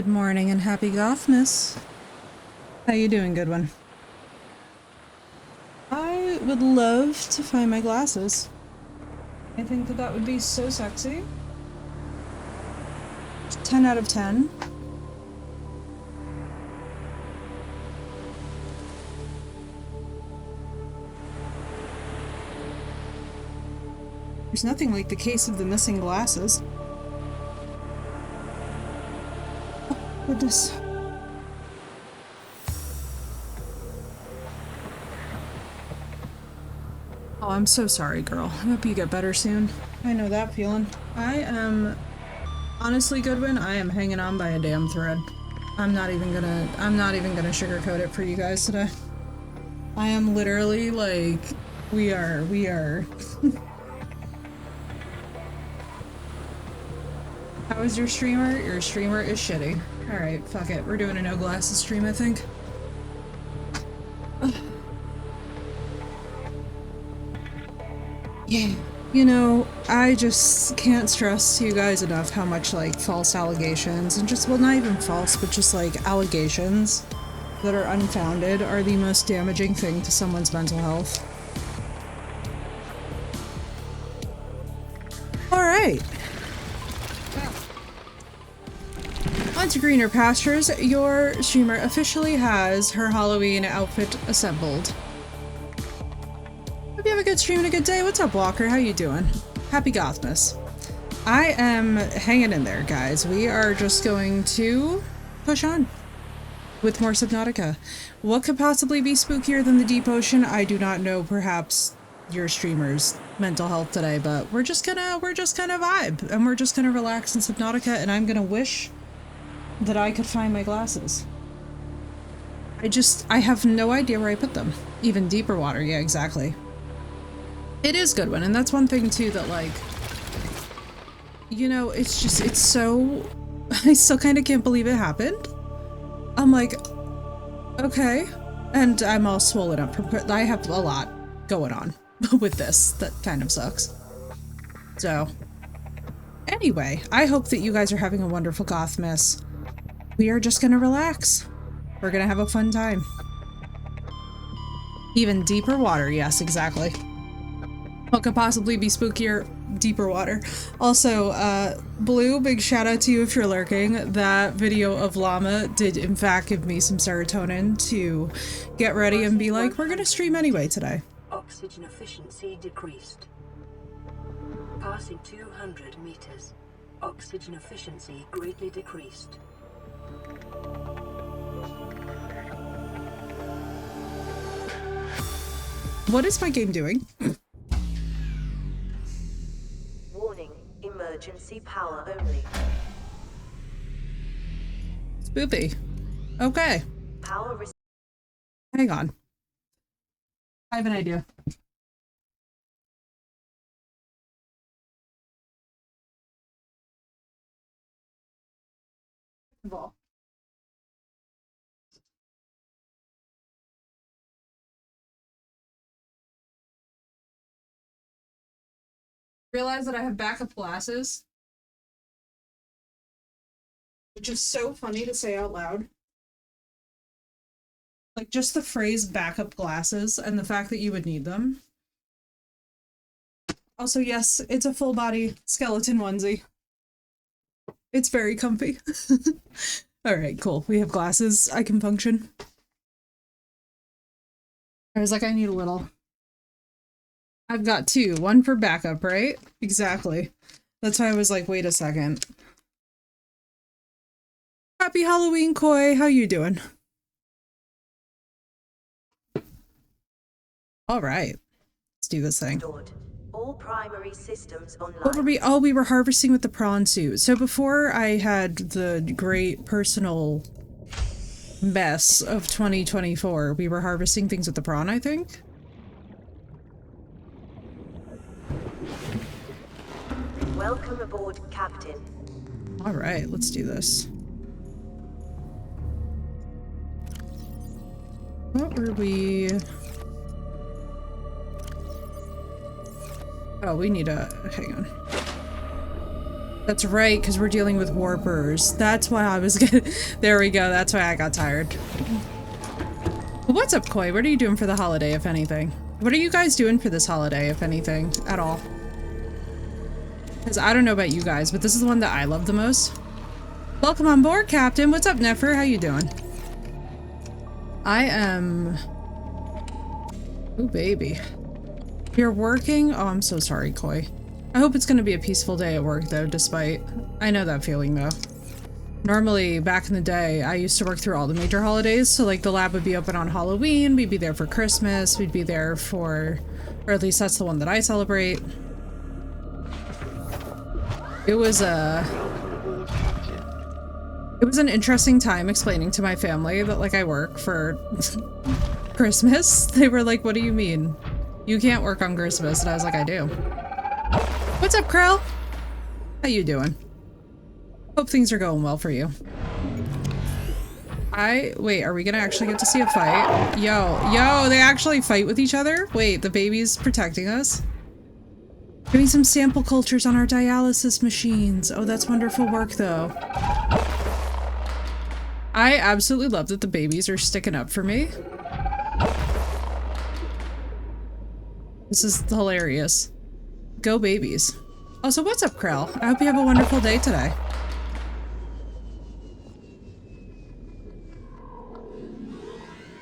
Good morning and happy Gothmas. How you doing, good one? I would love to find my glasses. I think that that would be so sexy. 10 out of 10. There's nothing like the case of the missing glasses. Oh, goodness. Oh, I'm so sorry, girl. I hope you get better soon. I know that feeling. I am... Honestly, Goodwin, I am hanging on by a damn thread. I'm not even gonna sugarcoat it for you guys today. I am literally like... We are... How is your streamer? Your streamer is shitty. Alright, fuck it. We're doing a no glasses stream, I think. Yeah. You know, I just can't stress to you guys enough how much, like, false allegations, and just, well, not even false, but just, like, allegations that are unfounded are the most damaging thing to someone's mental health. Alright. On to greener pastures, your streamer officially has her Halloween outfit assembled. Hope you have a good stream and a good day. What's up, Walker? How you doing? Happy Gothmas. I am hanging in there, guys. We are just going to push on with more Subnautica. What could possibly be spookier than the deep ocean? I do not know. Perhaps your streamer's mental health today, but we're just gonna vibe and we're just gonna relax in Subnautica, and I'm gonna wish that I could find my glasses. I have no idea where I put them. Even deeper water, yeah, exactly. It is good one, and that's one thing too that, like, you know, it's just, it's so, I still kind of can't believe it happened. I'm like, okay, and I'm all swollen up. I have a lot going on with this that kind of sucks. So, anyway, I hope that you guys are having a wonderful Gothmas. We are just gonna relax. We're gonna have a fun time. Even deeper water, yes, exactly. What could possibly be spookier? Deeper water. Also, Blue, big shout out to you if you're lurking. That video of Llama did in fact give me some serotonin to get ready and be like, we're gonna stream anyway today. Oxygen efficiency decreased. Passing 200 meters. Oxygen efficiency greatly decreased. What is my game doing? Warning, emergency power only. Spoopy. Okay. Power Hang on. I have an idea. Realize that I have backup glasses, which is so funny to say out loud. Like, just the phrase backup glasses and the fact that you would need them. Also, yes, it's a full body skeleton onesie. It's very comfy. Alright, cool. We have glasses. I can function. I was like, I need a little. I've got two. One for backup, right? Exactly. That's why I was like, wait a second. Happy Halloween, Koi. How you doing? All right. Let's do this thing. all primary systems online. What were we? Oh, we were harvesting with the prawn suit. So before I had the great personal mess of 2024, we were harvesting things with the prawn, I think. Welcome aboard, Captain. All right, let's do this. What were we? Oh, we need a... hang on. That's right, because we're dealing with warpers. That's why I was getting... There we go, that's why I got tired. But what's up, Koi? What are you doing for the holiday, if anything? What are you guys doing for this holiday, if anything, at all? Because I don't know about you guys, but this is the one that I love the most. Welcome on board, Captain. What's up, Nefer? How you doing? I am... Ooh, baby. You're working? Oh, I'm so sorry, Koi. I hope it's gonna be a peaceful day at work, though, despite... I know that feeling, though. Normally, back in the day, I used to work through all the major holidays, so, like, the lab would be open on Halloween, we'd be there for Christmas, we'd be there for... Or at least that's the one that I celebrate. It was an interesting time explaining to my family that, like, I work for Christmas. They were like, what do you mean? You can't work on Christmas. And I was like, I do. What's up, Krell? How you doing? Hope things are going well for you. Wait, are we gonna actually get to see a fight? Yo, they actually fight with each other? Wait, the baby's protecting us? Doing some sample cultures on our dialysis machines. Oh, that's wonderful work, though. I absolutely love that the babies are sticking up for me. This is hilarious. Go babies. Also, what's up, Krell? I hope you have a wonderful day today.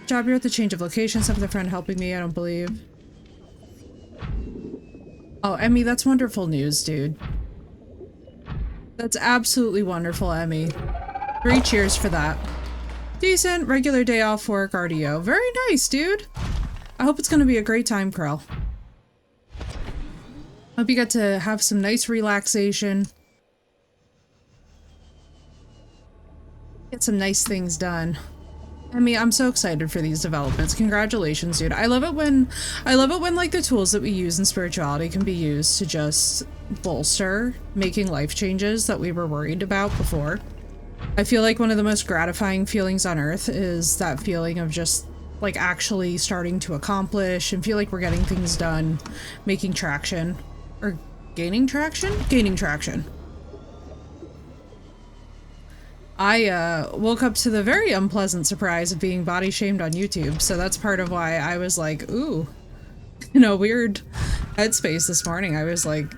Job here at the change of location. Some of the friend helping me, I don't believe. Oh, Emmy, that's wonderful news, dude. That's absolutely wonderful, Emmy. 3 cheers for that. Decent, regular day off work, RDO. Very nice, dude. I hope it's gonna be a great time, Krell. Hope you get to have some nice relaxation. Get some nice things done. I mean, I'm so excited for these developments. Congratulations, dude. I love it when like the tools that we use in spirituality can be used to just bolster making life changes that we were worried about before. I feel like one of the most gratifying feelings on earth is that feeling of just like actually starting to accomplish and feel like we're getting things done, making traction. Or gaining traction? Gaining traction. I woke up to the very unpleasant surprise of being body shamed on YouTube, so that's part of why I was like, ooh, in a weird headspace this morning. I was like,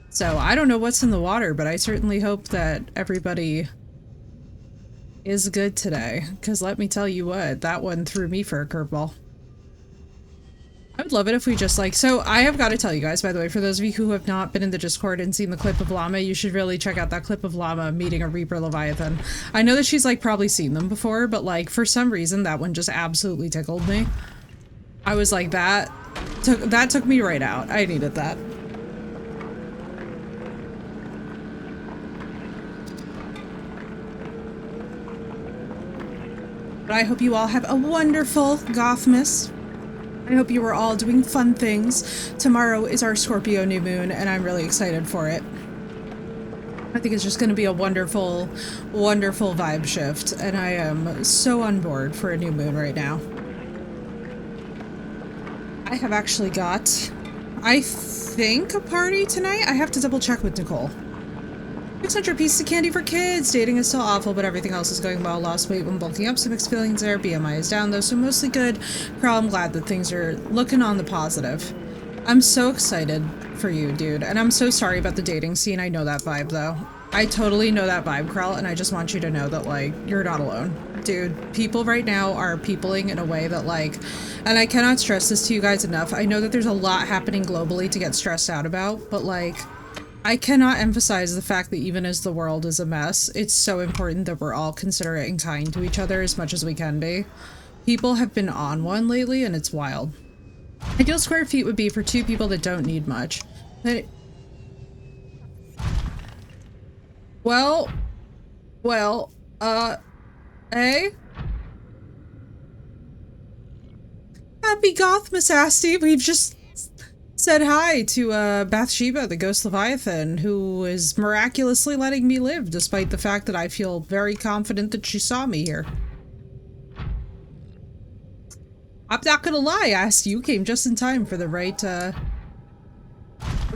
So I don't know what's in the water, but I certainly hope that everybody is good today, because let me tell you what, that one threw me for a curveball. I would love it if we just like, so I have got to tell you guys, by the way, for those of you who have not been in the Discord and seen the clip of Llama, you should really check out that clip of Llama meeting a Reaper Leviathan. I know that she's like probably seen them before, but like for some reason that one just absolutely tickled me. I was like, that took me right out. I needed that. But I hope you all have a wonderful Gothmas. I hope you are all doing fun things. Tomorrow is our Scorpio new moon, and I'm really excited for it. I think it's just going to be a wonderful, wonderful vibe shift, and I am so on board for a new moon right now. I have actually got, I think, a party tonight. I have to double check with Nicole. 600 pieces of candy for kids. Dating is still awful, but everything else is going well. Lost weight when bulking up, some mixed feelings there. BMI is down though, so mostly good. Carl, I'm glad that things are looking on the positive. I'm so excited for you, dude. And I'm so sorry about the dating scene. I know that vibe though. I totally know that vibe, Carl, and I just want you to know that like, you're not alone. Dude, people right now are peopling in a way that like, and I cannot stress this to you guys enough. I know that there's a lot happening globally to get stressed out about, but like, I cannot emphasize the fact that even as the world is a mess, it's so important that we're all considerate and kind to each other as much as we can be. People have been on one lately, and it's wild. Ideal square feet would be for 2 people that don't need much. But hey? Happy Gothmas, Asti. We've just said hi to Bathsheba, the ghost Leviathan, who is miraculously letting me live, despite the fact that I feel very confident that she saw me here. I'm not gonna lie, Asti, you came just in time for the right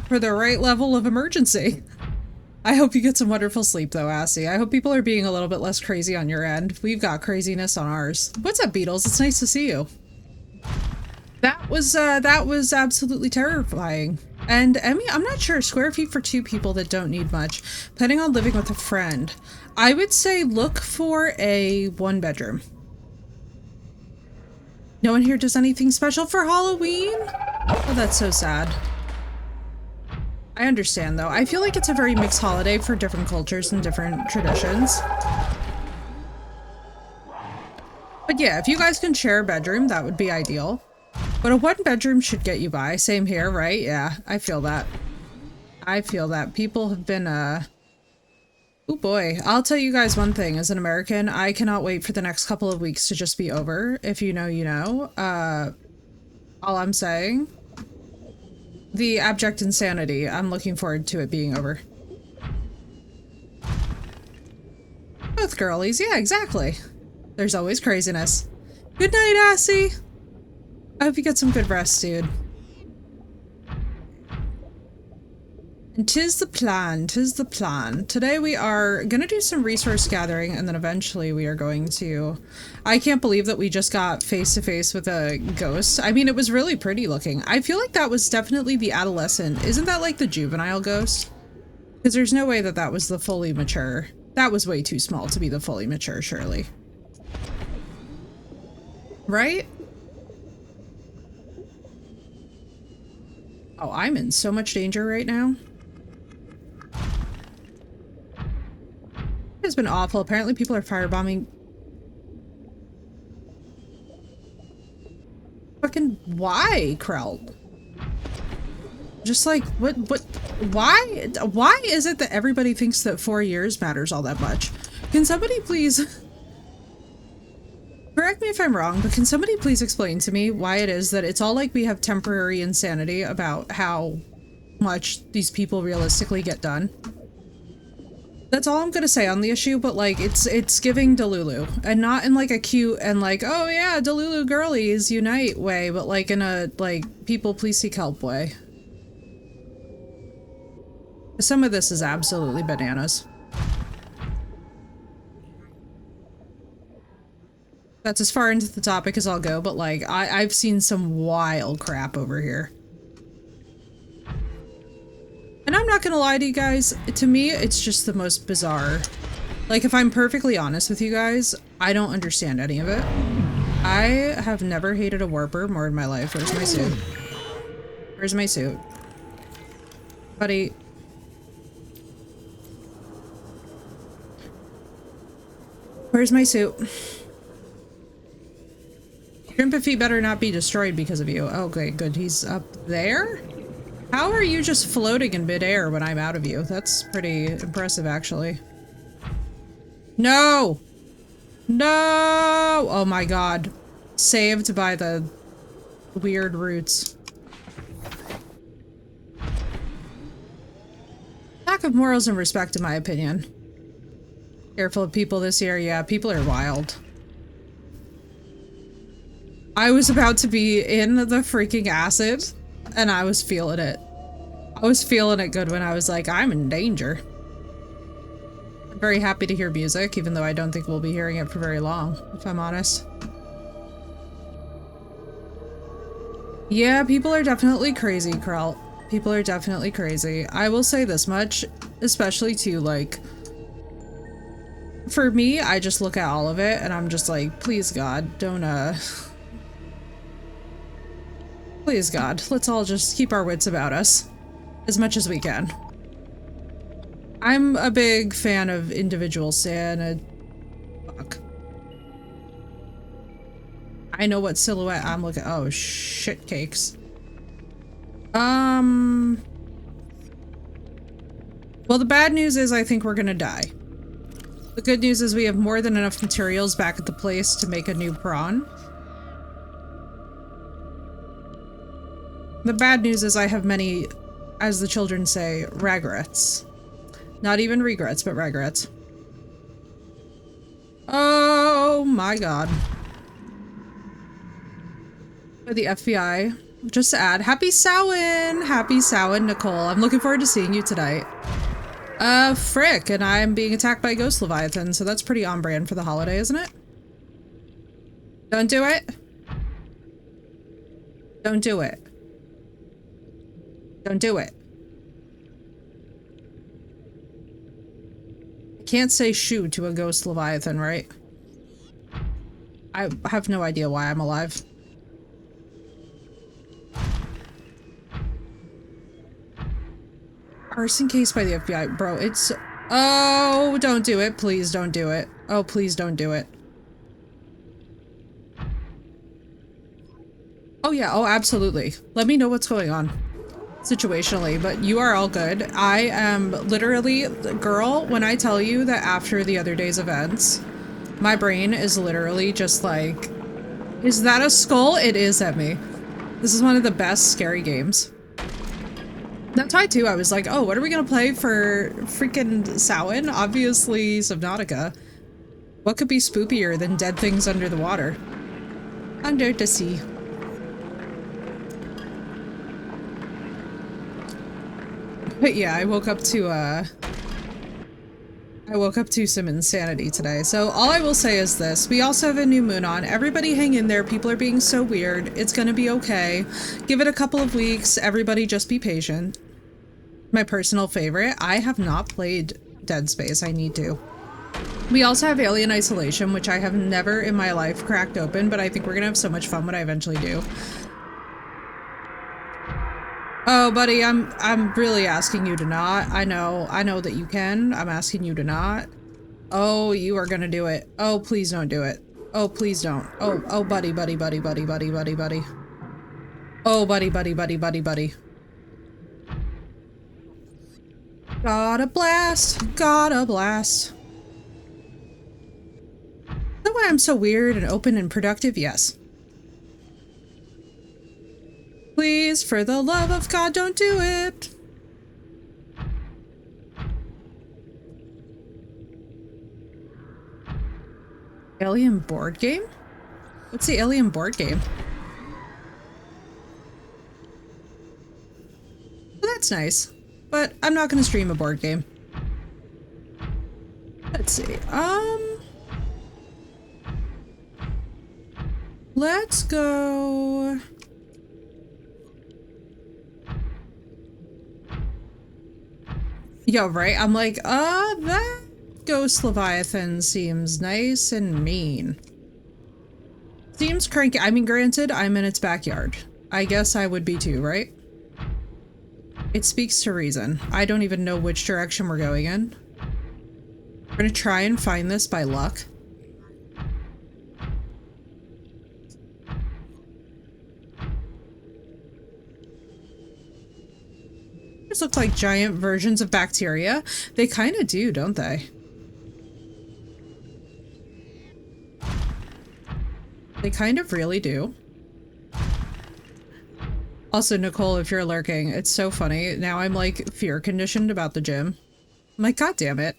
for the right level of emergency. I hope you get some wonderful sleep though, Assy. I hope people are being a little bit less crazy on your end. We've got craziness on ours. What's up, Beatles? It's nice to see you. That was absolutely terrifying. And Emmy, I'm not sure, square feet for 2 people that don't need much. Planning on living with a friend. I would say look for a 1-bedroom. No one here does anything special for Halloween? Oh, that's so sad. I understand though. I feel like it's a very mixed holiday for different cultures and different traditions. But yeah, if you guys can share a bedroom, that would be ideal. But a 1-bedroom should get you by. Same here, right? Yeah, I feel that. I feel that. People have been, oh boy. I'll tell you guys one thing. As an American, I cannot wait for the next couple of weeks to just be over. If you know, you know. All I'm saying. The abject insanity. I'm looking forward to it being over. Both girlies. Yeah, exactly. There's always craziness. Good night, Assy. I hope you get some good rest, dude. And 'tis the plan, 'tis the plan. Today we are gonna do some resource gathering, and then eventually we are going to... I can't believe that we just got face to face with a ghost. I mean, it was really pretty looking. I feel like that was definitely the adolescent. Isn't that like the juvenile ghost? Because there's no way that that was the fully mature. That was way too small to be the fully mature, surely. Right? Oh, I'm in so much danger right now. It's been awful. Apparently people are firebombing. Fucking why, Krell? Just like, why is it that everybody thinks that 4 years matters all that much? Can somebody please... Correct me if I'm wrong, but can somebody please explain to me why it is that it's all like we have temporary insanity about how much these people realistically get done? That's all I'm gonna say on the issue, but like, it's giving Delulu. And not in like a cute and like, oh yeah, Delulu girlies unite way, but like in a, like, people please seek help way. Some of this is absolutely bananas. That's as far into the topic as I'll go, but like, I've seen some wild crap over here. And I'm not gonna lie to you guys, to me, it's just the most bizarre. Like, if I'm perfectly honest with you guys, I don't understand any of it. I have never hated a warper more in my life. Where's my suit? Where's my suit? Buddy. Where's my suit? Shrimpy better not be destroyed because of you. Okay, good. He's up there? How are you just floating in midair when I'm out of you? That's pretty impressive, actually. No! No! Oh my god. Saved by the weird roots. Lack of morals and respect, in my opinion. Careful of people this year. Yeah, people are wild. I was about to be in the freaking acid, and I was feeling it. I was feeling it good when I was like, I'm in danger. I'm very happy to hear music, even though I don't think we'll be hearing it for very long, if I'm honest. Yeah, people are definitely crazy, Krell. People are definitely crazy. I will say this much, especially to, like... For me, I just look at all of it, and I'm just like, please God, don't, Please God, let's all just keep our wits about us. As much as we can. I'm a big fan of individual sanity. Fuck. I know what silhouette I'm looking- oh, shit cakes. Well, the bad news is I think we're gonna die. The good news is we have more than enough materials back at the place to make a new prawn. The bad news is I have many, as the children say, regrets. Not even regrets, but regrets. Oh my god. The FBI Just to add, happy Samhain! Happy Samhain, Nicole. I'm looking forward to seeing you tonight. Frick, and I'm being attacked by a ghost leviathan, so that's pretty on brand for the holiday, isn't it? Don't do it. Don't do it. Don't do it. I can't say shoo to a ghost leviathan, right? I have no idea why I'm alive. Arson case by the FBI. Bro, it's... Oh, don't do it. Please don't do it. Oh, please don't do it. Oh yeah, oh absolutely. Let me know what's going on situationally, but you are all good. I am literally, girl, when I tell you that after the other day's events, my brain is literally just like, is that a skull? It is at me. This is one of the best scary games. That's why too, I was like, oh, what are we gonna play for freaking Samhain? Obviously Subnautica. What could be spookier than dead things under the water? Under the sea. But yeah, I woke up to some insanity today. So all I will say is this. We also have a new moon on. Everybody hang in there. People are being so weird. It's gonna be okay. Give it a couple of weeks. Everybody just be patient. My personal favorite. I have not played Dead Space. I need to. We also have Alien Isolation, which I have never in my life cracked open, but I think we're gonna have so much fun when I eventually do. Oh, buddy, I'm really asking you to not. I know that you can. I'm asking you to not. Oh, you are gonna do it. Oh, please don't do it. Oh, please don't. Oh, buddy. Oh, buddy. Got a blast. Is that why I'm so weird and open and productive? Yes. Please, for the love of God, don't do it. Alien board game? What's the alien board game? Well, that's nice, but I'm not gonna stream a board game. Let's see, let's go... Yeah, right? I'm like, that ghost leviathan seems nice and mean. Seems cranky. I mean, granted, I'm in its backyard. I guess I would be too, right? It speaks to reason. I don't even know which direction we're going in. We're gonna try and find this by luck. These look like giant versions of bacteria. They kind of do, don't they? They kind of really do. Also, Nicole, if you're lurking, it's so funny. Now I'm like fear conditioned about the gym. I'm like, God damn it.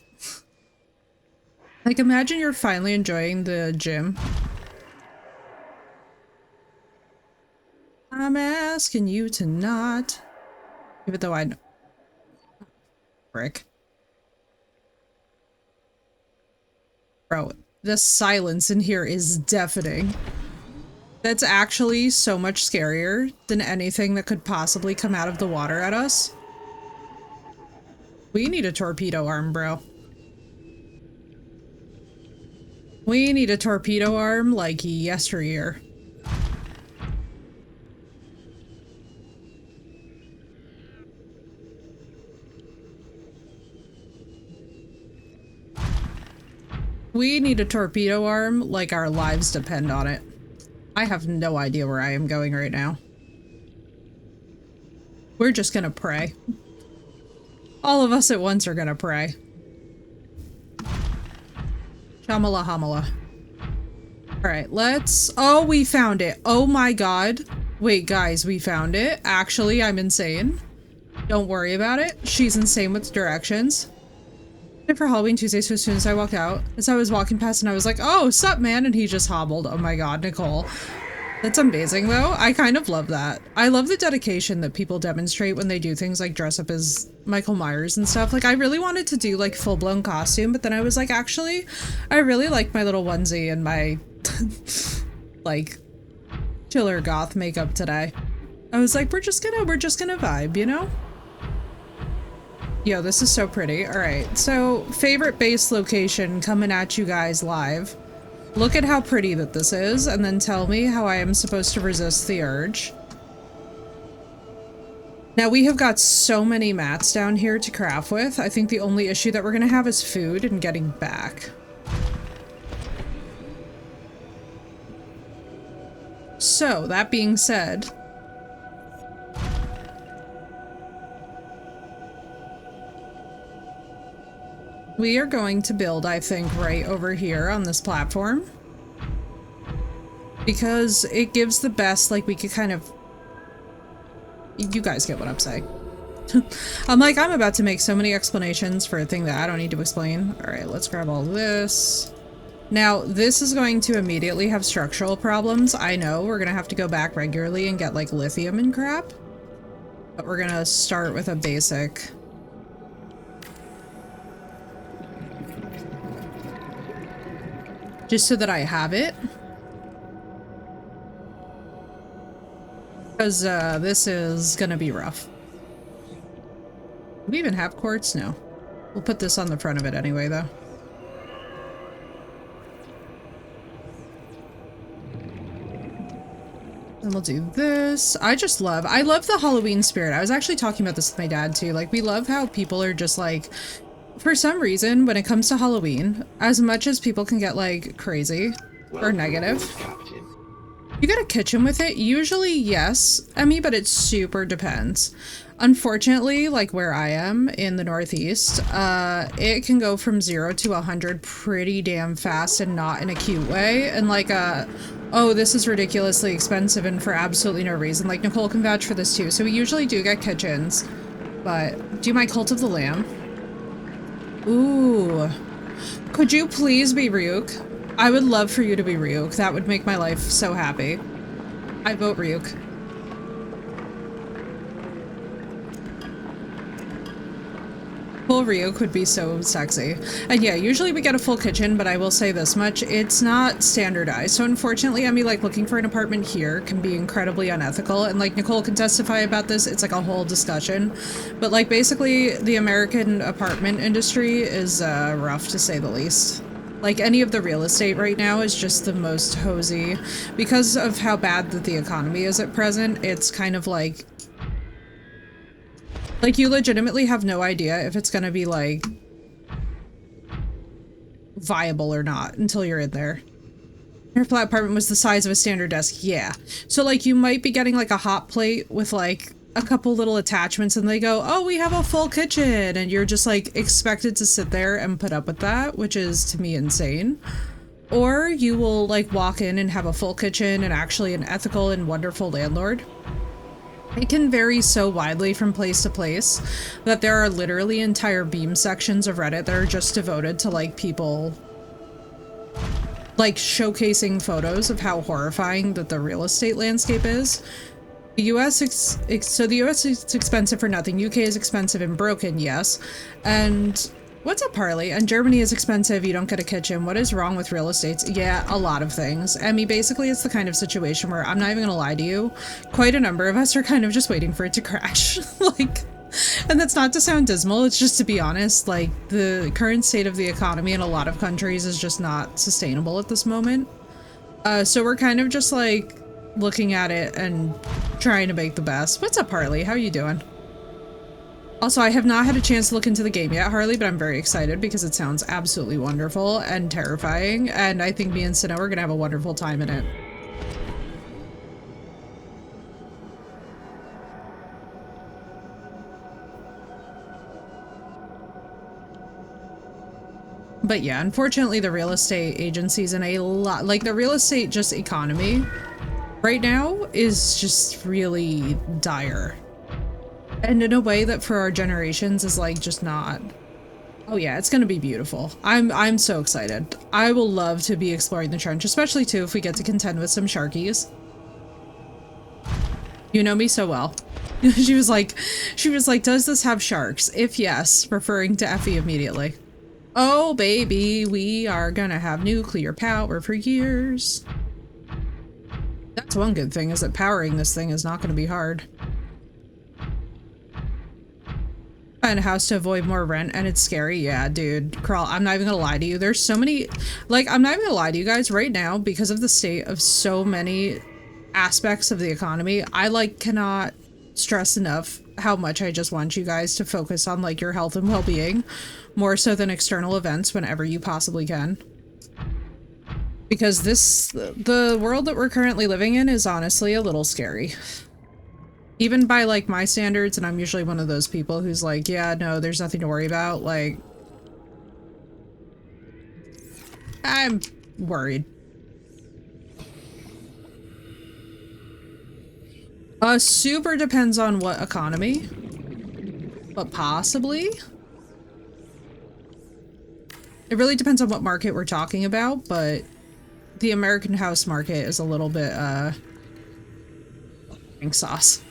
Like, imagine you're finally enjoying the gym. I'm asking you to not. Even though I know. Frick. Bro, the silence in here is deafening. That's actually so much scarier than anything that could possibly come out of the water at us. We need a torpedo arm, bro. We need a torpedo arm like yesteryear. We need a torpedo arm like our lives depend on it. I have no idea where I am going right now. We're just gonna pray. All of us at once are gonna pray. Shamala hamala. Alright, let's... Oh, we found it. Oh my god. Wait, guys, we found it. Actually, I'm insane. Don't worry about it. She's insane with directions. For Halloween Tuesday, so as soon as I walked out, as I was walking past and I was like, oh, sup, man, and he just hobbled. Oh my god, Nicole. That's amazing, though. I kind of love that. I love the dedication that people demonstrate when they do things like dress up as Michael Myers and stuff. Like, I really wanted to do, like, full-blown costume, but then I was like, actually, I really like my little onesie and my, like, chiller goth makeup today. I was like, we're just gonna vibe, you know? Yo, this is so pretty. All right, so favorite base location coming at you guys live. Look at how pretty that this is, and then tell me how I am supposed to resist the urge. Now, we have got so many mats down here to craft with. I think the only issue that we're gonna have is food and getting back. So, that being said, we are going to build, I think, right over here on this platform. Because it gives the best, like, we could kind of... You guys get what I'm saying. I'm like, I'm about to make so many explanations for a thing that I don't need to explain. Alright, let's grab all this. Now, this is going to immediately have structural problems. I know, we're gonna have to go back regularly and get, like, lithium and crap. But we're gonna start with a basic... just so that I have it. Because this is gonna be rough. Do we even have quartz? No. We'll put this on the front of it anyway, though. And we'll do this. I love the Halloween spirit. I was actually talking about this with my dad too. Like, we love how people are just like, for some reason, when it comes to Halloween, as much as people can get, like, crazy or negative, you get a kitchen with it? Usually, yes, Emmy, but it super depends. Unfortunately, like where I am in the Northeast, it can go from 0 to 100 pretty damn fast and not in a cute way. And like, oh, this is ridiculously expensive and for absolutely no reason. Like, Nicole can vouch for this too. So we usually do get kitchens, but do my Cult of the Lamb. Ooh. Could you please be Ryuk? I would love for you to be Ryuk. That would make my life so happy. I vote Ryuk. Full Ryuk would be so sexy. And yeah, usually we get a full kitchen, but I will say this much, it's not standardized. So unfortunately, I mean, like, looking for an apartment here can be incredibly unethical. And like, Nicole can testify about this. It's like a whole discussion. But like, basically, the American apartment industry is rough, to say the least. Like, any of the real estate right now is just the most hosey. Because of how bad that the economy is at present, it's kind of like... Like, you legitimately have no idea if it's gonna be, like, viable or not until you're in there. Your flat apartment was the size of a standard desk. Yeah. So, like, you might be getting, like, a hot plate with, like, a couple little attachments and they go, oh, we have a full kitchen. And you're just, like, expected to sit there and put up with that, which is, to me, insane. Or you will, like, walk in and have a full kitchen and actually an ethical and wonderful landlord. It can vary so widely from place to place that there are literally entire beam sections of Reddit that are just devoted to, like, people, like, showcasing photos of how horrifying that the real estate landscape is. The US, so the US is expensive for nothing. UK is expensive and broken, yes. And what's up, Harley? And Germany is expensive, you don't get a kitchen. What is wrong with real estate? Yeah, a lot of things. I mean, basically it's the kind of situation where, I'm not even gonna lie to you, quite a number of us are kind of just waiting for it to crash. Like, and that's not to sound dismal, it's just to be honest, like, the current state of the economy in a lot of countries is just not sustainable at this moment. So we're kind of just, like, looking at it and trying to make the best. What's up, Harley? How you doing? Also, I have not had a chance to look into the game yet, Harley, but I'm very excited because it sounds absolutely wonderful and terrifying, and I think me and Sino are gonna have a wonderful time in it. But yeah, unfortunately the real estate agencies and a lot, like the real estate just economy right now is just really dire. And in a way that for our generations is like just not. Oh yeah, it's gonna be beautiful. I'm so excited. I will love to be exploring the trench, especially too if we get to contend with some sharkies. You know me so well. She was like, does this have sharks? If yes, referring to Effie immediately. Oh, baby, we are gonna have nuclear power for years. That's one good thing, is that powering this thing is not gonna be hard. Find a house to avoid more rent, and it's scary. Yeah, dude. Crawl, I'm not even gonna lie to you. There's so many, like, I'm not even gonna lie to you guys right now, because of the state of so many aspects of the economy, I, like, cannot stress enough how much I just want you guys to focus on, like, your health and well-being, more so than external events whenever you possibly can. Because the world that we're currently living in is honestly a little scary. Even by, like, my standards, and I'm usually one of those people who's like, yeah, no, there's nothing to worry about, like, I'm worried. Super depends on what economy, but possibly. It really depends on what market we're talking about, but the American house market is a little bit, sauce.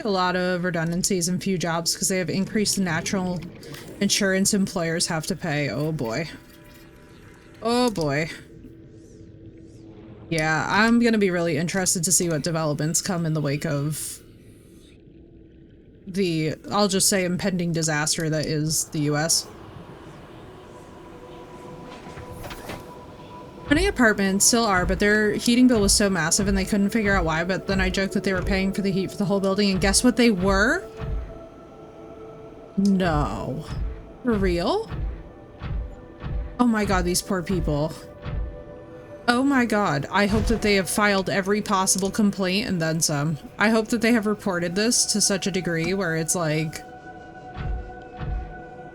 A lot of redundancies and few jobs because they have increased the natural insurance employers have to pay. Oh boy. Oh boy. Yeah, I'm gonna be really interested to see what developments come in the wake of the, I'll just say, impending disaster that is the US. Many apartments still are, but their heating bill was so massive and they couldn't figure out why, but then I joked that they were paying for the heat for the whole building, and guess what they were? No. For real? Oh my god, these poor people. Oh my god, I hope that they have filed every possible complaint and then some. I hope that they have reported this to such a degree where it's like...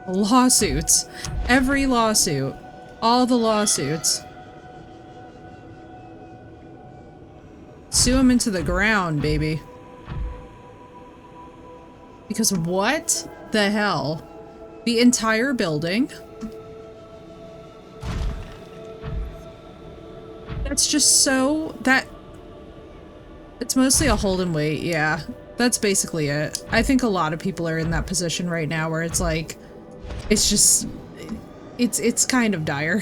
lawsuits. Every lawsuit. All the lawsuits. Sue them into the ground, baby. Because what the hell? The entire building? That's just so... it's mostly a hold and wait, yeah. That's basically it. I think a lot of people are in that position right now where it's like... it's just... it's kind of dire.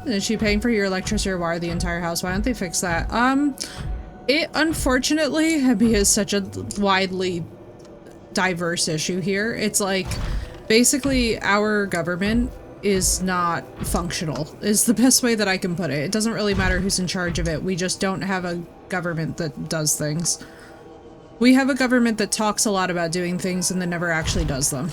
Is she paying for your electricity or water the entire house? Why don't they fix that? It unfortunately is such a widely diverse issue here. It's like, basically our government is not functional, is the best way that I can put it. It doesn't really matter who's in charge of it. We just don't have a government that does things. We have a government that talks a lot about doing things and then never actually does them.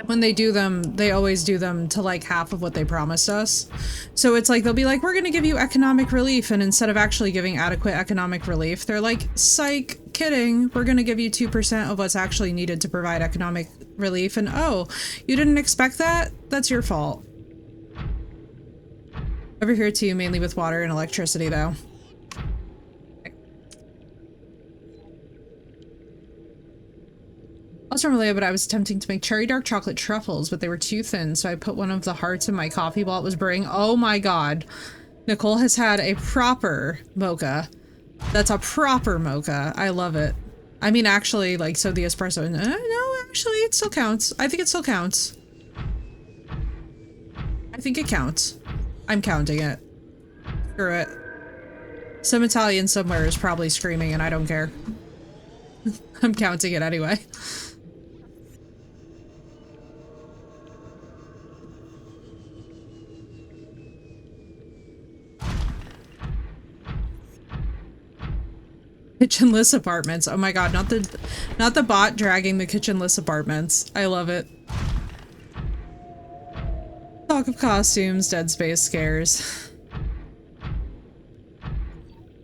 When they do them, they always do them to like half of what they promised us. So it's like, they'll be like, we're gonna give you economic relief, and instead of actually giving adequate economic relief, they're like, psych, kidding, we're gonna give you 2% of what's actually needed to provide economic relief, and oh, you didn't expect that? That's your fault. Over here too, mainly with water and electricity though. Also from Leia, but I was attempting to make cherry dark chocolate truffles, but they were too thin, so I put one of the hearts in my coffee while it was brewing. Oh my god. Nicole has had a proper mocha. That's a proper mocha. I love it. I mean, actually, like, so the espresso... no, actually, it still counts. I think it still counts. I think it counts. I'm counting it. Screw it. Some Italian somewhere is probably screaming, and I don't care. I'm counting it anyway. Kitchenless apartments. Oh my god, not the bot dragging the kitchenless apartments. I love it. Talk of costumes, Dead Space scares.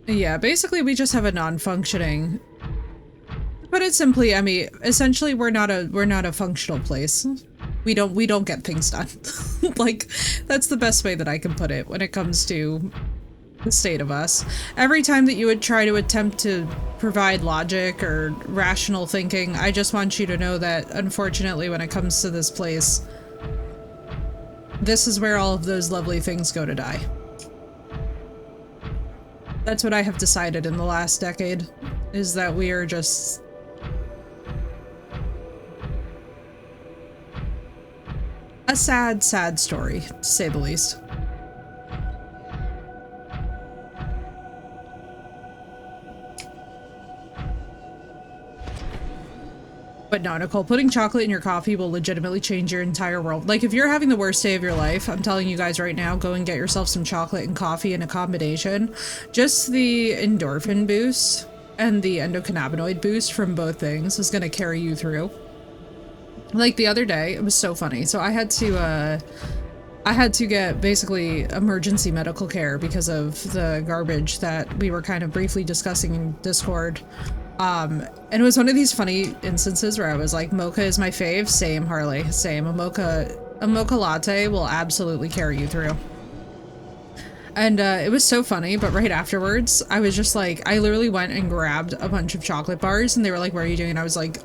Yeah, basically we just have a non-functioning. Put it simply, I mean, essentially we're not a functional place. We don't get things done. Like, that's the best way that I can put it when it comes to the state of us. Every time that you would try to attempt to provide logic or rational thinking, I just want you to know that, unfortunately, when it comes to this place, This is where all of those lovely things go to die. That's what I have decided in the last decade, is that we are just... a sad, sad story, to say the least. But no, Nicole, putting chocolate in your coffee will legitimately change your entire world. Like, if you're having the worst day of your life, I'm telling you guys right now, go and get yourself some chocolate and coffee in a combination. Just the endorphin boost and the endocannabinoid boost from both things is going to carry you through. Like, the other day, it was so funny. So I had to get basically emergency medical care because of the garbage that we were kind of briefly discussing in Discord. And it was one of these funny instances where I was like, mocha is my fave. Same, Harley. Same. A mocha latte will absolutely carry you through. And it was so funny, but right afterwards, I was just like, I literally went and grabbed a bunch of chocolate bars, and they were like, what are you doing? And I was like,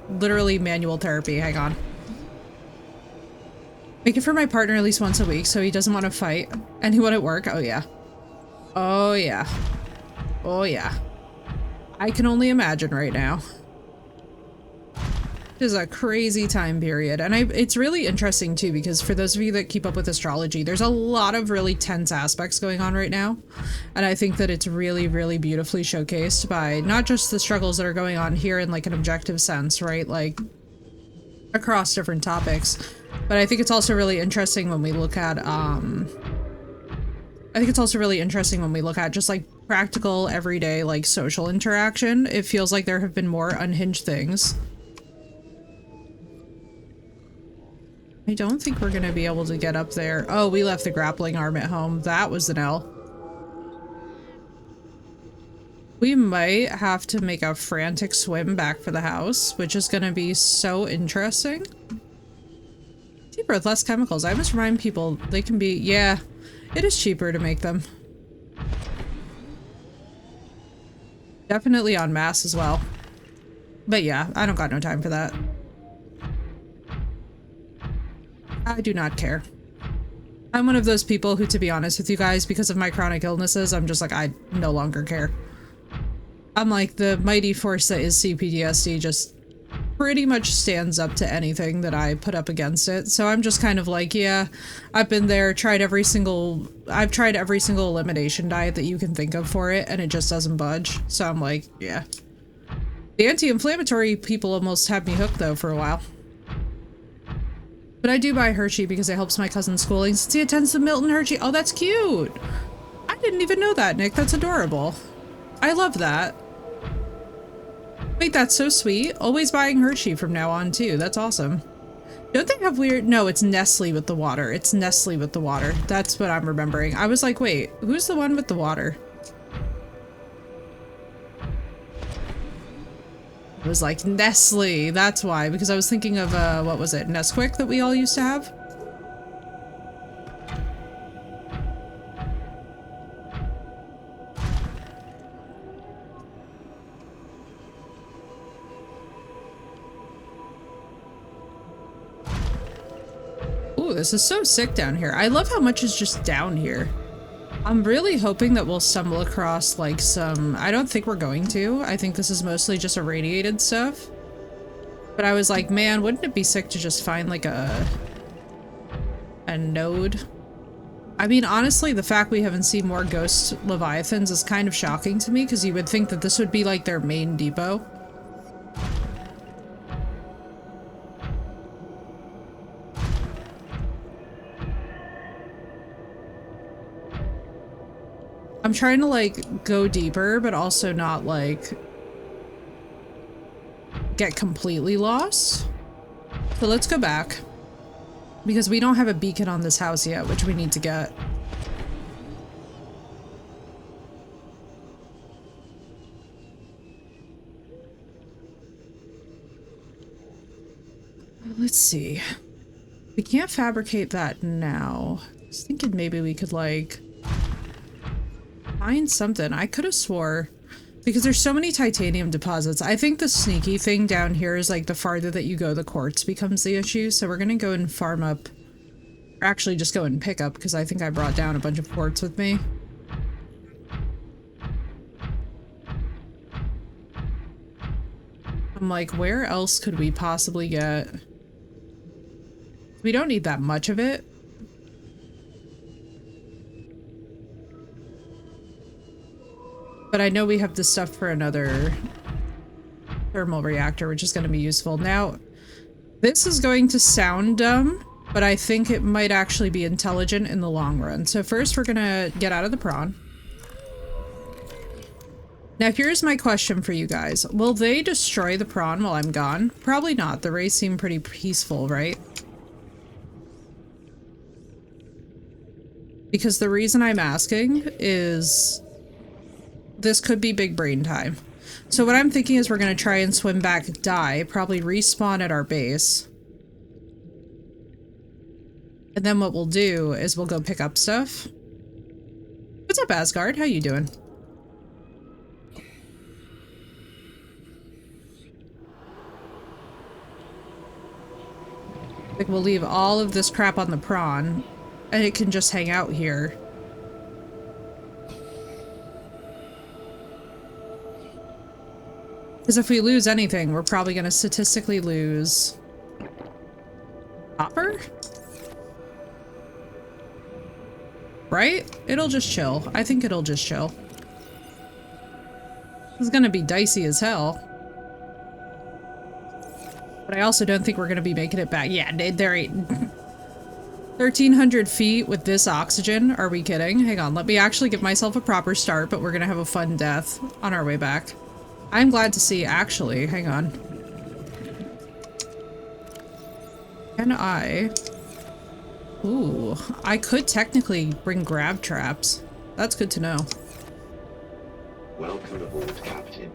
literally manual therapy. Hang on. Make it for my partner at least once a week, so he doesn't want to fight. Anyone at work? Oh, yeah. Oh, yeah. Oh, yeah. I can only imagine right now. It is a crazy time period. And it's really interesting too, because for those of you that keep up with astrology, there's a lot of really tense aspects going on right now. And I think that it's really, really beautifully showcased by not just the struggles that are going on here in like an objective sense, right? Like across different topics. But I think it's also really interesting when we look at, just like practical, everyday, like social interaction. It feels like there have been more unhinged things. I don't think we're gonna be able to get up there. Oh, we left the grappling arm at home. That was an L. We might have to make a frantic swim back for the house, which is gonna be so interesting. Cheaper with less chemicals. I must remind people they can be, yeah, it is cheaper to make them. Definitely en masse as well. But yeah, I don't got no time for that. I do not care. I'm one of those people who, to be honest with you guys, because of my chronic illnesses, I'm just like, I no longer care. I'm like, the mighty force that is CPTSD just pretty much stands up to anything that I put up against it. So I'm just kind of like, yeah, I've been there, I've tried every single elimination diet that you can think of for it, and it just doesn't budge. So I'm like, yeah. The anti-inflammatory people almost had me hooked though for a while. But I do buy Hershey because it helps my cousin's schooling since he attends the Milton Hershey. Oh, that's cute. I didn't even know that, Nick. That's adorable. I love that. Wait, that's so sweet. Always buying Hershey from now on too. That's awesome. Don't they have weird... No, it's Nestle with the water. It's Nestle with the water. That's what I'm remembering. I was like, wait, who's the one with the water? It was like Nestle, that's why, because I was thinking of, what was it, Nesquik that we all used to have? Ooh, this is so sick down here. I love how much is just down here. I'm really hoping that we'll stumble across like some... I don't think we're going to. I think this is mostly just irradiated stuff. But I was like, man, wouldn't it be sick to just find like a node? I mean, honestly, the fact we haven't seen more ghost leviathans is kind of shocking to me, because you would think that this would be like their main depot. I'm trying to like go deeper, but also not like get completely lost. So let's go back, because we don't have a beacon on this house yet, which we need to get. Let's see. We can't fabricate that now. I was thinking maybe we could like find something. I could have swore, because there's so many titanium deposits. I think the sneaky thing down here is like the farther that you go, the quartz becomes the issue. So we're gonna go and farm up Or actually just go and pick up, because I think I brought down a bunch of quartz with me. I'm like, where else could we possibly get? We don't need that much of it. But I know we have the stuff for another thermal reactor, which is going to be useful. Now, this is going to sound dumb, but I think it might actually be intelligent in the long run. So first we're going to get out of the prawn. Now here's my question for you guys. Will they destroy the prawn while I'm gone? Probably not. The rays seem pretty peaceful, right? Because the reason I'm asking is this could be big brain time. So what I'm thinking is we're going to try and swim back, die, probably respawn at our base. And then what we'll do is we'll go pick up stuff. What's up, Asgard? How you doing? Like, we'll leave all of this crap on the prawn, and it can just hang out here. Because if we lose anything, we're probably going to statistically lose copper? Right? It'll just chill. I think it'll just chill. It's going to be dicey as hell. But I also don't think we're going to be making it back. Yeah, there ain't... 1,300 feet with this oxygen? Are we kidding? Hang on, let me actually give myself a proper start, but we're going to have a fun death on our way back. I'm glad to see, actually, hang on. Can I... Ooh, I could technically bring grab traps. That's good to know. Welcome aboard, Captain.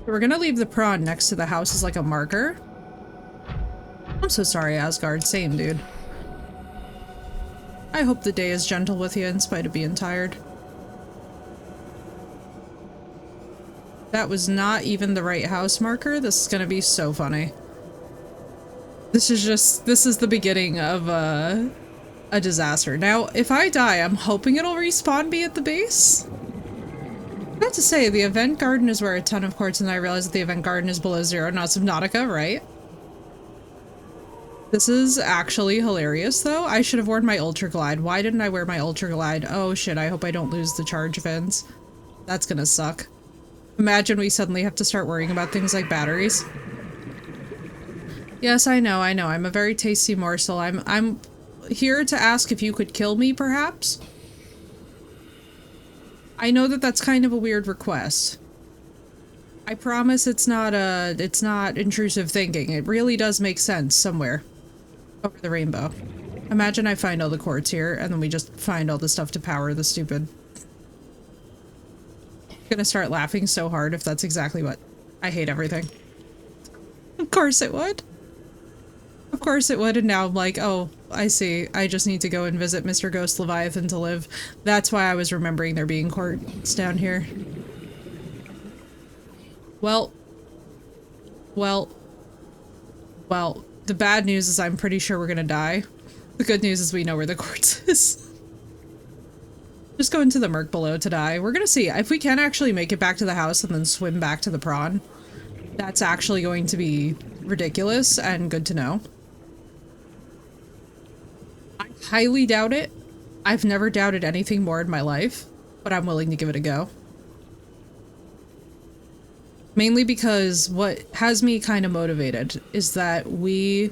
We're gonna leave the prawn next to the house as like a marker. I'm so sorry, Asgard. Same, dude. I hope the day is gentle with you in spite of being tired. That was not even the right house marker. This is gonna be so funny. This is the beginning of a disaster. Now, if I die, I'm hoping it'll respawn me at the base. I have to say, the event garden is where a ton of quartz, and I realize that the event garden is below zero, not Subnautica, right? This is actually hilarious, though. I should have worn my Ultra Glide. Why didn't I wear my Ultra Glide? Oh shit, I hope I don't lose the charge vents. That's gonna suck. Imagine we suddenly have to start worrying about things like batteries. Yes, I know. I'm a very tasty morsel. I'm here to ask if you could kill me, perhaps? I know that that's kind of a weird request. I promise it's not intrusive thinking. It really does make sense somewhere over the rainbow. Imagine I find all the quartz here, and then we just find all the stuff to power the stupid... I'm gonna start laughing so hard if that's exactly what... I hate everything. Of course it would. Of course it would, and now I'm like, oh, I see. I just need to go and visit Mr. Ghost Leviathan to live. That's why I was remembering there being quartz down here. Well, the bad news is I'm pretty sure we're gonna die. The good news is we know where the quartz is. Just go into the murk below to die. We're gonna see. If we can actually make it back to the house and then swim back to the prawn, that's actually going to be ridiculous and good to know. I highly doubt it. I've never doubted anything more in my life, but I'm willing to give it a go. Mainly because what has me kind of motivated is that we...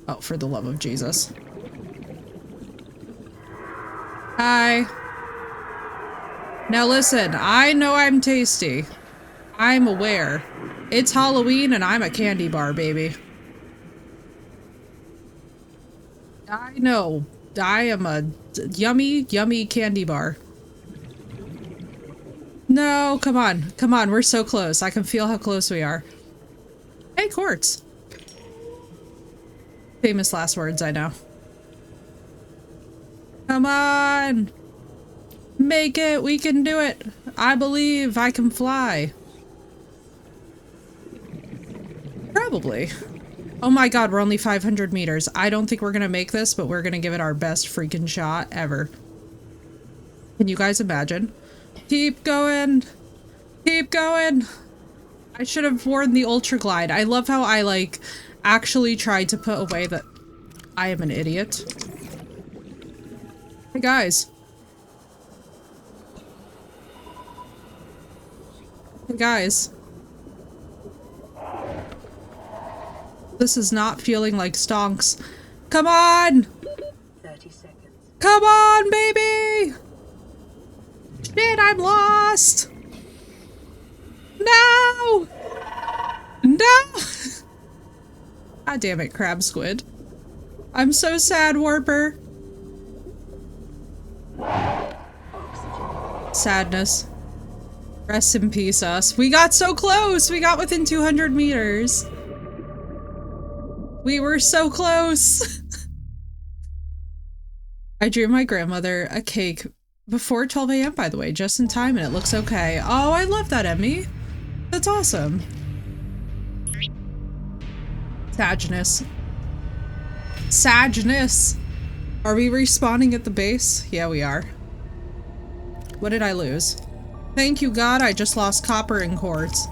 Oh, for the love of Jesus. Hi. Now listen, I know I'm tasty. I'm aware. It's Halloween and I'm a candy bar, baby. I know. I am a yummy, yummy candy bar. No, come on. Come on, we're so close. I can feel how close we are. Hey, quartz. Famous last words, I know. Come on! Make it! We can do it! I believe I can fly. Probably. Oh my god, we're only 500 meters. I don't think we're gonna make this, but we're gonna give it our best freaking shot ever. Can you guys imagine? Keep going! Keep going! I should have worn the Ultra Glide. I love how I, like, actually tried to put away that I am an idiot. Hey guys. Hey guys. This is not feeling like stonks. Come on! 30 seconds. Come on, baby! Shit, I'm lost! No! No! God damn it, crab squid. I'm so sad, Warper. Sadness. Rest in peace, us. We got so close! We got within 200 meters. We were so close! I drew my grandmother a cake before 12 a.m. by the way, just in time, and it looks okay. Oh, I love that, Emmy. That's awesome. Sadness. Sadness. Are we respawning at the base? Yeah, we are. What did I lose? Thank you, God, I just lost copper and quartz.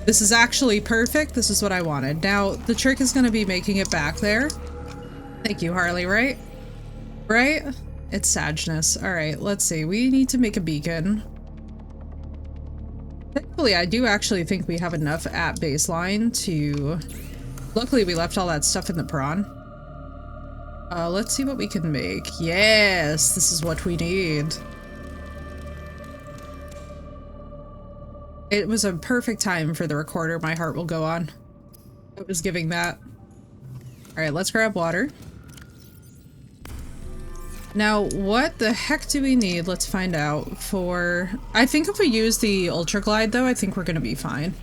This is actually perfect. This is what I wanted. Now, the trick is going to be making it back there. Thank you, Harley, right? Right? It's sadness. Alright, let's see. We need to make a beacon. Thankfully, I do actually think we have enough at baseline to... Luckily, we left all that stuff in the prawn. Let's see what we can make. Yes! This is what we need. It was a perfect time for the recorder. My heart will go on. It was giving that. Alright, let's grab water. Now, what the heck do we need? Let's find out for... I think if we use the Ultra Glide, though, I think we're gonna be fine.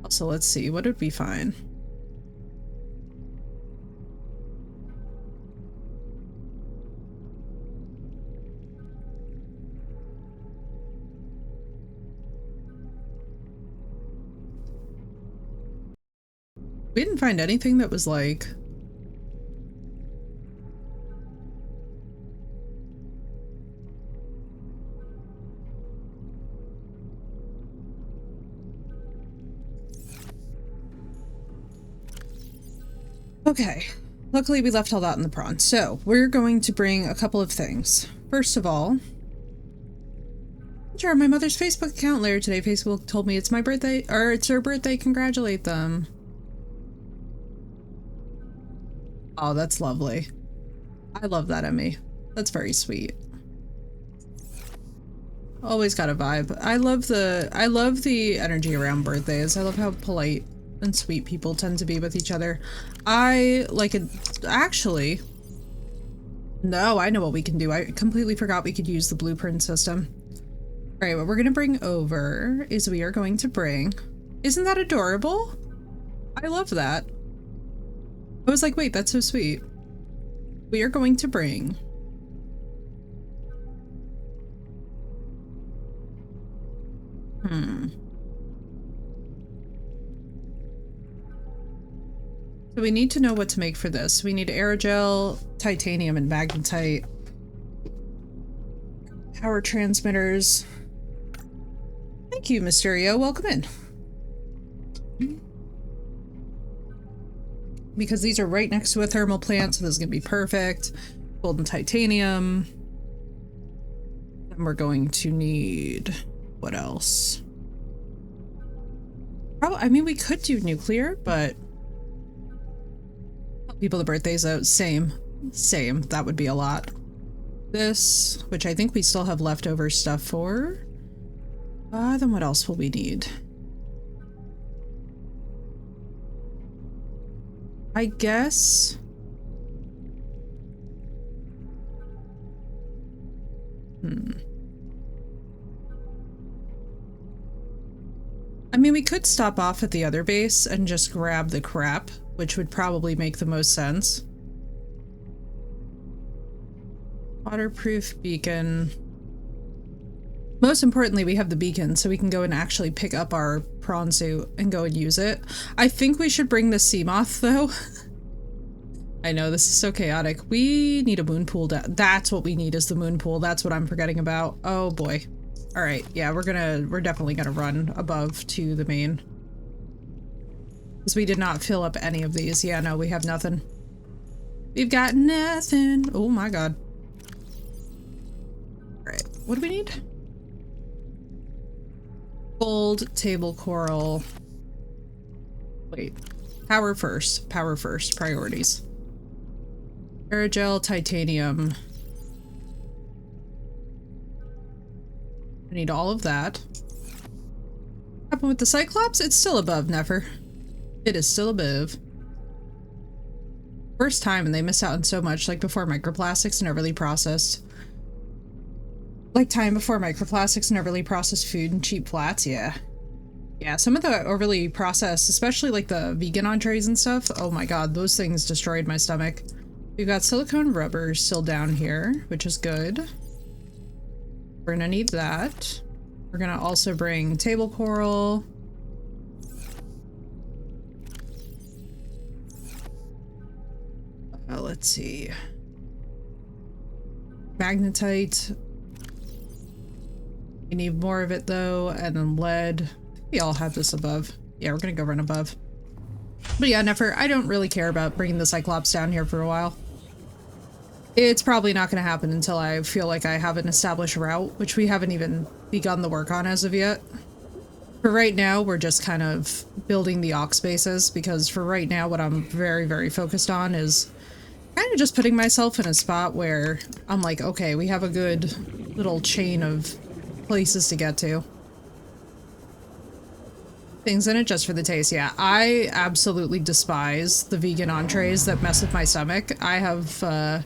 Also, let's see. What would be fine? We didn't find anything that was like... Okay, luckily we left all that in the prawn. So, we're going to bring a couple of things. First of all, sure, my mother's Facebook account later today. Facebook told me it's my birthday, or it's her birthday. Congratulate them. Oh, that's lovely. I love that, Emmy. That's very sweet. Always got a vibe. I love the energy around birthdays. I love how polite and sweet people tend to be with each other. I like it. Actually, no, I know what we can do. I completely forgot we could use the blueprint system. All right, what we're gonna bring over is we are going to bring... Isn't that adorable? I love that. I was like, wait, that's so sweet. We are going to bring... So we need to know what to make for this. We need aerogel, titanium, and magnetite. Power transmitters. Thank you, Mysterio. Welcome in. Because these are right next to a thermal plant, so this is going to be perfect. Gold and titanium. Then we're going to need... What else? Probably, I mean, we could do nuclear, but... People the birthdays out. Same. Same. That would be a lot. This, which I think we still have leftover stuff for. Then what else will we need? I guess... I mean, we could stop off at the other base and just grab the crap, which would probably make the most sense. Waterproof beacon. Most importantly, we have the beacon, so we can go and actually pick up our prawn suit and go and use it. I think we should bring the sea moth, though. I know, this is so chaotic. We need a moon pool. That's what we need, is the moon pool. That's what I'm forgetting about. Oh boy. All right, yeah, we're definitely gonna run above to the main. Because we did not fill up any of these. Yeah, no, we have nothing. We've got nothing. Oh my god. All right, what do we need? Gold, table coral. Wait, power first, priorities. Aerogel, titanium. I need all of that. What happened with the Cyclops? It's still above Nefer. It is still above. First time, and they missed out on so much, like before microplastics and overly processed. Like time before microplastics and overly processed food and cheap flats, yeah. Yeah, some of the overly processed, especially like the vegan entrees and stuff, oh my god, those things destroyed my stomach. We've got silicone rubber still down here, which is good. We're gonna need that. We're gonna also bring table coral. Let's see. Magnetite. We need more of it though, and then lead. We all have this above. Yeah, we're gonna go run above. But yeah, Nefer, I don't really care about bringing the Cyclops down here for a while. It's probably not gonna happen until I feel like I have an established route, which we haven't even begun the work on as of yet. For right now, we're just kind of building the aux bases, because for right now, what I'm very, very focused on is kind of just putting myself in a spot where I'm like, okay, we have a good little chain of places to get to. Things in it just for the taste. Yeah, I absolutely despise the vegan entrees that mess with my stomach. I have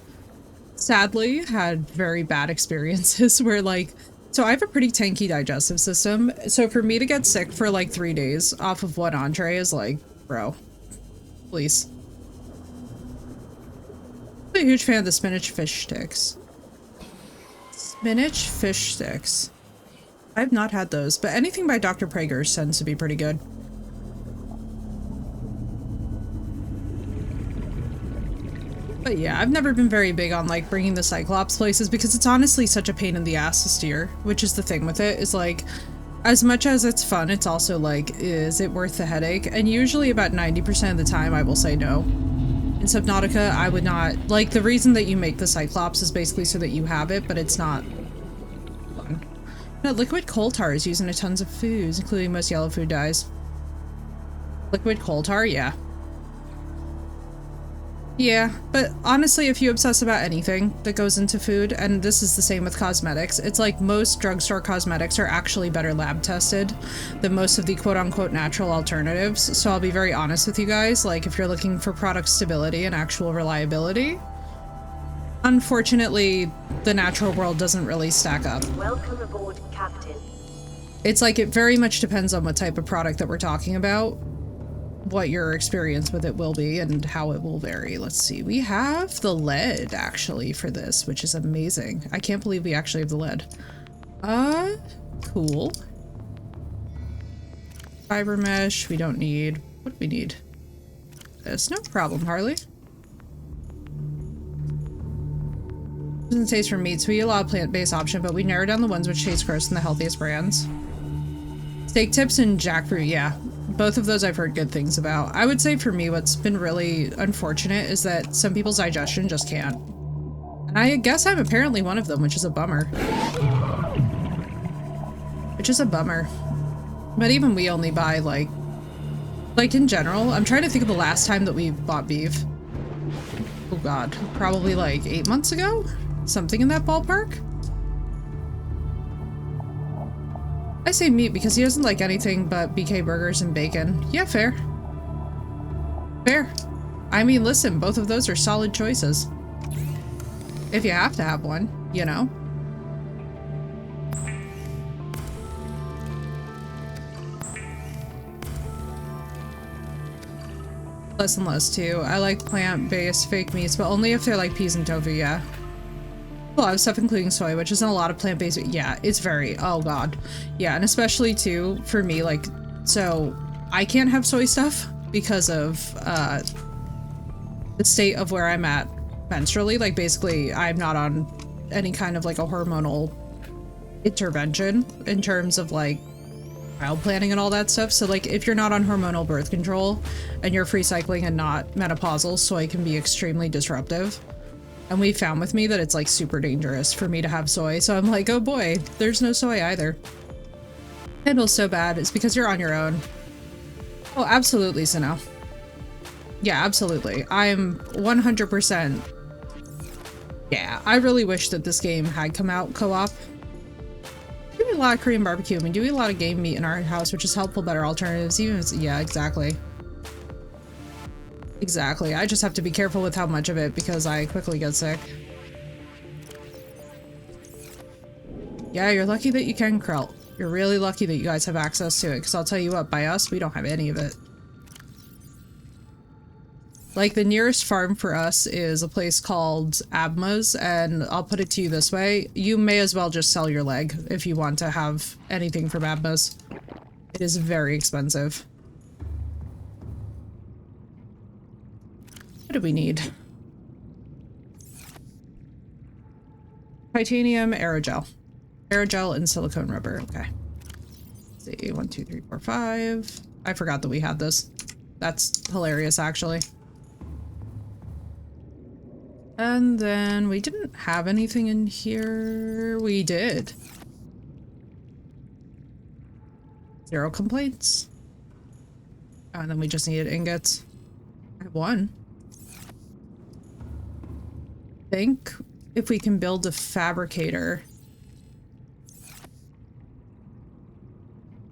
sadly had very bad experiences where like, so I have a pretty tanky digestive system. So for me to get sick for like 3 days off of one entree is like, bro, please. I'm a huge fan of the spinach fish sticks. Spinach fish sticks. I've not had those, but anything by Dr. Prager's tends to be pretty good. But yeah, I've never been very big on like bringing the Cyclops places because it's honestly such a pain in the ass to steer, which is the thing with it, is like, as much as it's fun, it's also like, is it worth the headache? And usually about 90% of the time I will say no. In Subnautica, I would not, like, the reason that you make the Cyclops is basically so that you have it, but it's not fun. No, liquid coal tar is used in tons of foods, including most yellow food dyes. Liquid coal tar, yeah. Yeah, but honestly, if you obsess about anything that goes into food, and this is the same with cosmetics, it's like most drugstore cosmetics are actually better lab tested than most of the quote-unquote natural alternatives. So I'll be very honest with you guys, like if you're looking for product stability and actual reliability, unfortunately, the natural world doesn't really stack up. Welcome aboard, Captain. It's like it very much depends on what type of product that we're talking about, what your experience with it will be, and how it will vary. Let's see, we have the lead actually for this, which is amazing. I can't believe we actually have the lead. Cool. Fiber mesh, we don't need. What do we need? This, no problem, Harley. Doesn't taste for meats. We allow a plant-based option, but we narrow down the ones which taste gross and the healthiest brands. Steak tips and jackfruit, yeah. Both of those I've heard good things about. I would say for me, what's been really unfortunate is that some people's digestion just can't. And I guess I'm apparently one of them, which is a bummer. Which is a bummer. But even we only buy like in general, I'm trying to think of the last time that we bought beef. Oh god, probably like 8 months ago? Something in that ballpark? I say meat because he doesn't like anything but BK burgers and bacon. Yeah, fair. Fair. I mean, listen, both of those are solid choices. If you have to have one, you know? Less and less, too. I like plant-based fake meats, but only if they're like peas and tofu, yeah. A lot of stuff, including soy, which isn't a lot of plant-based. Yeah, it's very, oh god. Yeah, and especially too, for me, like, so I can't have soy stuff because of the state of where I'm at menstrually. Like, basically, I'm not on any kind of like a hormonal intervention in terms of like child planning and all that stuff. So like, if you're not on hormonal birth control and you're free cycling and not menopausal, soy can be extremely disruptive. And we found with me that it's like super dangerous for me to have soy. So I'm like, oh boy, there's no soy either. It feels so bad. It's because you're on your own. Oh, absolutely, Sino. Yeah, absolutely. I'm 100%. Yeah, I really wish that this game had come out co-op. We do a lot of Korean barbecue. We do eat a lot of game meat in our house, which is helpful, better alternatives. Even if it's, yeah, exactly. Exactly. I just have to be careful with how much of it because I quickly get sick. Yeah, you're lucky that you can Krell. You're really lucky that you guys have access to it, because I'll tell you what, by us, we don't have any of it. Like, the nearest farm for us is a place called Abma's, and I'll put it to you this way. You may as well just sell your leg if you want to have anything from Abma's. It is very expensive. What do we need? Titanium, aerogel. Aerogel and silicone rubber, okay. Let's see, 1, 2, 3, 4, 5. I forgot that we had this. That's hilarious, actually. And then we didn't have anything in here. We did. 0 complaints. And then we just needed ingots. I have 1. I think if we can build a fabricator.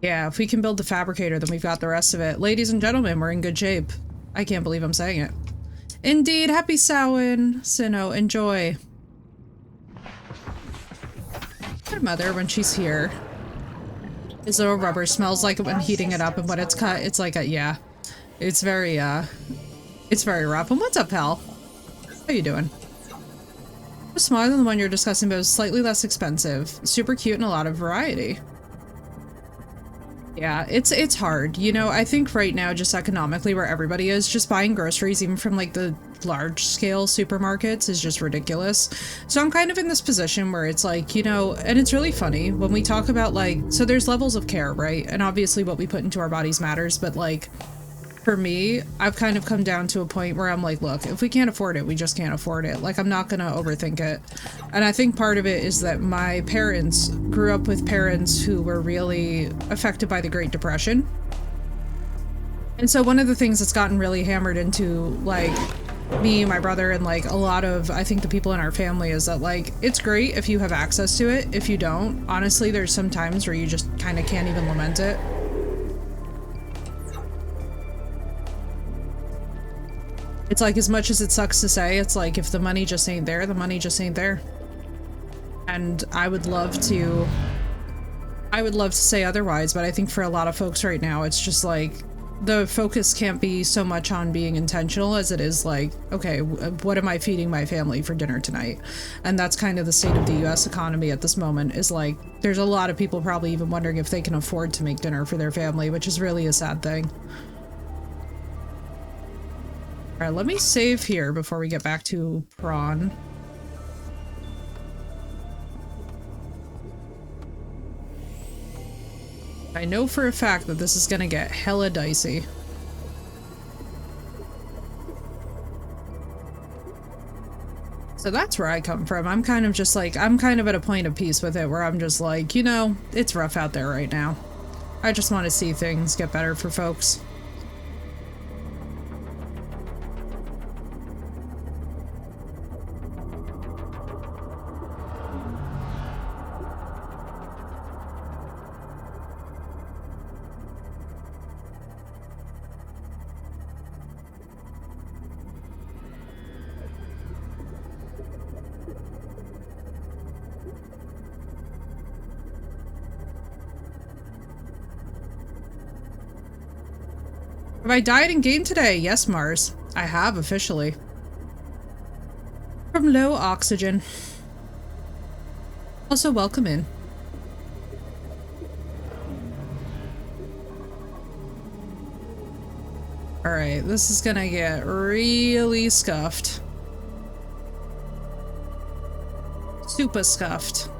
Yeah, if we can build the fabricator, then we've got the rest of it. Ladies and gentlemen, we're in good shape. I can't believe I'm saying it. Indeed, happy Samhain, Sinnoh, enjoy. My mother, when she's here, his little rubber smells like it when heating it up, and when it's cut, it's like a, yeah. It's very rough. And what's up, pal? How you doing? Smaller than the one you're discussing, but it was slightly less expensive. Super cute and a lot of variety. Yeah, it's hard. You know, I think right now, just economically where everybody is, just buying groceries, even from like the large scale supermarkets, is just ridiculous. So I'm kind of in this position where it's like, you know, and it's really funny when we talk about like, so there's levels of care, right? And obviously what we put into our bodies matters, but like, for me, I've kind of come down to a point where I'm like, look, if we can't afford it, we just can't afford it. Like, I'm not gonna overthink it. And I think part of it is that my parents grew up with parents who were really affected by the Great Depression. And so one of the things that's gotten really hammered into, like, me, my brother, and like a lot of, I think, the people in our family is that, like, it's great if you have access to it. If you don't, honestly, there's some times where you just kind of can't even lament it. It's like, as much as it sucks to say, it's like, if the money just ain't there, the money just ain't there. And I would love to say otherwise, but I think for a lot of folks right now, it's just like, the focus can't be so much on being intentional as it is like, okay, what am I feeding my family for dinner tonight? And that's kind of the state of the US economy at this moment, is like, there's a lot of people probably even wondering if they can afford to make dinner for their family, which is really a sad thing. Alright, let me save here before we get back to prawn. I know for a fact that this is gonna get hella dicey. So that's where I come from. I'm kind of just like, I'm kind of at a point of peace with it where I'm just like, you know, it's rough out there right now. I just want to see things get better for folks. Have I died in game today? Yes, Mars. I have, officially. From low oxygen. Also, welcome in. Alright, this is gonna get really scuffed. Super scuffed.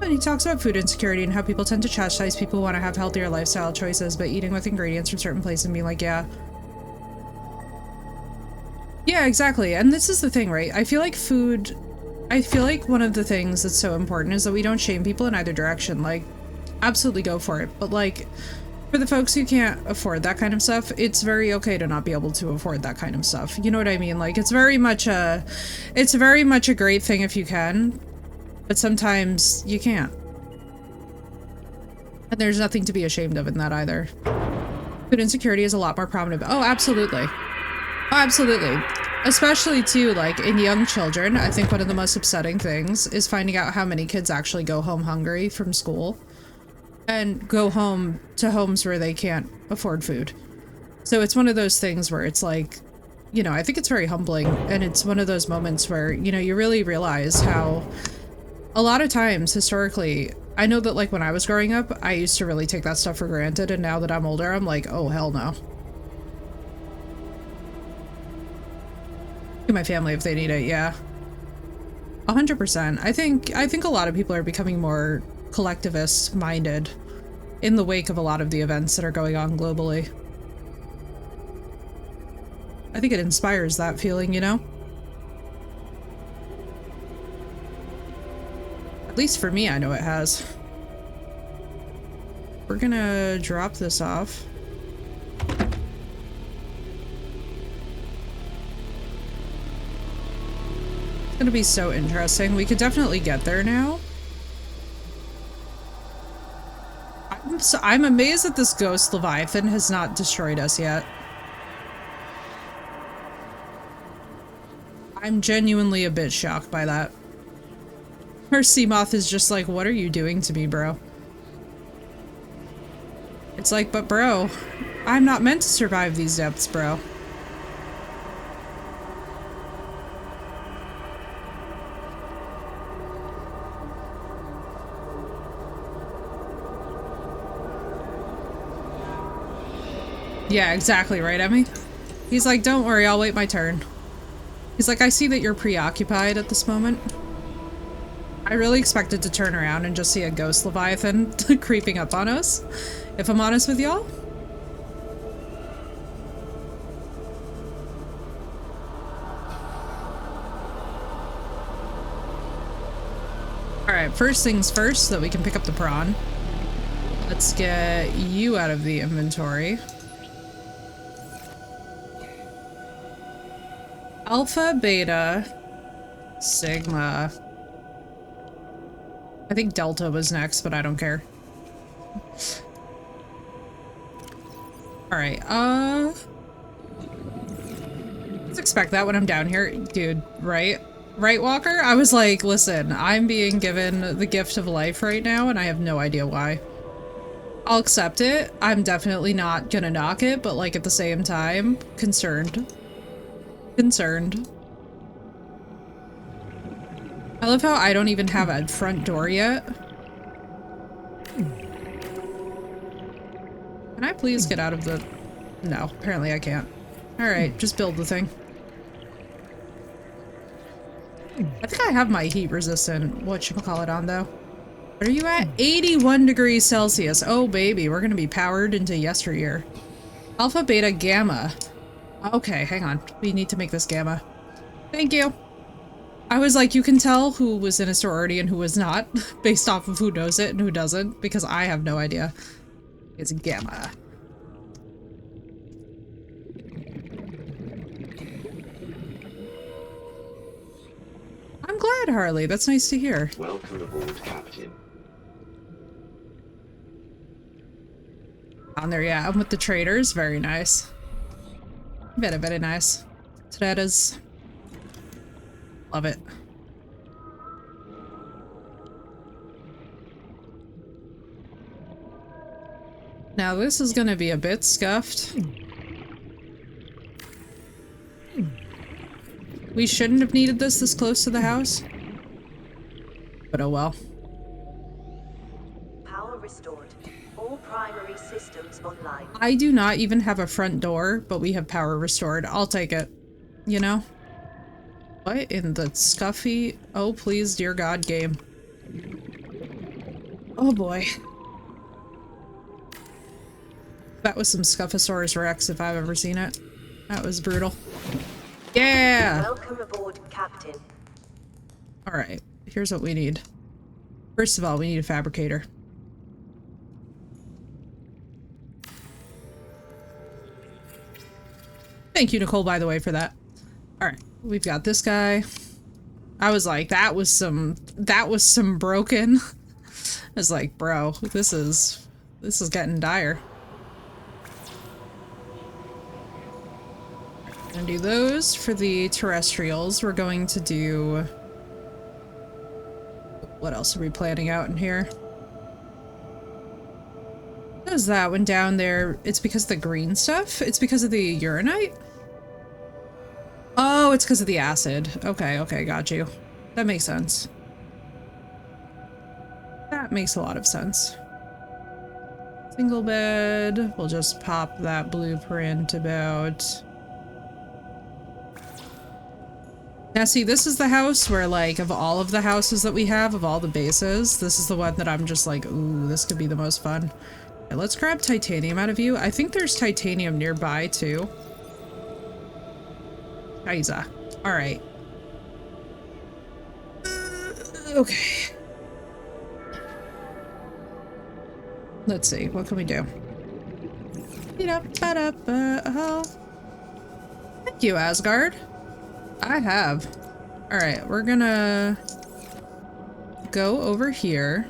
And he talks about food insecurity and how people tend to chastise people who want to have healthier lifestyle choices, but eating with ingredients from certain places and being like, yeah. Yeah, exactly. And this is the thing, right? I feel like one of the things that's so important is that we don't shame people in either direction. Like, absolutely go for it. But like, for the folks who can't afford that kind of stuff, it's very okay to not be able to afford that kind of stuff. You know what I mean? Like, it's very much a great thing if you can, but sometimes you can't. And there's nothing to be ashamed of in that either. Food insecurity is a lot more prominent. Oh, absolutely. Oh, absolutely. Especially too, like, in young children, I think one of the most upsetting things is finding out how many kids actually go home hungry from school. And go home to homes where they can't afford food. So it's one of those things where it's like, you know, I think it's very humbling, and it's one of those moments where, you know, you really realize how a lot of times historically, I know that like when I was growing up, I used to really take that stuff for granted, and now that I'm older, I'm like, oh hell no. To my family if they need it, yeah. 100%. I think a lot of people are becoming more collectivist minded in the wake of a lot of the events that are going on globally. I think it inspires that feeling, you know? At least for me, I know it has. We're gonna drop this off. It's gonna be so interesting. We could definitely get there now. I'm amazed that this ghost Leviathan has not destroyed us yet. I'm genuinely a bit shocked by that. Her Seamoth is just like, what are you doing to me, bro? It's like, but bro, I'm not meant to survive these depths, bro. Yeah, exactly right, Emmy? He's like, don't worry, I'll wait my turn. He's like, I see that you're preoccupied at this moment. I really expected to turn around and just see a ghost Leviathan creeping up on us, if I'm honest with y'all. Alright, first things first, so that we can pick up the prawn. Let's get you out of the inventory. Alpha, Beta, Sigma. I think Delta was next, but I don't care. Alright, let's expect that when I'm down here. Dude, right? Right, Walker? I was like, listen, I'm being given the gift of life right now, and I have no idea why. I'll accept it. I'm definitely not gonna knock it, but like at the same time, concerned. Concerned. I love how I don't even have a front door yet. Can I please get out of the... No, apparently I can't. Alright, just build the thing. I think I have my heat resistant whatchamacallit on though. What are you at? 81 degrees Celsius. Oh baby, we're gonna be powered into yesteryear. Alpha, Beta, Gamma. Okay, hang on. We need to make this Gamma. Thank you. I was like, you can tell who was in a sorority and who was not, based off of who knows it and who doesn't, because I have no idea. It's Gamma. I'm glad, Harley. That's nice to hear. Welcome aboard, Captain. On there, yeah. I'm with the traders. Very nice. Very, very nice. Traders. Love it. Now this is gonna be a bit scuffed. We shouldn't have needed this close to the house. But oh well. Power restored. All primary systems online. I do not even have a front door, but we have power restored. I'll take it. You know? What in the scuffy? Oh, please, dear God, game. Oh boy. That was some Scuffosaurus Rex if I've ever seen it. That was brutal. Yeah! Welcome aboard, Captain. Alright, here's what we need. First of all, we need a fabricator. Thank you, Nicole, by the way, for that. Alright, we've got this guy. I was like, that was some broken. I was like, bro, this is getting dire. We're gonna do those for the terrestrials. We're going to do... What else are we planning out in here? What is that one down there? It's because of the green stuff? It's because of the uranite? Oh, it's because of the acid. Okay, okay, got you. That makes sense. That makes a lot of sense. Single bed. We'll just pop that blueprint about... Now see, this is the house where, like, of all of the houses that we have, of all the bases, this is the one that I'm just like, ooh, this could be the most fun. Okay, let's grab titanium out of you. I think there's titanium nearby, too. Scheiße. Alright. Okay. Let's see, what can we do? Thank you, Asgard. I have. Alright, we're gonna go over here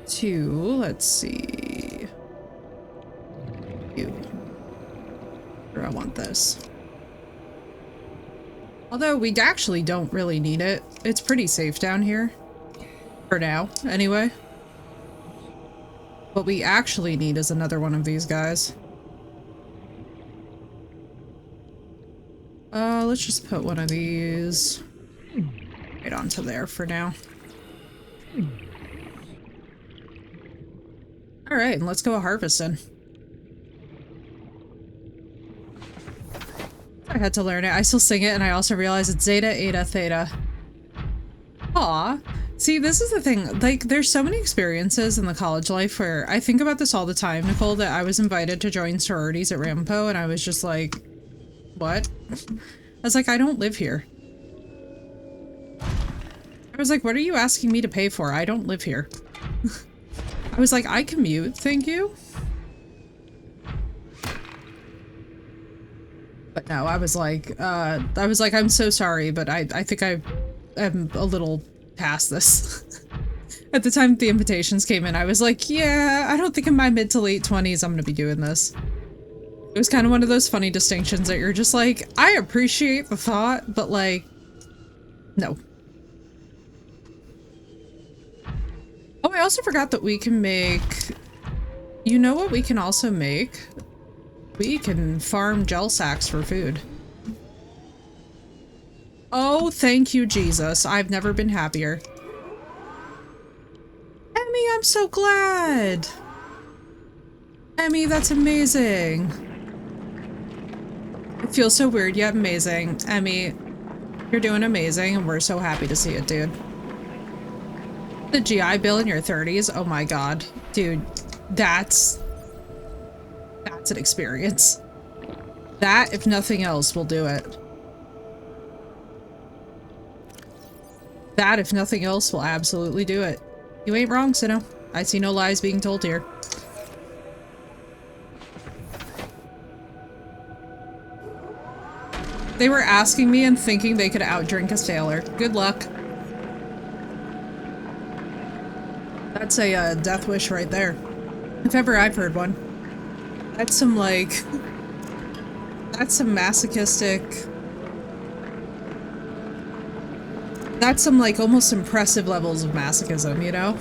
to, let's see. You. Or I want this. Although we actually don't really need it. It's pretty safe down here. For now, anyway. What we actually need is another one of these guys. Let's just put one of these right onto there for now. Alright, and let's go harvesting. I had to learn it. I still sing it, and I also realize it's Zeta, Eta, Theta. Aw. See, this is the thing. Like, there's so many experiences in the college life where I think about this all the time, Nicole, that I was invited to join sororities at Rampo, and I was just like, what? I was like, I don't live here. I was like, what are you asking me to pay for? I don't live here. I was like, I commute, thank you. But no, I was like, I'm so sorry, but I think I am a little past this. At the time the invitations came in, I was like, yeah, I don't think in my mid to late 20s I'm gonna be doing this. It was kind of one of those funny distinctions that you're just like, I appreciate the thought, but like, no. Oh, I also forgot that we can make... You know what we can also make? We can farm gel sacks for food. Oh, thank you, Jesus. I've never been happier. Emmy, I'm so glad! Emmy, that's amazing. It feels so weird yet amazing. Emmy, you're doing amazing and we're so happy to see it, dude. The GI Bill in your 30s? Oh my god. Dude, that's an experience. That, if nothing else, will do it. That, if nothing else, will absolutely do it. You ain't wrong, Sinnoh. I see no lies being told here. They were asking me and thinking they could outdrink a sailor. Good luck. That's a death wish right there. If ever I've heard one. That's some, like... That's some masochistic... That's some, like, almost impressive levels of masochism, you know?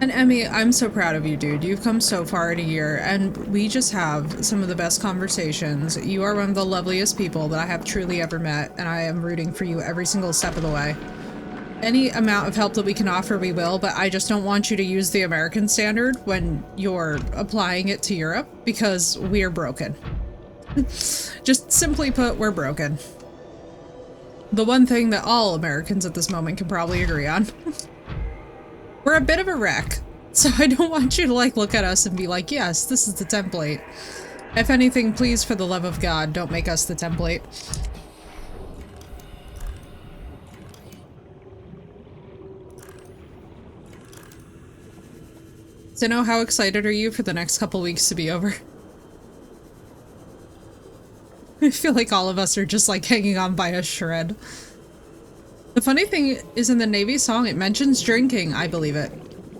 And Emmy, I'm so proud of you, dude. You've come so far in a year, and we just have some of the best conversations. You are one of the loveliest people that I have truly ever met, and I am rooting for you every single step of the way. Any amount of help that we can offer, we will, but I just don't want you to use the American standard when you're applying it to Europe, because we're broken. Just simply put, we're broken. The one thing that all Americans at this moment can probably agree on. We're a bit of a wreck, so I don't want you to like look at us and be like, yes, this is the template. If anything, please, for the love of God, don't make us the template. So, how excited are you for the next couple weeks to be over? I feel like all of us are just like hanging on by a shred. The funny thing is, in the Navy song, it mentions drinking. I believe it.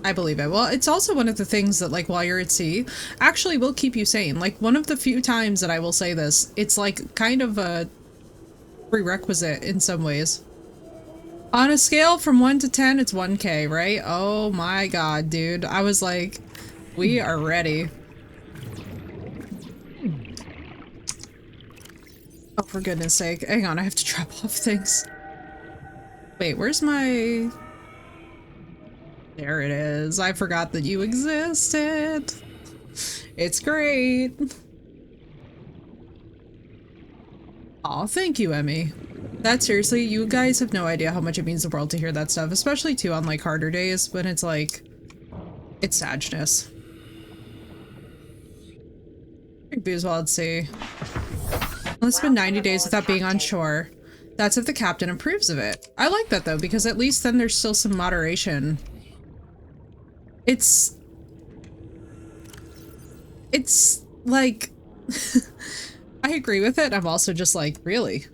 I believe it. Well, it's also one of the things that, like, while you're at sea, actually will keep you sane. Like, one of the few times that I will say this, it's like kind of a prerequisite in some ways. On a scale from 1 to 10, it's 1K, right? Oh my god, dude. I was like, we are ready. Oh, for goodness sake. Hang on, I have to drop off things. Wait, where's my... There it is. I forgot that you existed. It's great. Aw, thank you, Emmy. That seriously, you guys have no idea how much it means the world to hear that stuff, especially too on like harder days when it's like, it's sadness. Drink booze while at sea. Let's spend 90 days without being on shore. That's if the captain approves of it. I like that though, because at least then there's still some moderation. It's like, I agree with it. I'm also just like, really?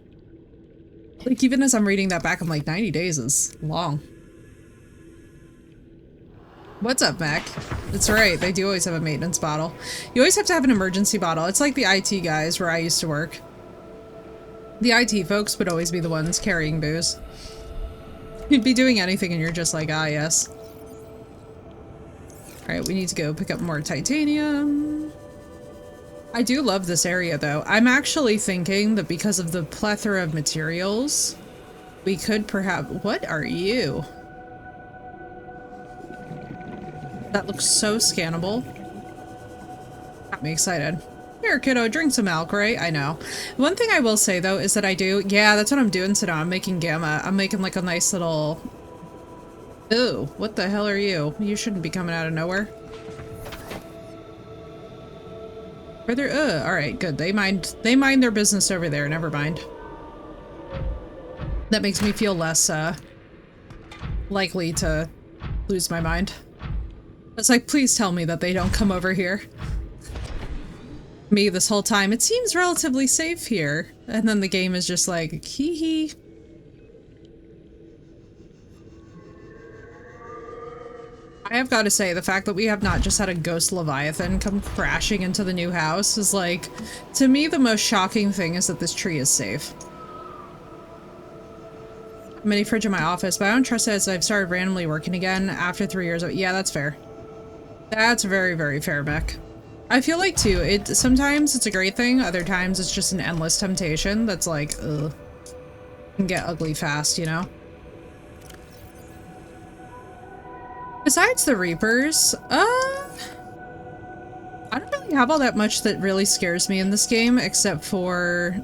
Like, even as I'm reading that back, I'm like, 90 days is long. What's up, Mac? That's right, they do always have a maintenance bottle. You always have to have an emergency bottle. It's like the IT guys where I used to work. The IT folks would always be the ones carrying booze. You'd be doing anything and you're just like, ah, yes. Alright, we need to go pick up more titanium. I do love this area though. I'm actually thinking that because of the plethora of materials, we could perhaps— what are you? That looks so scannable. Got me excited. Here, kiddo, drink some milk, right? I know. One thing I will say though is that I do— yeah, that's what I'm doing today. I'm making gamma. I'm making like a nice little— ooh, what the hell are you? You shouldn't be coming out of nowhere. Further— alright, good. They mind their business over there, never mind. That makes me feel less, likely to lose my mind. It's like, please tell me that they don't come over here. Me this whole time, it seems relatively safe here. And then the game is just like, hee hee. I have got to say, the fact that we have not just had a ghost Leviathan come crashing into the new house is like, to me, the most shocking thing is that this tree is safe. Mini fridge in my office, but I don't trust it as I've started randomly working again after 3 years. Yeah, that's fair. That's very, very fair, Beck. I feel like too, sometimes it's a great thing, other times it's just an endless temptation that's like, ugh. Can get ugly fast, you know? Besides the Reapers, I don't really have all that much that really scares me in this game, except for,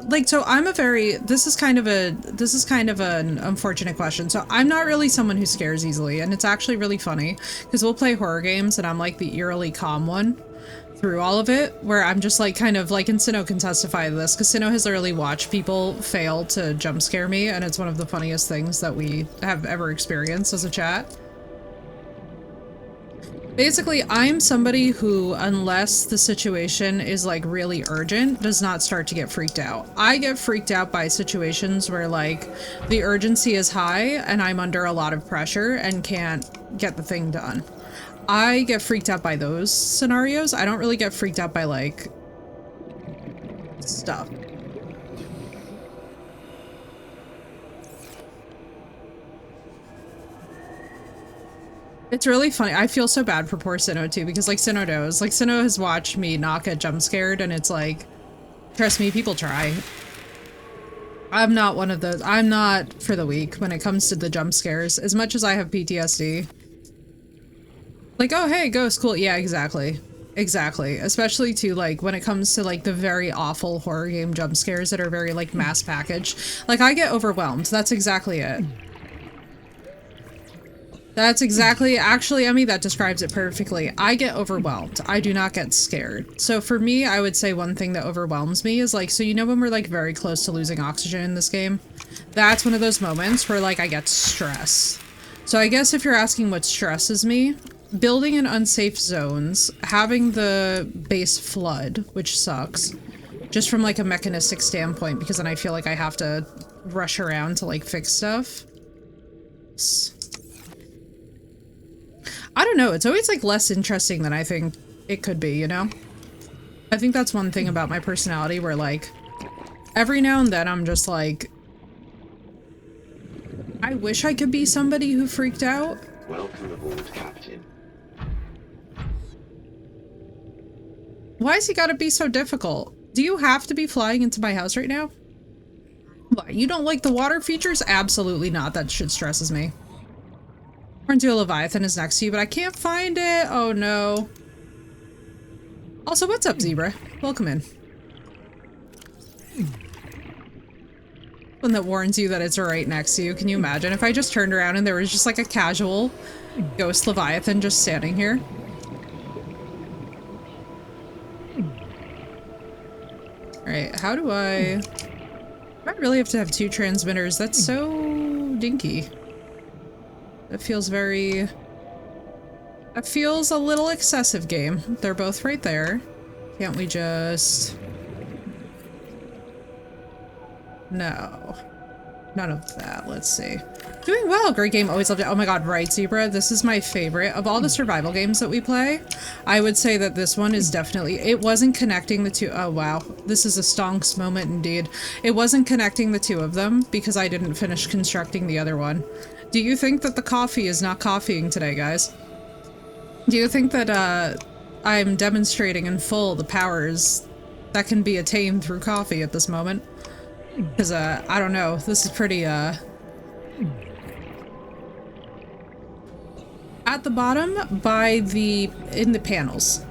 like, so I'm a very— this is kind of an unfortunate question. So I'm not really someone who scares easily, and it's actually really funny, because we'll play horror games, and I'm like the eerily calm one through all of it, where I'm just like kind of like— and Sinnoh can testify to this, because Sinnoh has literally watched people fail to jump scare me, and it's one of the funniest things that we have ever experienced as a chat. Basically, I'm somebody who, unless the situation is like really urgent, does not start to get freaked out. I get freaked out by situations where like the urgency is high and I'm under a lot of pressure and can't get the thing done. I get freaked out by those scenarios. I don't really get freaked out by like stuff. It's really funny. I feel so bad for poor Sinnoh too, because like Sinnoh knows. Like Sinnoh has watched me not get jump scared, and it's like, trust me, people try. I'm not one of those. I'm not for the weak when it comes to the jump scares. As much as I have PTSD. Like, oh hey, ghost, cool. Yeah, exactly. Exactly. Especially to like when it comes to like the very awful horror game jump scares that are very like mass packaged. Like I get overwhelmed. That's exactly it. That's exactly, actually, Emmy, that describes it perfectly. I get overwhelmed. I do not get scared. So for me, I would say one thing that overwhelms me is like, so you know when we're like very close to losing oxygen in this game? That's one of those moments where like I get stress. So I guess if you're asking what stresses me, building in unsafe zones, having the base flood, which sucks, just from like a mechanistic standpoint, because then I feel like I have to rush around to like fix stuff. I don't know, it's always like less interesting than I think it could be, you know? I think that's one thing about my personality where like, every now and then I'm just like, I wish I could be somebody who freaked out. Welcome aboard, Captain. Why has he gotta be so difficult? Do you have to be flying into my house right now? What, you don't like the water features? Absolutely not, that shit stresses me. Turns a Leviathan is next to you, but I can't find it. Oh no. Also, what's up, Zebra? Welcome in. One that warns you that it's right next to you. Can you imagine if I just turned around and there was just like a casual ghost Leviathan just standing here? Alright, how do I really have to have two transmitters? That's so dinky. It feels very... That feels a little excessive, game. They're both right there. Can't we just... No. None of that. Let's see. Doing well. Great game. Always loved it. Oh my god, right, Zebra? This is my favorite. Of all the survival games that we play, I would say that this one is definitely... It wasn't connecting the two... Oh, wow. This is a stonks moment indeed. It wasn't connecting the two of them because I didn't finish constructing the other one. Do you think that the coffee is not coffeeing today, guys? Do you think that, I'm demonstrating in full the powers that can be attained through coffee at this moment? Because, I don't know. This is pretty, At the bottom, in the panels.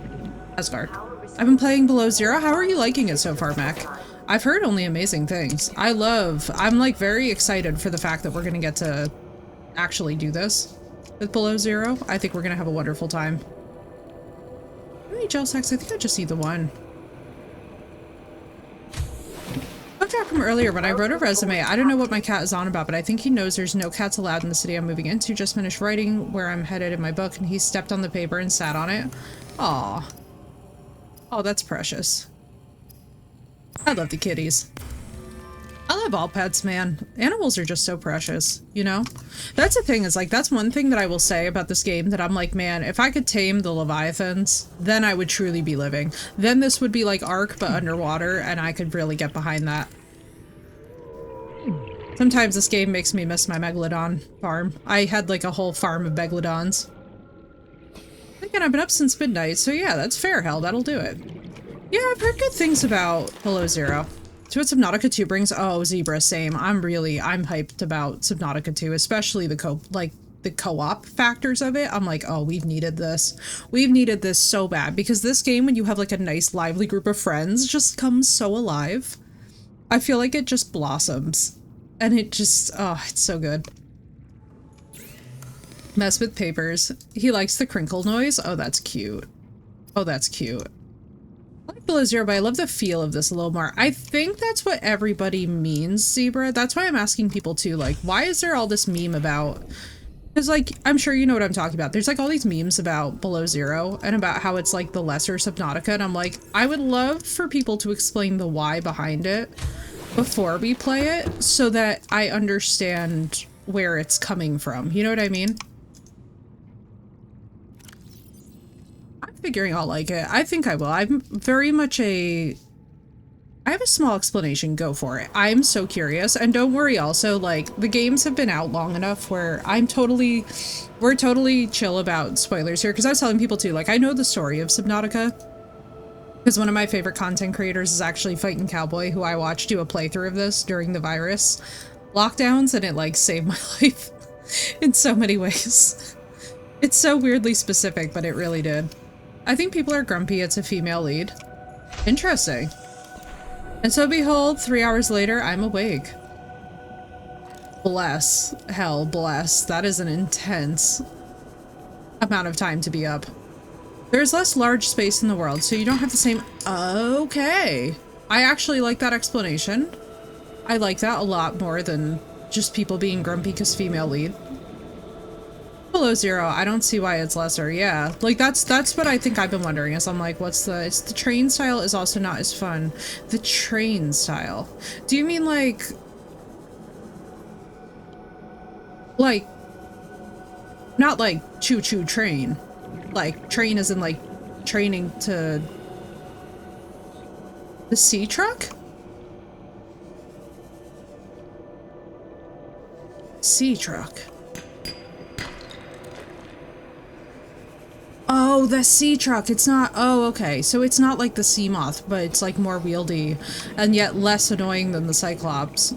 Asgard. I've been playing Below Zero. How are you liking it so far, Mac? I've heard only amazing things. I'm like very excited for the fact that we're gonna get to actually do this with Below Zero. I think we're gonna have a wonderful time. How many gel sacks? I think I just need the one. I talked from earlier when I wrote a resume. I don't know what my cat is on about, but I think he knows there's no cats allowed in the city I'm moving into. Just finished writing where I'm headed in my book, and he stepped on the paper and sat on it. Aw. Oh, that's precious. I love the kitties. I love all pets, man. Animals are just so precious, you know? That's the thing, is like, that's one thing that I will say about this game that I'm like, man, if I could tame the Leviathans, then I would truly be living. Then this would be like Ark, but underwater, and I could really get behind that. Sometimes this game makes me miss my Megalodon farm. I had like a whole farm of Megalodons. Again, I've been up since midnight, so yeah, that's fair, hell, that'll do it. Yeah, I've heard good things about Below Zero. To what Subnautica 2 brings, oh, Zebra, same. I'm hyped about Subnautica 2, especially the co-op factors of it. I'm like, oh, we've needed this. We've needed this so bad, because this game, when you have like a nice, lively group of friends, just comes so alive. I feel like it just blossoms. And it just, oh, it's so good. Mess with papers. He likes the crinkle noise. Oh, that's cute. Oh, that's cute. I like Below Zero, but I love the feel of this a little more. I think that's what everybody means, Zebra. That's why I'm asking people too, like, why is there all this meme about... Because, like, I'm sure you know what I'm talking about. There's, like, all these memes about Below Zero and about how it's, like, the lesser Subnautica, and I'm like, I would love for people to explain the why behind it before we play it, so that I understand where it's coming from. You know what I mean? I'm figuring I'll like it. I think I will. I'm very much a I have a small explanation. Go for it. I'm so curious. And don't worry also, like, the games have been out long enough where we're totally chill about spoilers here. Because I was telling people too, like, I know the story of Subnautica. Because one of my favorite content creators is actually Fightin' Cowboy, who I watched do a playthrough of this during the virus lockdowns, and it, like, saved my life in so many ways. It's so weirdly specific, but it really did. I think people are grumpy it's a female lead. Interesting. And so behold, 3 hours later, I'm awake. Bless. Hell, bless. That is an intense amount of time to be up. There's less large space in the world, so you don't have the same... Okay. I actually like that explanation. I like that a lot more than just people being grumpy because female lead. Below zero, I don't see why it's lesser. Yeah, like that's what I think I've been wondering is I'm like, it's the train style is also not as fun. The train style. Do you mean like not like choo-choo train, like train as in like training to the sea truck? Sea truck. Oh, the sea truck. It's not... Oh, okay. So it's not like the sea moth, but it's like more wieldy and yet less annoying than the Cyclops.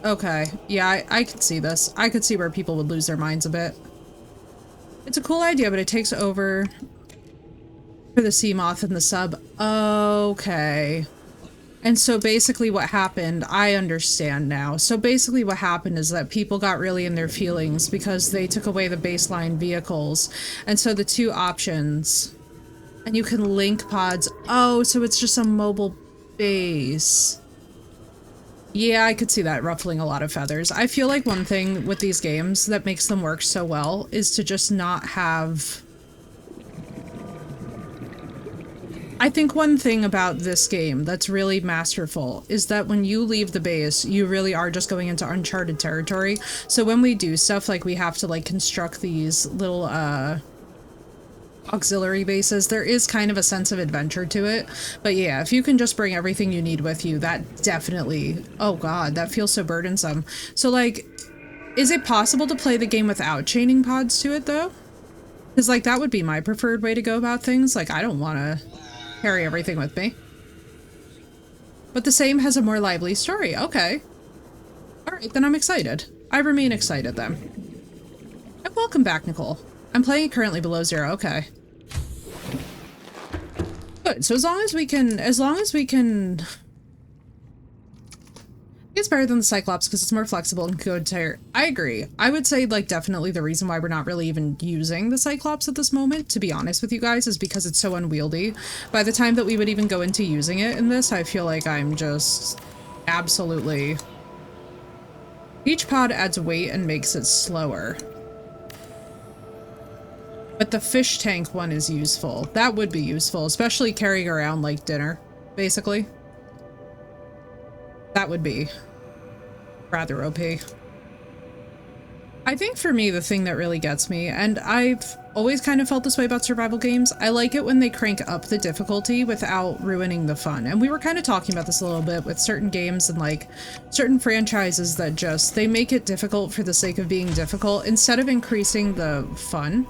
Okay. Yeah, I could see this. I could see where people would lose their minds a bit. It's a cool idea, but it takes over for the sea moth and the sub. Okay. And so basically what happened, I understand now. So basically what happened is that people got really in their feelings because they took away the baseline vehicles. And so the two options, and you can link pods. Oh, so it's just a mobile base. Yeah, I could see that ruffling a lot of feathers. I feel like one thing with these games that makes them work so well is to just not have... I think one thing about this game that's really masterful is that when you leave the base, you really are just going into uncharted territory. So when we do stuff like we have to like construct these little auxiliary bases, there is kind of a sense of adventure to it. But yeah, if you can just bring everything you need with you, that definitely... Oh god, that feels so burdensome. So like, is it possible to play the game without chaining pods to it though? Because like that would be my preferred way to go about things. Like I don't want to carry everything with me. But the same has a more lively story. Okay. Alright, then I'm excited. I remain excited then. And welcome back, Nicole. I'm playing it currently below zero. Okay. Good. So as long as we can... It's better than the Cyclops because it's more flexible and good to... I agree. I would say, like, definitely the reason why we're not really even using the Cyclops at this moment, to be honest with you guys, is because it's so unwieldy. By the time that we would even go into using it in this, I feel like I'm just absolutely... Each pod adds weight and makes it slower. But the fish tank one is useful. That would be useful, especially carrying around, like, dinner, basically. That would be rather OP. I think for me, the thing that really gets me, and I've always kind of felt this way about survival games, I like it when they crank up the difficulty without ruining the fun. And we were kind of talking about this a little bit with certain games and like certain franchises that just, they make it difficult for the sake of being difficult instead of increasing the fun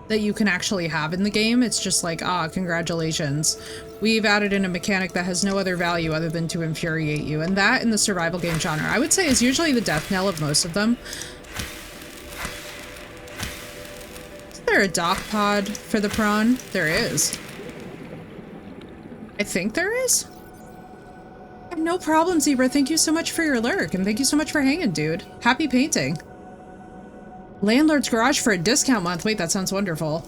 that you can actually have in the game. It's just like, ah, congratulations. We've added in a mechanic that has no other value other than to infuriate you. And that in the survival game genre, I would say, is usually the death knell of most of them. Is there a dock pod for the prawn? There is. I think there is. I have no problem, Zebra. Thank you so much for your lurk, and thank you so much for hanging, dude. Happy painting. Landlord's Garage for a discount month. Wait, that sounds wonderful.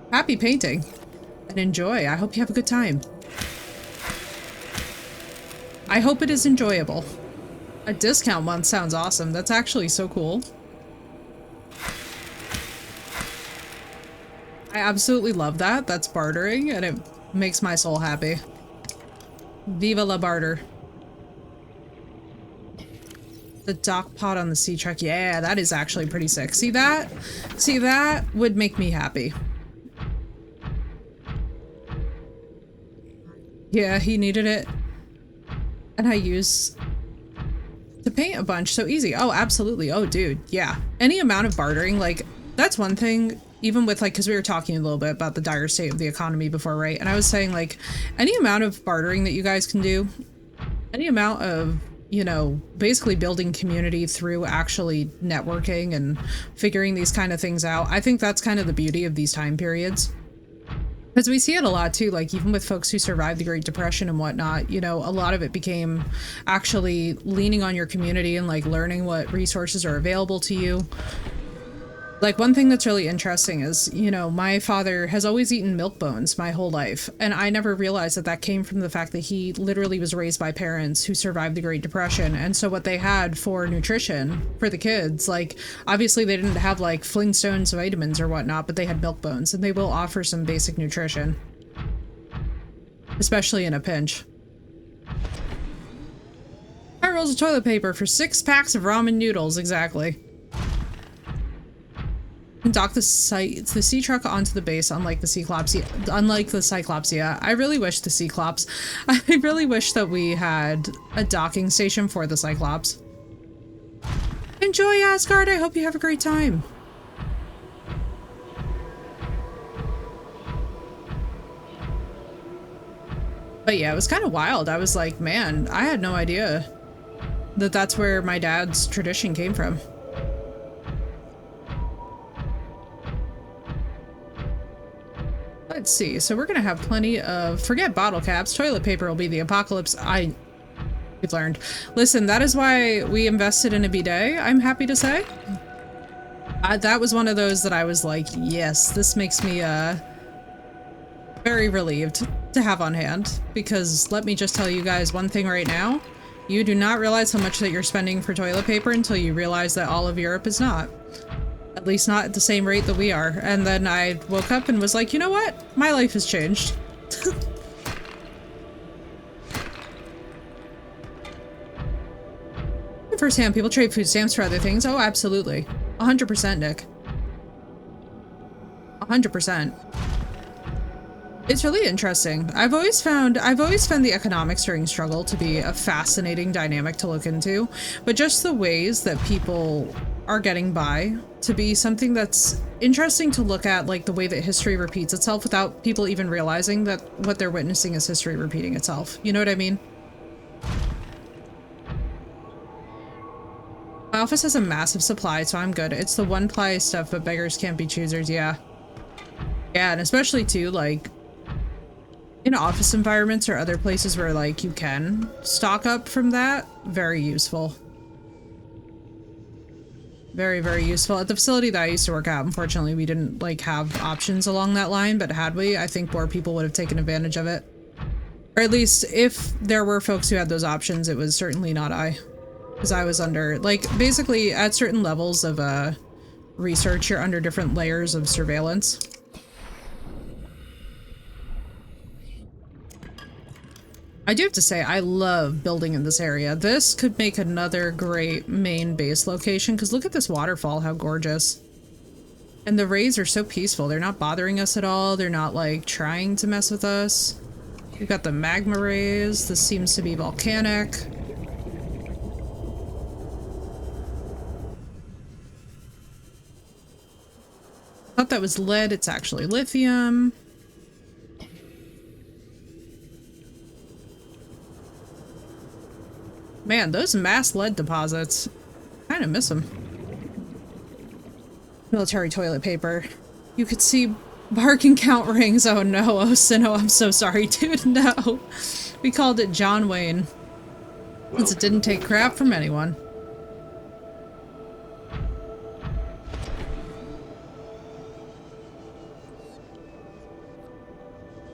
Happy painting. And enjoy. I hope you have a good time. I hope it is enjoyable. A discount month sounds awesome. That's actually so cool. I absolutely love that. That's bartering, and it makes my soul happy. Viva la barter. The dock pod on the sea truck. Yeah, that is actually pretty sick. See that? See, that would make me happy. Yeah, he needed it. And I use to paint a bunch, so easy. Oh, absolutely. Oh, dude, yeah. Any amount of bartering, like, that's one thing, even with, like, because we were talking a little bit about the dire state of the economy before, right? And I was saying, like, any amount of bartering that you guys can do, any amount of, you know, basically building community through actually networking and figuring these kind of things out, I think that's kind of the beauty of these time periods. Because we see it a lot too, like even with folks who survived the Great Depression and whatnot, you know, a lot of it became actually leaning on your community and like learning what resources are available to you. Like one thing that's really interesting is, you know, my father has always eaten milk bones my whole life. And I never realized that that came from the fact that he literally was raised by parents who survived the Great Depression. And so what they had for nutrition for the kids, like obviously they didn't have like Flintstones vitamins or whatnot, but they had milk bones and they will offer some basic nutrition, especially in a pinch. 5 rolls of toilet paper for 6 packs of ramen noodles, exactly. Dock the sea truck onto the base, unlike the Cyclops. Yeah. I really wish the Cyclops. I really wish that we had a docking station for the Cyclops. Enjoy Asgard. I hope you have a great time. But yeah, it was kind of wild. I was like, man, I had no idea that that's where my dad's tradition came from. Let's see, so we're gonna have plenty of, forget bottle caps, toilet paper will be the apocalypse. We've learned. Listen, that is why we invested in a bidet, I'm happy to say. That was one of those that I was like, yes, this makes me very relieved to have on hand, because let me just tell you guys one thing right now. You do not realize how much that you're spending for toilet paper until you realize that all of Europe is not. At least not at the same rate that we are. And then I woke up and was like, you know what? My life has changed. Firsthand, people trade food stamps for other things. Oh, absolutely. 100%, Nick. 100%. It's really interesting. I've always found the economics during struggle to be a fascinating dynamic to look into, but just the ways that people are getting by to be something that's interesting to look at, like the way that history repeats itself without people even realizing that what they're witnessing is history repeating itself. You know what I mean? My office has a massive supply, so I'm good. It's the one-ply stuff, but beggars can't be choosers, yeah. Yeah, and especially too, like, in office environments or other places where, like, you can stock up from that, very useful. Very, very useful. At the facility that I used to work at, unfortunately, we didn't, like, have options along that line, but had we, I think more people would have taken advantage of it. Or at least, if there were folks who had those options, it was certainly not I. Because I was under, like, basically, at certain levels of, research, you're under different layers of surveillance. I do have to say, I love building in this area. This could make another great main base location, because look at this waterfall, how gorgeous. And the rays are so peaceful. They're not bothering us at all. They're not, like, trying to mess with us. We've got the magma rays. This seems to be volcanic. Thought that was lead. It's actually lithium. Man, those mass lead deposits. Kind of miss them. Military toilet paper. You could see barking count rings. Oh no, oh Sinnoh, I'm so sorry, dude. No. We called it John Wayne. Since it didn't take crap from anyone.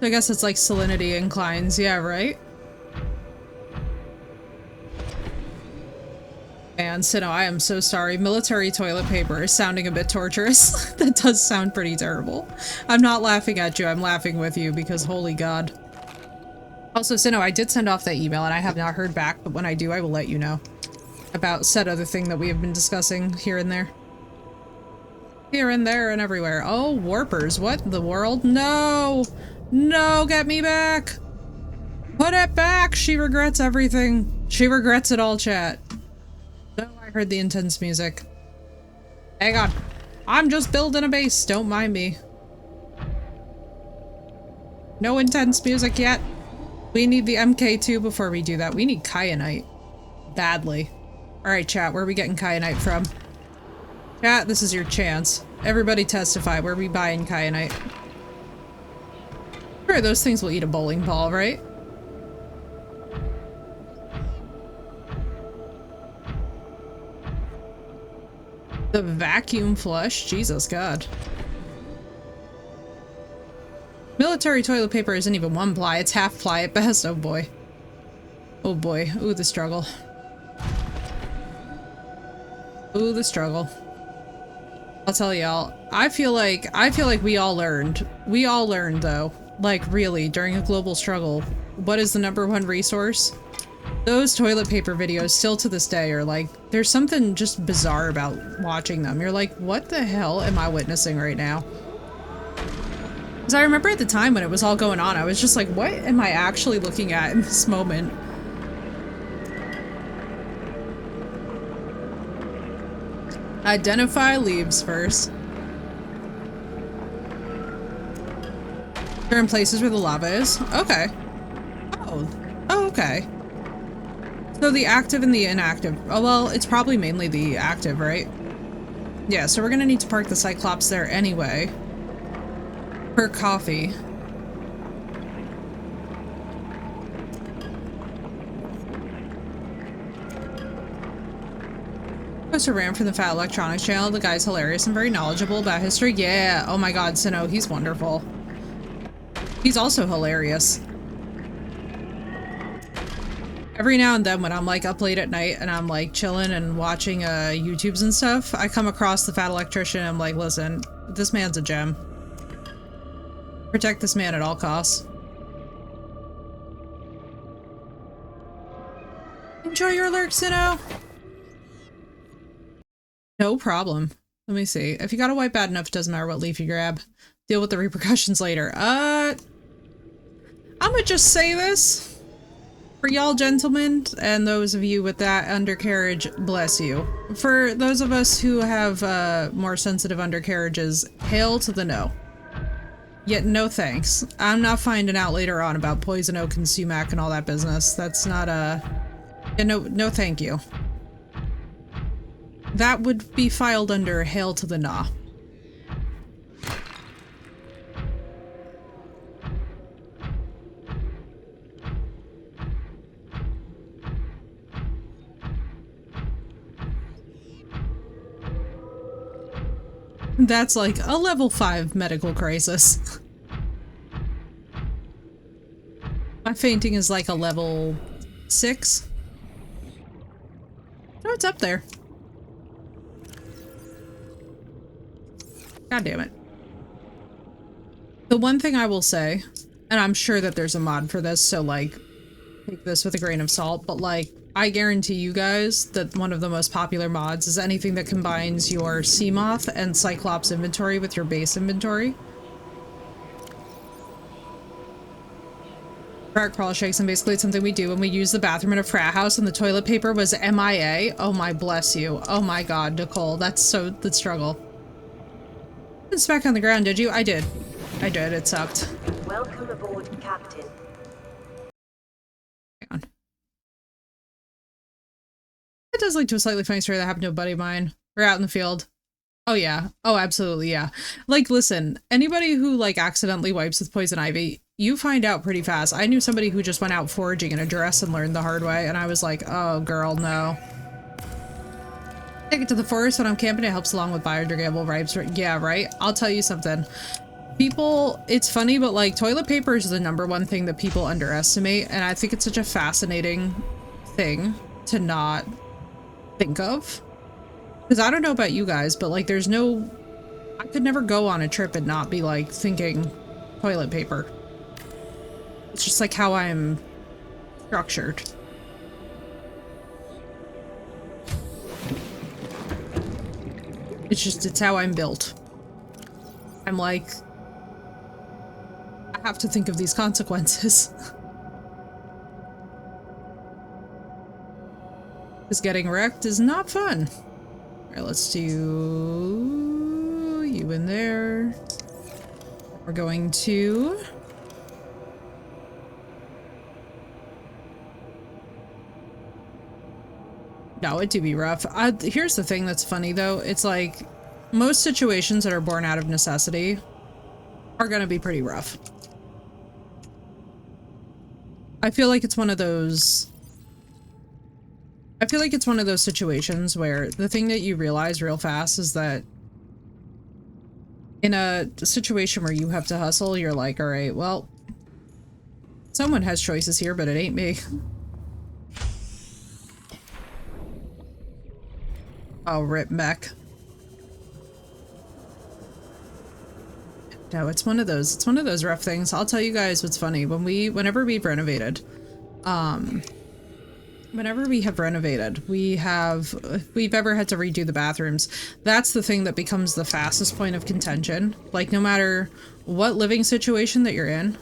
I guess it's like salinity inclines. Yeah, right? Man, Sinnoh, I am so sorry. Military toilet paper is sounding a bit torturous. That does sound pretty terrible. I'm not laughing at you, I'm laughing with you because holy god. Also, Sinnoh, I did send off that email and I have not heard back, but when I do, I will let you know. About said other thing that we have been discussing here and there. Here and there and everywhere. Oh, warpers, what in the world? No! No, get me back! Put it back! She regrets everything. She regrets it all, chat. No, I heard the intense music. Hang on. I'm just building a base. Don't mind me. No intense music yet. We need the MK2 before we do that. We need kyanite. Badly. Alright, chat. Where are we getting kyanite from? Chat, this is your chance. Everybody testify. Where are we buying kyanite? Sure, those things will eat a bowling ball, right? The vacuum flush? Jesus God. Military toilet paper isn't even 1 ply, it's half ply at best. Oh boy. Oh boy. Ooh, the struggle. Ooh, the struggle. I'll tell y'all, I feel like we all learned. We all learned though. Like really, during a global struggle, what is the #1 resource? Those toilet paper videos still to this day are like, there's something just bizarre about watching them. You're like, what the hell am I witnessing right now? Because I remember at the time when it was all going on, I was just like, what am I actually looking at in this moment? Identify leaves first. They're in places where the lava is? Okay. Oh. Oh, okay. So the active and the inactive. Oh, well, it's probably mainly the active, right? Yeah, so we're gonna need to park the Cyclops there anyway. For coffee. Poster ran from the Fat Electronics channel. The guy's hilarious and very knowledgeable about history. Yeah, oh my god, Sinnoh, he's wonderful. He's also hilarious. Every now and then when I'm like up late at night and I'm like chilling and watching YouTubes and stuff, I come across the Fat Electrician and I'm like, listen, this man's a gem. Protect this man at all costs. Enjoy your lurk, Sinnoh. No problem. Let me see. If you got a wipe bad enough, it doesn't matter what leaf you grab. Deal with the repercussions later. I'm gonna just say this. For y'all gentlemen, and those of you with that undercarriage, bless you. For those of us who have more sensitive undercarriages, hail to the no. Yet no thanks. I'm not finding out later on about poison oak and sumac and all that business. That's not yeah, no thank you. That would be filed under hail to the nah. That's like a level 5 medical crisis. My fainting is like a level 6. Oh, it's up there. God damn it. The one thing I will say, and I'm sure that there's a mod for this, so like, take this with a grain of salt, but like, I guarantee you guys that one of the most popular mods is anything that combines your Seamoth and Cyclops inventory with your base inventory. Frat crawl shakes, and basically it's something we do when we use the bathroom in a frat house and the toilet paper was MIA. Oh my bless you. Oh my god, Nicole, that's so the struggle. Didn't smack on the ground, did you? I did. I did, it sucked. Welcome aboard, Captain. Hang on. It does lead to a slightly funny story that happened to a buddy of mine. We're out in the field. Oh yeah. Oh, absolutely, yeah. Like, listen, anybody who like accidentally wipes with poison ivy, you find out pretty fast. I knew somebody who just went out foraging in a dress and learned the hard way, and I was like, oh girl, no. Take it to the forest when I'm camping, it helps along with biodegradable wipes. Yeah, right? I'll tell you something. People, it's funny, but like toilet paper is the #1 thing that people underestimate, and I think it's such a fascinating thing to not think of. Because I don't know about you guys, but like there's no, I could never go on a trip and not be like thinking toilet paper. It's just like how I'm structured. It's how I'm built. I'm like, I have to think of these consequences. Because getting wrecked is not fun. Alright, let's do you in there. We're going to... No, it do be rough. Here's the thing that's funny though. It's like most situations that are born out of necessity are gonna be pretty rough. I feel like it's one of those... I feel like it's one of those situations where the thing that you realize real fast is that in a situation where you have to hustle, you're like, all right, well, someone has choices here, but it ain't me. Oh, rip mech. No, it's one of those rough things. I'll tell you guys what's funny. Whenever we've renovated, whenever we have renovated, if we've ever had to redo the bathrooms, that's the thing that becomes the fastest point of contention. Like, no matter what living situation that you're in.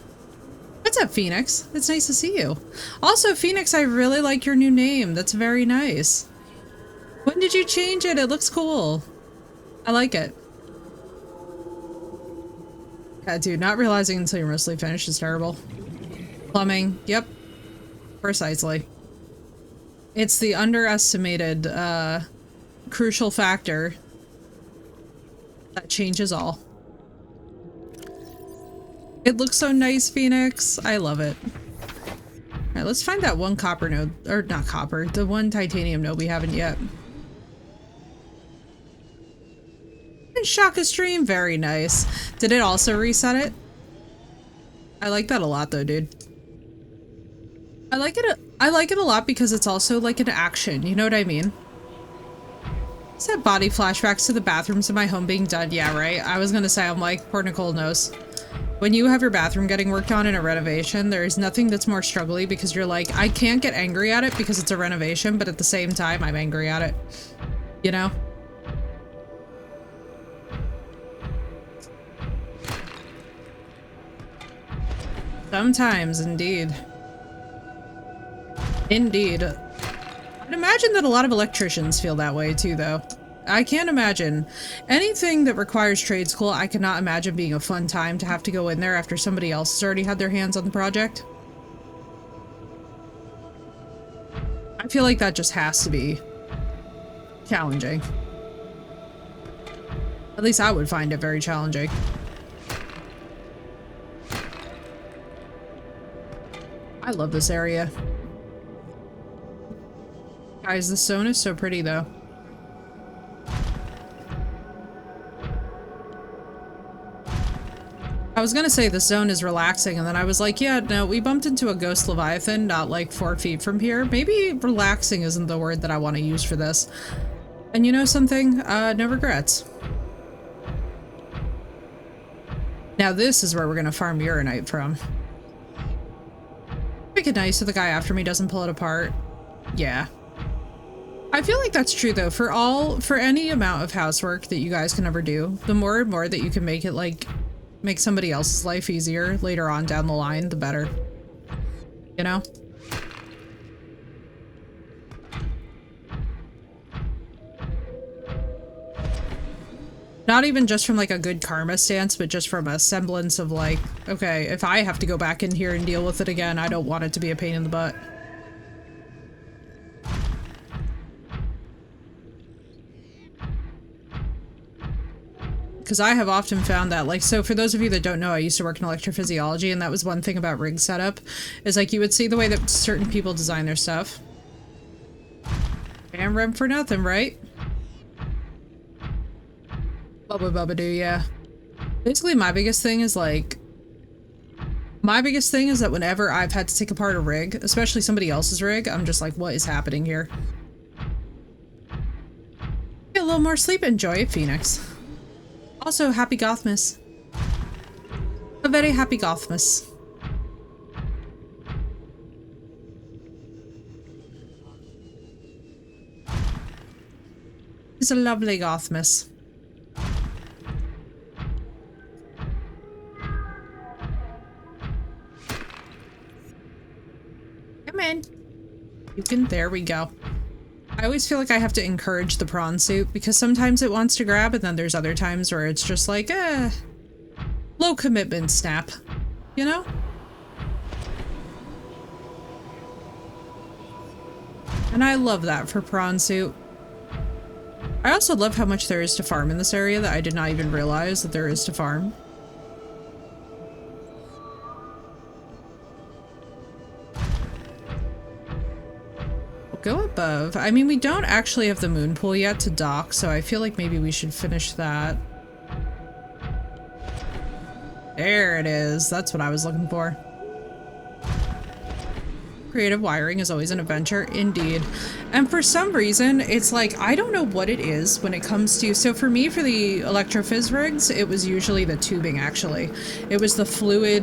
What's up, Phoenix? It's nice to see you. Also, Phoenix, I really like your new name. That's very nice. When did you change it? It looks cool. I like it. Yeah, dude, not realizing until you're mostly finished is terrible. Plumbing. Yep. Precisely. It's the underestimated, crucial factor that changes all. It looks so nice, Phoenix. I love it. Alright, let's find that one copper node. Or not copper, the one titanium node we haven't yet. And Shaka stream, very nice. Did it also reset it? I like that a lot though, dude. I like it a lot because it's also like an action, you know what I mean? Is that body flashbacks to the bathrooms in my home being done? Yeah, right? I was gonna say, I'm like, poor Nicole knows. When you have your bathroom getting worked on in a renovation, there is nothing that's more struggly because you're like, I can't get angry at it because it's a renovation, but at the same time, I'm angry at it. You know? Sometimes, indeed. Indeed. I'd imagine that a lot of electricians feel that way too, though. I can't imagine. Anything that requires trade school, I cannot imagine being a fun time to have to go in there after somebody else has already had their hands on the project. I feel like that just has to be challenging. At least I would find it very challenging. I love this area. Guys, the zone is so pretty though. I was gonna say the zone is relaxing, and then I was like, yeah, no, we bumped into a ghost leviathan not like 4 feet from here. Maybe relaxing isn't the word that I want to use for this. And you know something? No regrets. Now this is where we're gonna farm uranite from. Make it nice so the guy after me doesn't pull it apart. Yeah. I feel like that's true though. For any amount of housework that you guys can ever do, the more and more that you can make it like make somebody else's life easier later on down the line, the better. You know? Not even just from like a good karma stance, but just from a semblance of like, okay, if I have to go back in here and deal with it again, I don't want it to be a pain in the butt. Because I have often found that, like, so for those of you that don't know, I used to work in electrophysiology, and that was one thing about rig setup, is like you would see the way that certain people design their stuff. And rem for nothing, right? Bubba bubba doo, yeah. Basically, my biggest thing is like, that whenever I've had to take apart a rig, especially somebody else's rig, I'm just like, what is happening here? Get a little more sleep, enjoy it, Phoenix. Also, happy Gothmas. A very happy Gothmas. It's a lovely Gothmas. Come in. You can, there we go. I always feel like I have to encourage the prawn suit because sometimes it wants to grab and then there's other times where it's just like, low commitment snap, you know? And I love that for prawn suit. I also love how much there is to farm in this area that I did not even realize that there is to farm. Go above. I mean, we don't actually have the moon pool yet to dock, so I feel like maybe we should finish that. There it is. That's what I was looking for. Creative wiring is always an adventure, indeed. And for some reason, it's like, I don't know what it is when it comes to, so for me, for the electrophys rigs, it was usually the tubing, actually. It was the fluid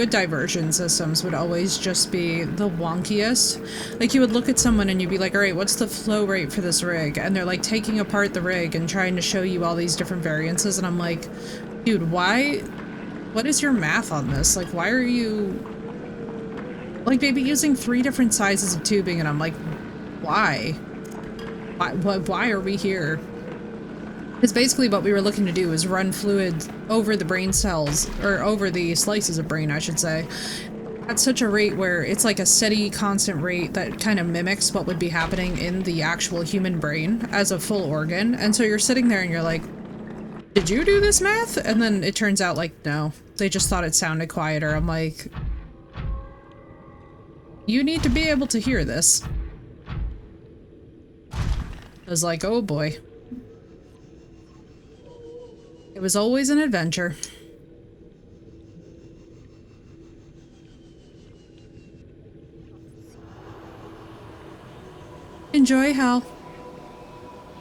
diversion systems would always just be the wonkiest. Like, you would look at someone and you'd be like, all right, what's the flow rate for this rig? And they're like taking apart the rig and trying to show you all these different variances, and I'm like, dude, what is your math on this? Like, why are you... Like, they'd be using 3 different sizes of tubing, and I'm like, why? Why are we here? Because basically what we were looking to do is run fluid over the brain cells, or over the slices of brain, I should say, at such a rate where it's like a steady, constant rate that kind of mimics what would be happening in the actual human brain as a full organ. And so you're sitting there and you're like, did you do this math? And then it turns out, like, no. They just thought it sounded quieter. I'm like... You need to be able to hear this. I was like, oh boy. It was always an adventure. Enjoy, Hal.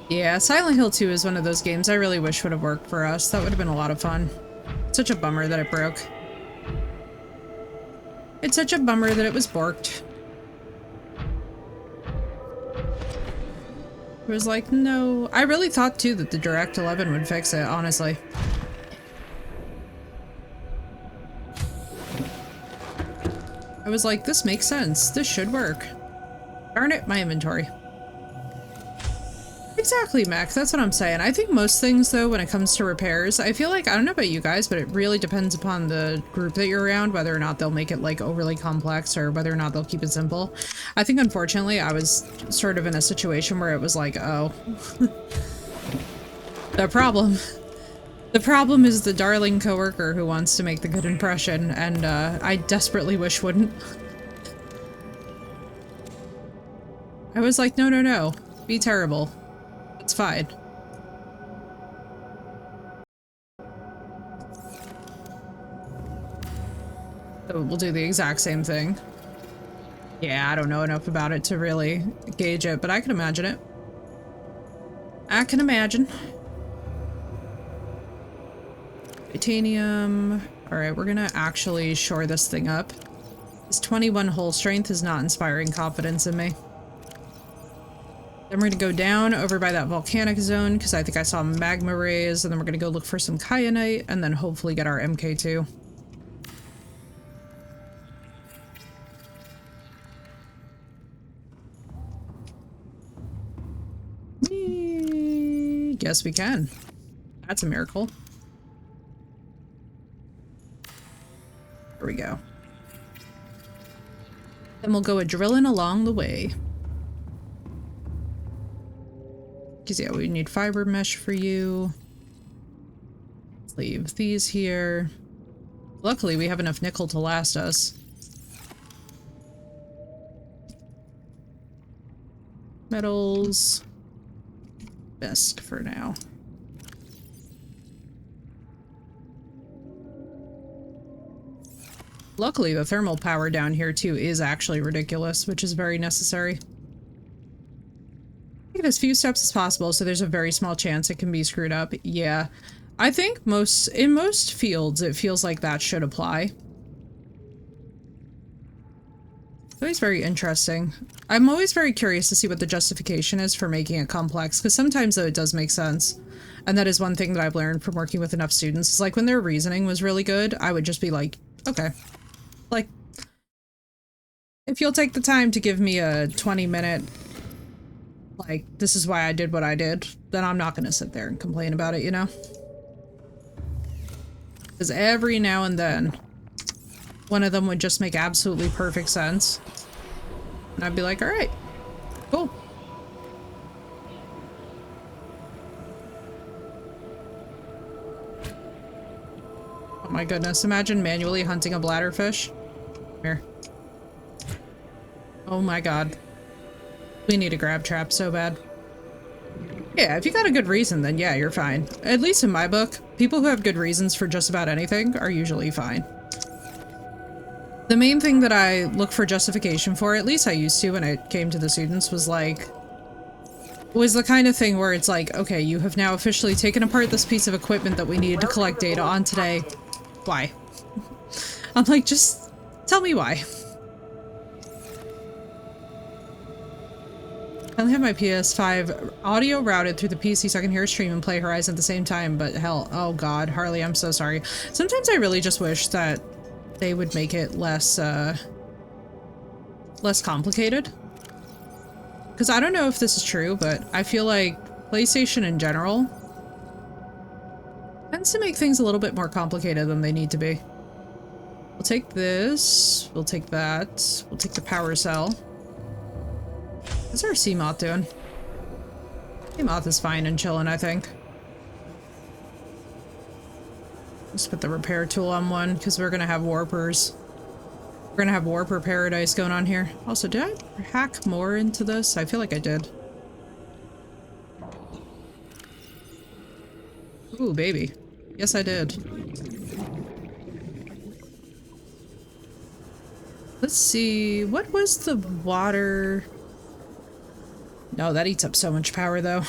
Yeah, Silent Hill 2 is one of those games I really wish would have worked for us. That would have been a lot of fun. Such a bummer that it broke. It's such a bummer that it was borked. It was like, no. I really thought too that the Direct 11 would fix it, honestly. I was like, this makes sense. This should work. Darn it, my inventory. Exactly, Mac. That's what I'm saying. I think most things, though, when it comes to repairs, I feel like, I don't know about you guys, but it really depends upon the group that you're around, whether or not they'll make it, like, overly complex or whether or not they'll keep it simple. I think, unfortunately, I was sort of in a situation where it was like, oh. The problem is the darling coworker who wants to make the good impression, and I desperately wish wouldn't. I was like, no, no, no. Be terrible. It's fine. So we'll do the exact same thing. Yeah, I don't know enough about it to really gauge it, but I can imagine it. I can imagine. Titanium. Alright, we're gonna actually shore this thing up. This 21 hull strength is not inspiring confidence in me. Then we're gonna go down over by that volcanic zone because I think I saw magma rays, and then we're gonna go look for some kyanite and then hopefully get our MK2. Yes, we can. That's a miracle. There we go. Then we'll go a drilling along the way. Because, yeah, we need fiber mesh for you. Let's leave these here. Luckily, we have enough nickel to last us. Metals. Best for now. Luckily, the thermal power down here, too, is actually ridiculous, which is very necessary. Take it as few steps as possible, so there's a very small chance it can be screwed up. Yeah. I think in most fields, it feels like that should apply. It's always very interesting. I'm always very curious to see what the justification is for making it complex, because sometimes, though, it does make sense. And that is one thing that I've learned from working with enough students. It's like when their reasoning was really good, I would just be like, okay. Like, if you'll take the time to give me a 20-minute like, this is why I did what I did, then I'm not gonna sit there and complain about it, you know? Because every now and then, one of them would just make absolutely perfect sense. And I'd be like, alright, cool. Oh my goodness, imagine manually hunting a bladderfish. Here. Oh my god. We need a grab trap so bad. Yeah, if you got a good reason, then yeah, you're fine. At least in my book, people who have good reasons for just about anything are usually fine. The main thing that I look for justification for, at least I used to when it came to the students, was the kind of thing where it's like, okay, you have now officially taken apart this piece of equipment that we needed to collect data on today. Why? I'm like, just tell me why. I only have my PS5 audio routed through the PC so I can hear a stream and play Horizon at the same time, but hell, oh god, Harley, I'm so sorry. Sometimes I really just wish that they would make it less complicated. Because I don't know if this is true, but I feel like PlayStation in general tends to make things a little bit more complicated than they need to be. We'll take this, we'll take that, we'll take the power cell. What's our Seamoth doing? Seamoth is fine and chilling, I think. Let's put the repair tool on one, because we're gonna have warpers. We're gonna have warper paradise going on here. Also, did I hack more into this? I feel like I did. Ooh, baby. Yes, I did. Let's see. What was the water? No, that eats up so much power, though.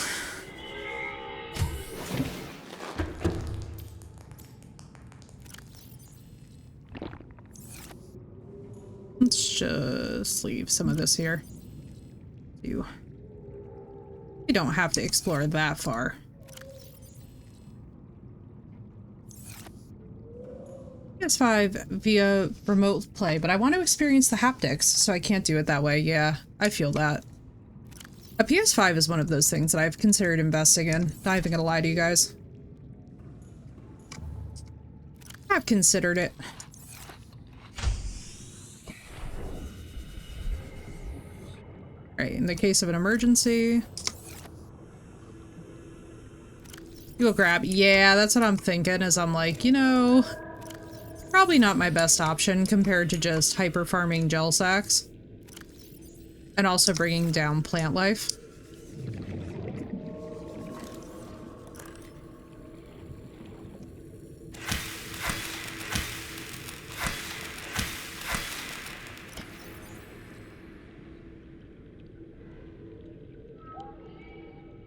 Let's just leave some of this here. We don't have to explore that far. PS5 via remote play, but I want to experience the haptics, so I can't do it that way. Yeah, I feel that. A PS5 is one of those things that I've considered investing in. Not even gonna lie to you guys. I've considered it. Right, in the case of an emergency. You'll grab. Yeah, that's what I'm thinking, is I'm like, you know, probably not my best option compared to just hyper farming gel sacks. And also bringing down plant life.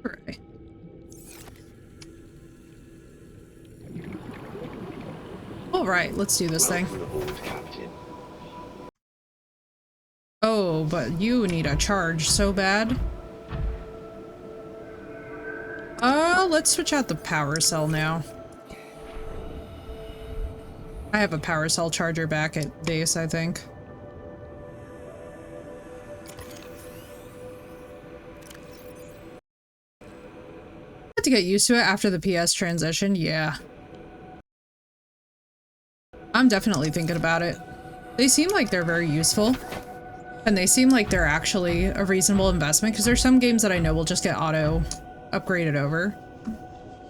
Right. All right, let's do this thing. Oh, but you need a charge so bad. Let's switch out the power cell now. I have a power cell charger back at base, I think. I had to get used to it after the PS transition, yeah. I'm definitely thinking about it. They seem like they're very useful. And they seem like they're actually a reasonable investment, because there's some games that I know will just get auto upgraded over.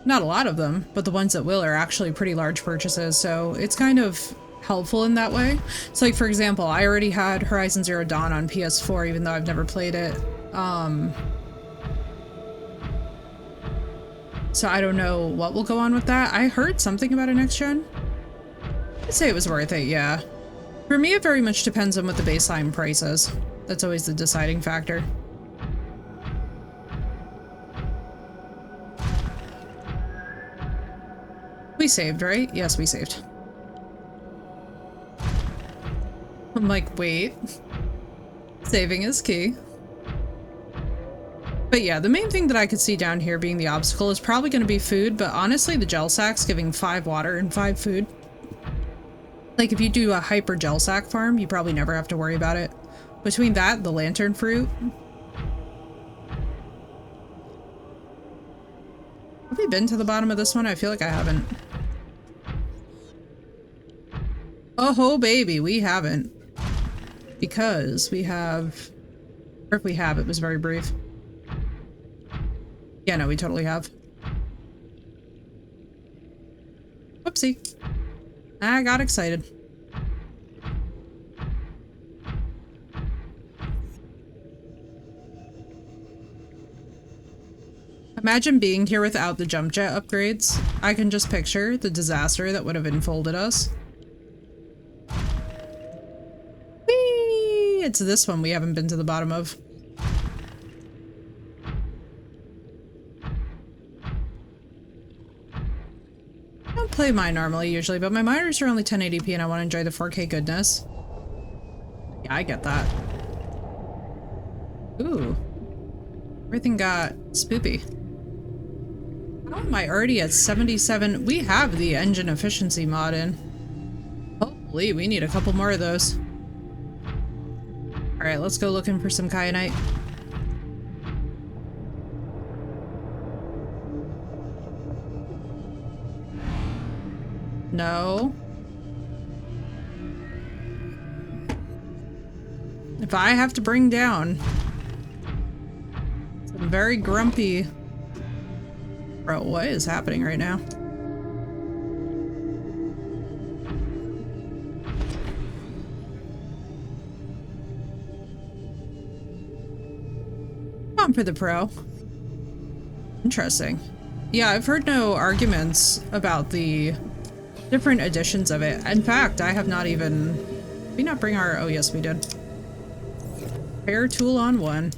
Not a lot of them, but the ones that will are actually pretty large purchases, so it's kind of helpful in that way. So like, for example, I already had Horizon Zero Dawn on PS4, even though I've never played it. So I don't know what will go on with that. I heard something about a next gen. I'd say it was worth it, yeah. For me, it very much depends on what the baseline price is. That's always the deciding factor. We saved, right? Yes, we saved. I'm like, wait. Saving is key. But yeah, the main thing that I could see down here being the obstacle is probably going to be food, but honestly, the gel sack's giving 5 water and 5 food. Like, if you do a hyper gel sack farm, you probably never have to worry about it. Between that, the lantern fruit. Have we been to the bottom of this one? I feel like I haven't. Oh, baby, we haven't. Because we have... Or if we have, it was very brief. Yeah, no, we totally have. Whoopsie. I got excited. Imagine being here without the jump jet upgrades. I can just picture the disaster that would have enfolded us. Whee! It's this one we haven't been to the bottom of. I don't play mine normally usually, but my monitors are only 1080p and I want to enjoy the 4K goodness. Yeah, I get that. Ooh. Everything got spoopy. How am I already at 77? We have the engine efficiency mod in. Hopefully, we need a couple more of those. Alright, let's go looking for some kyanite. No. If I have to bring down some very grumpy... Bro, what is happening right now? On for the pro. Interesting. Yeah, I've heard no arguments about the different editions of it. In fact, I have not even... Did we not bring our... Oh, yes, we did. Repair tool on 1.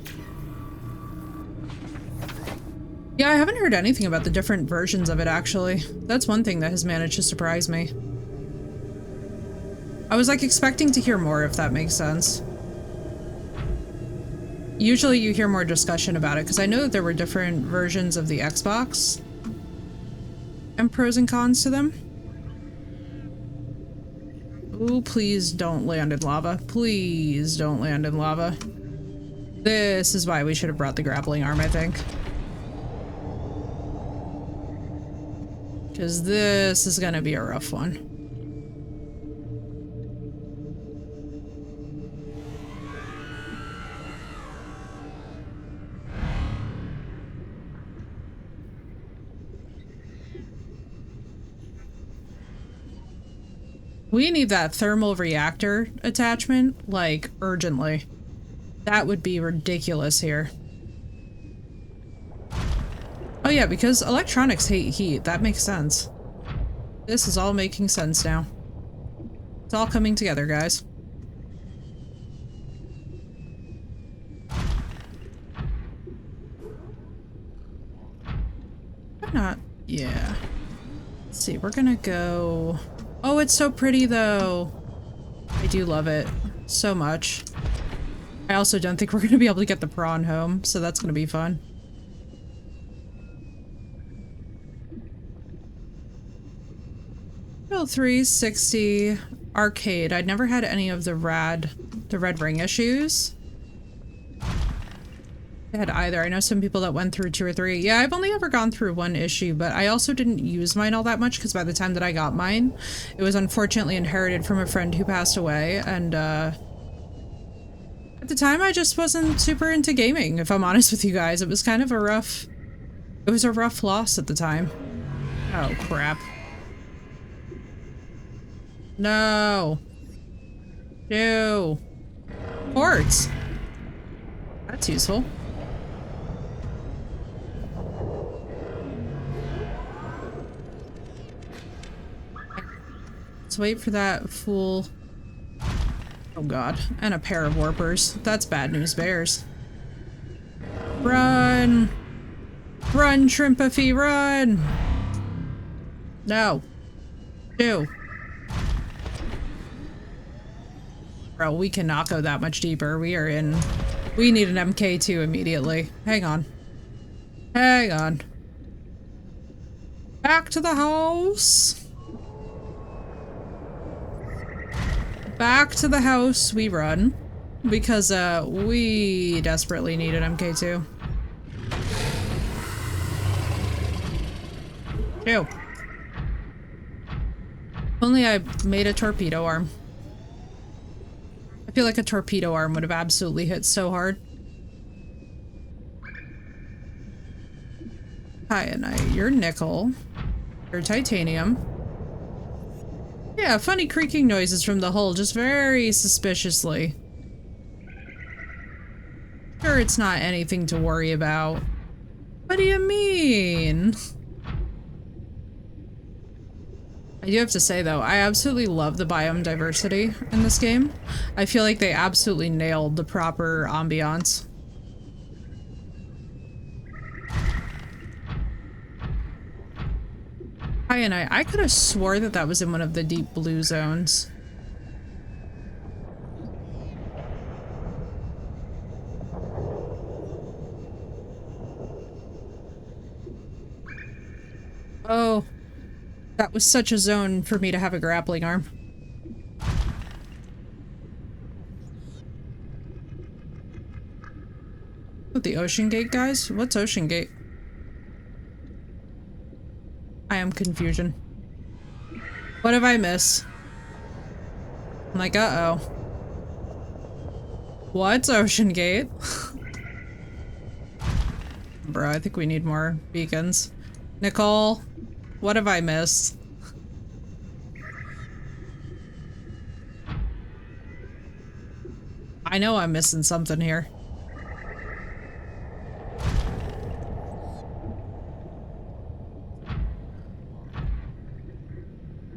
Yeah, I haven't heard anything about the different versions of it, actually. That's one thing that has managed to surprise me. I was, like, expecting to hear more, if that makes sense. Usually you hear more discussion about it, because I know that there were different versions of the Xbox. And pros and cons to them. Ooh, please don't land in lava. Please don't land in lava. This is why we should have brought the grappling arm, I think. Because this is gonna be a rough one. We need that thermal reactor attachment, like, urgently. That would be ridiculous here. Oh yeah, because electronics hate heat. That makes sense. This is all making sense now. It's all coming together, guys. Why not? Yeah. Let's see, we're gonna go... Oh, it's so pretty though. I do love it so much. I also don't think we're gonna be able to get the prawn home, so that's gonna be fun. Well, 360 arcade. I'd never had any of the red ring issues. I had either. I know some people that went through 2 or 3. Yeah, I've only ever gone through 1 issue, but I also didn't use mine all that much because by the time that I got mine, it was unfortunately inherited from a friend who passed away, and at the time I just wasn't super into gaming, if I'm honest with you guys. It was kind of a rough... It was a rough loss at the time. Oh, crap. No. No. Quartz. That's useful. Let's wait for that fool. Oh god. And a pair of warpers. That's bad news bears. Run! Run, Shrimpafy, run! No. No. Bro, we cannot go that much deeper. We are in... We need an MK2 immediately. Hang on. Hang on. Back to the house. Back to the house we run. Because, we desperately need an MK2. Ew. Only I made a torpedo arm. I feel like a torpedo arm would have absolutely hit so hard. Kyanite, you're nickel. You're titanium. Yeah, funny creaking noises from the hull, just very suspiciously. Sure, it's not anything to worry about. What do you mean? I do have to say though, I absolutely love the biome diversity in this game. I feel like they absolutely nailed the proper ambiance. Kyanite, I could have swore that that was in one of the deep blue zones. Oh, that was such a zone for me to have a grappling arm. What, the Ocean Gate, guys? What's Ocean Gate? I am confusion. What have I missed? I'm like, uh-oh. What's Ocean Gate? Bro, I think we need more beacons. Nicole, what have I missed? I know I'm missing something here.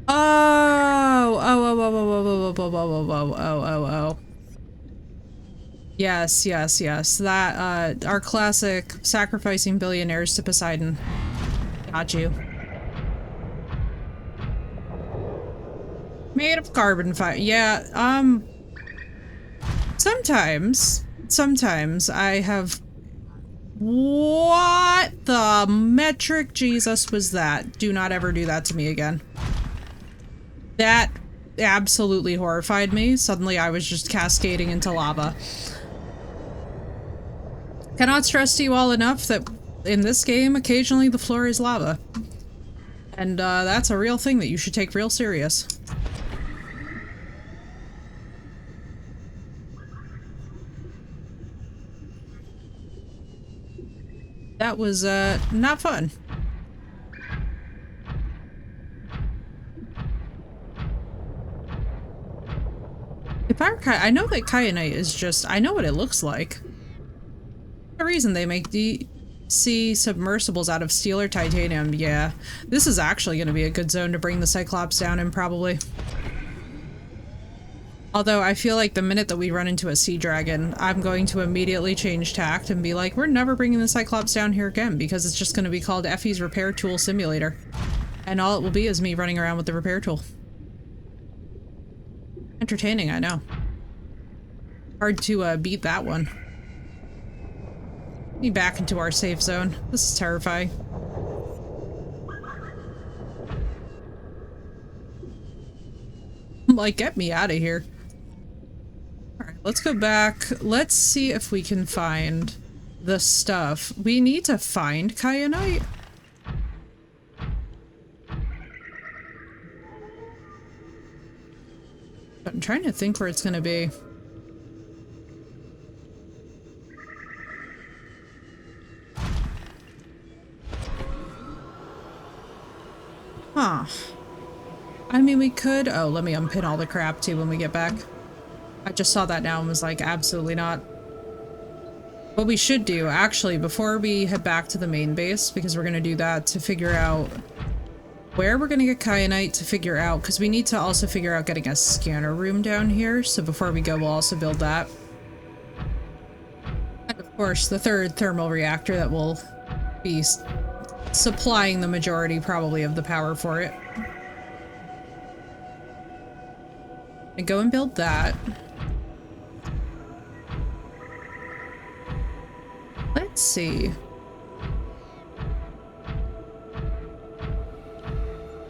Oh. Yes. That, our classic sacrificing billionaires to Poseidon. Got you. Made of carbon fiber. Yeah, sometimes I have... What the metric Jesus was that? Do not ever do that to me again. That absolutely horrified me. Suddenly I was just cascading into lava. Cannot stress to you all enough that in this game, occasionally the floor is lava. And that's a real thing that you should take real serious. That was not fun. If I know that kyanite is just, I know what it looks like. The reason they make sea submersibles out of steel or titanium, yeah. This is actually going to be a good zone to bring the Cyclops down in, probably. Although I feel like the minute that we run into a sea dragon, I'm going to immediately change tact and be like, we're never bringing the Cyclops down here again, because it's just going to be called Effie's Repair Tool Simulator. And all it will be is me running around with the repair tool. Entertaining, I know. Hard to beat that one. Be back into our safe zone. This is terrifying. Like, get me out of here. Alright, let's go back. Let's see if we can find the stuff. We need to find kyanite. I'm trying to think where it's gonna be. Huh. I mean, we could... Oh, let me unpin all the crap, too, when we get back. I just saw that now and was like, absolutely not. What we should do, actually, before we head back to the main base, because we're gonna do that to figure out where we're gonna get kyanite, to figure out... Because we need to also figure out getting a scanner room down here, so before we go, we'll also build that. And, of course, the third thermal reactor that will be supplying the majority, probably, of the power for it. And go and build that. Let's see.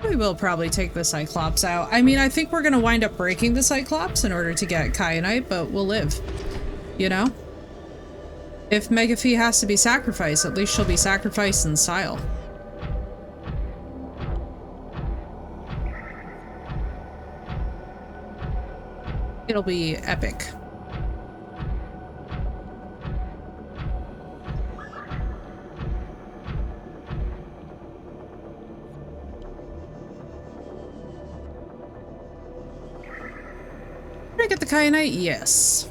We will probably take the Cyclops out. I mean, I think we're gonna wind up breaking the Cyclops in order to get kyanite, but we'll live. You know? If Megaphi has to be sacrificed, at least she'll be sacrificed in style. It'll be epic. Did I get the kyanite? Yes.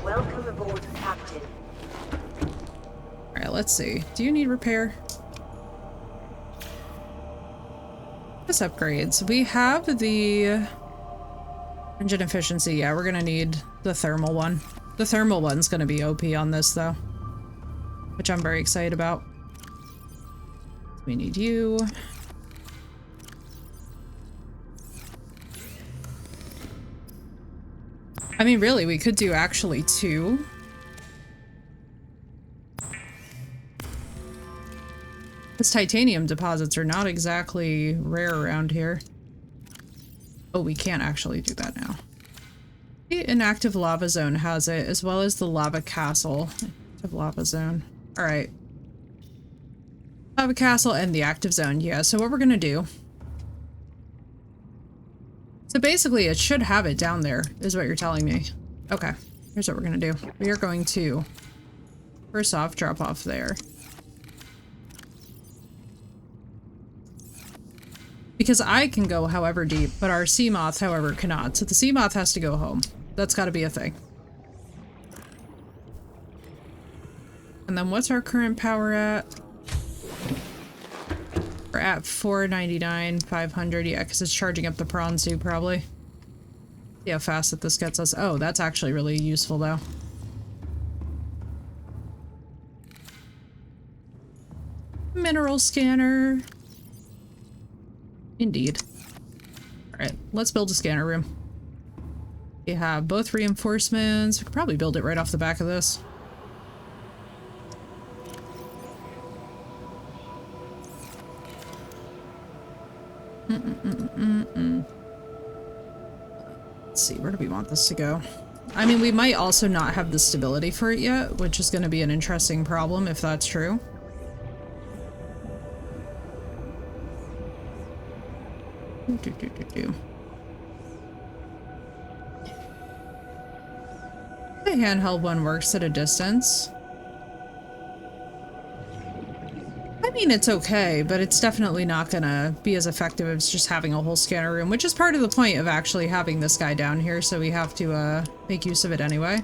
Welcome aboard, Captain. Alright, let's see. Do you need repair? This upgrades. We have the engine efficiency. Yeah, we're gonna need the thermal one. The thermal one's gonna be OP on this though, which I'm very excited about. We need you. I mean, really, we could do actually 2. Because titanium deposits are not exactly rare around here. Oh, we can't actually do that now. The inactive lava zone has it, as well as the lava castle. Active lava zone. Alright. Lava castle and the active zone. Yeah, so what we're gonna do... So basically, it should have it down there, is what you're telling me. Okay, here's what we're gonna do. We are going to, first off, drop off there. Because I can go however deep, but our sea moth, however, cannot. So the sea moth has to go home. That's gotta be a thing. And then what's our current power at? We're at 499, 500, yeah, because it's charging up the prawn suit, probably. See how fast that this gets us. Oh, that's actually really useful, though. Mineral scanner. Indeed. Alright, let's build a scanner room. We have both reinforcements. We could probably build it right off the back of this. Let's see, where do we want this to go? I mean, we might also not have the stability for it yet, which is going to be an interesting problem if that's true. The handheld one works at a distance. I mean, it's okay, but it's definitely not gonna be as effective as just having a whole scanner room, which is part of the point of actually having this guy down here, so we have to make use of it anyway.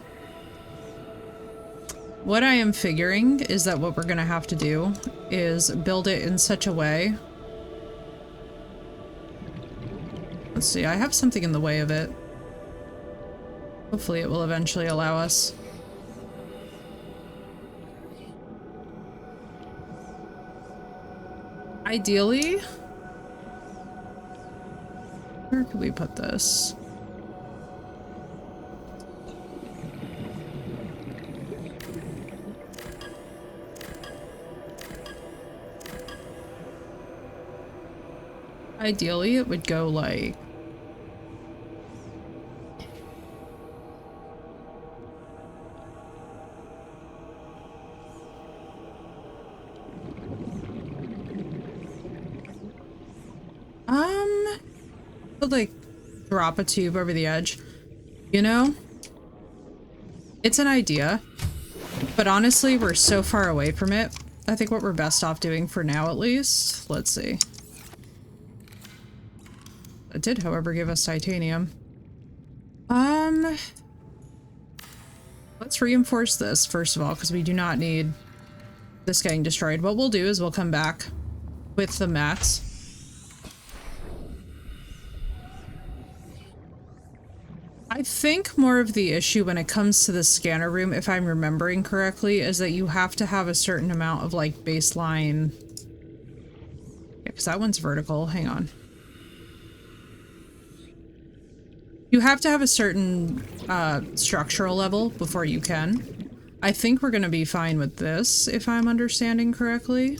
What I am figuring is that what we're gonna have to do is build it in such a way. Let's see, I have something in the way of it. Hopefully it will eventually allow us. Ideally, where could we put this? Ideally, it would go like... like drop a tube over the edge, you know? It's an idea, but honestly, we're so far away from it. I think what we're best off doing for now, at least, let's see. It did, however, give us titanium. Let's reinforce this, first of all, because we do not need this getting destroyed. What we'll do is we'll come back with the mats. I think more of the issue when it comes to the scanner room, if I'm remembering correctly, is that you have to have a certain amount of, like, baseline... Yeah, because that one's vertical. Hang on. You have to have a certain structural level before you can. I think we're going to be fine with this, if I'm understanding correctly.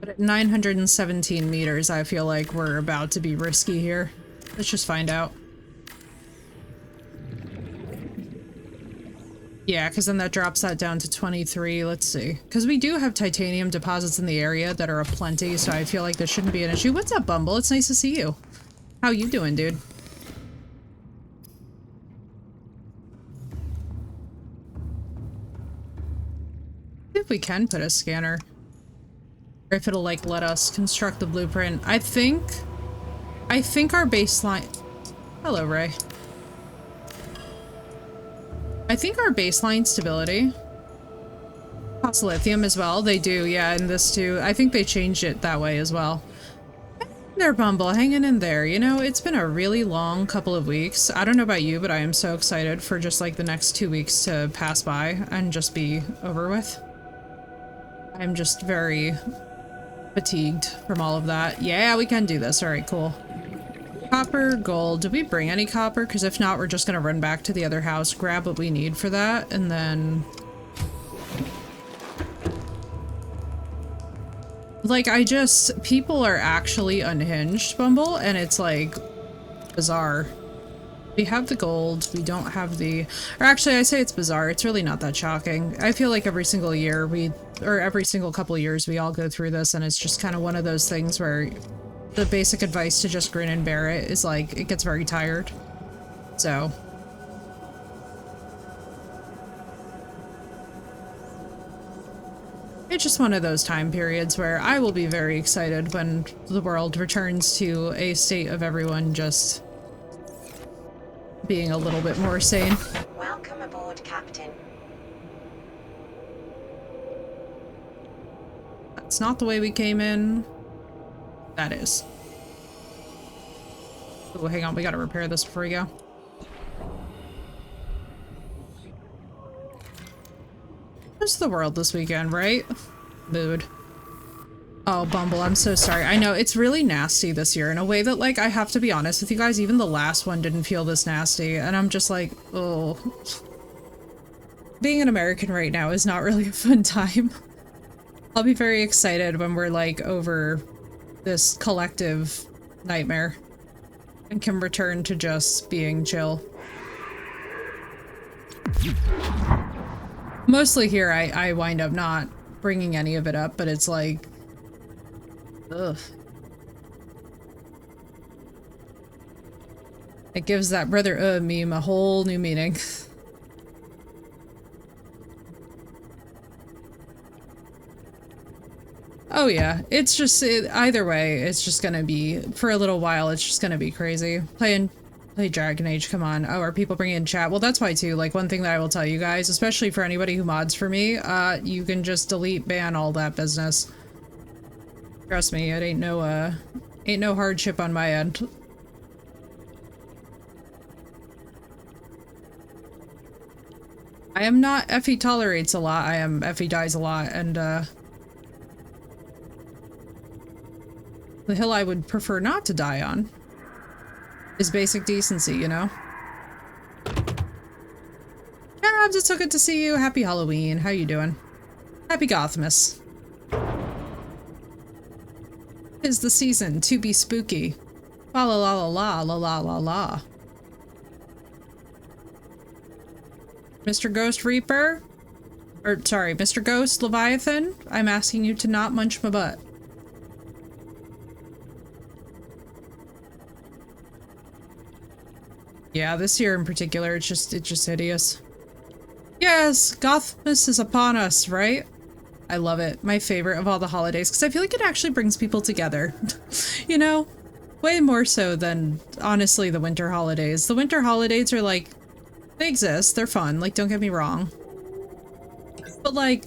But at 917 meters, I feel like we're about to be risky here. Let's just find out. Yeah, because then that drops that down to 23. Let's see. Because we do have titanium deposits in the area that are aplenty, so I feel like there shouldn't be an issue. What's up, Bumble? It's nice to see you. How you doing, dude? See if we can put a scanner. Or if it'll, like, let us construct the blueprint. I think our baseline... Hello, Ray. I think our baseline stability costs lithium as well. They do, yeah, and this too. I think they changed it that way as well. There, Bumble, hanging in there. You know, it's been a really long couple of weeks. I don't know about you, but I am so excited for just like the next 2 weeks to pass by and just be over with. I'm just very fatigued from all of that. Yeah, we can do this. All right, cool. Copper, gold. Did we bring any copper? Because if not, we're just gonna run back to the other house, grab what we need for that, and then... Like, people are actually unhinged, Bumble, and it's, like, bizarre. We have the gold, we don't have the... Or actually, I say it's bizarre, it's really not that shocking. I feel like every single year or every single couple of years, we all go through this, and it's just kind of one of those things where the basic advice to just grin and bear it is, like, it gets very tired. So... It's just one of those time periods where I will be very excited when the world returns to a state of everyone just being a little bit more sane. Welcome aboard, Captain. That's not the way we came in. That is. Oh, hang on, we gotta repair this before we go. There's the world this weekend, right? Mood. Oh, Bumble, I'm so sorry. I know, it's really nasty this year in a way that, like, I have to be honest with you guys, even the last one didn't feel this nasty, and I'm just like, oh. Being an American right now is not really a fun time. I'll be very excited when we're, like, over this collective nightmare and can return to just being chill. Mostly here, I wind up not bringing any of it up, but it's like, ugh. It gives that brother meme a whole new meaning. Oh yeah, it's just, either way, it's just gonna be, for a little while, it's just gonna be crazy. Play Dragon Age, come on. Oh, are people bringing in chat? Well, that's why too, like, one thing that I will tell you guys, especially for anybody who mods for me, you can just delete, ban all that business. Trust me, it ain't no hardship on my end. I am not Effie tolerates a lot, I am Effie dies a lot, and, the hill I would prefer not to die on is basic decency, you know? Yeah, it's so good to see you. Happy Halloween. How you doing? Happy Gothamus. 'Tis the season to be spooky. La la la la la la la la. Mr. Ghost Reaper? Or, sorry, Mr. Ghost Leviathan? I'm asking you to not munch my butt. Yeah, this year in particular, it's just hideous. Yes, Gothmas is upon us, right? I love it. My favorite of all the holidays, because I feel like it actually brings people together. You know? Way more so than, honestly, the winter holidays. The winter holidays are like, they exist, they're fun, like, don't get me wrong. But like,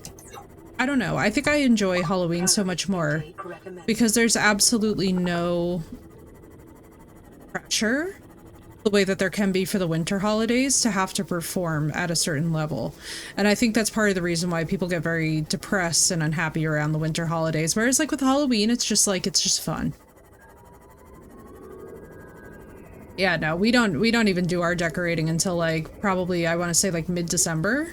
I don't know, I think I enjoy Halloween so much more because there's absolutely no pressure the way that there can be for the winter holidays to have to perform at a certain level. And I think that's part of the reason why people get very depressed and unhappy around the winter holidays. Whereas like with Halloween, it's just like, it's just fun. Yeah, no, we don't even do our decorating until like probably, I want to say like mid-December.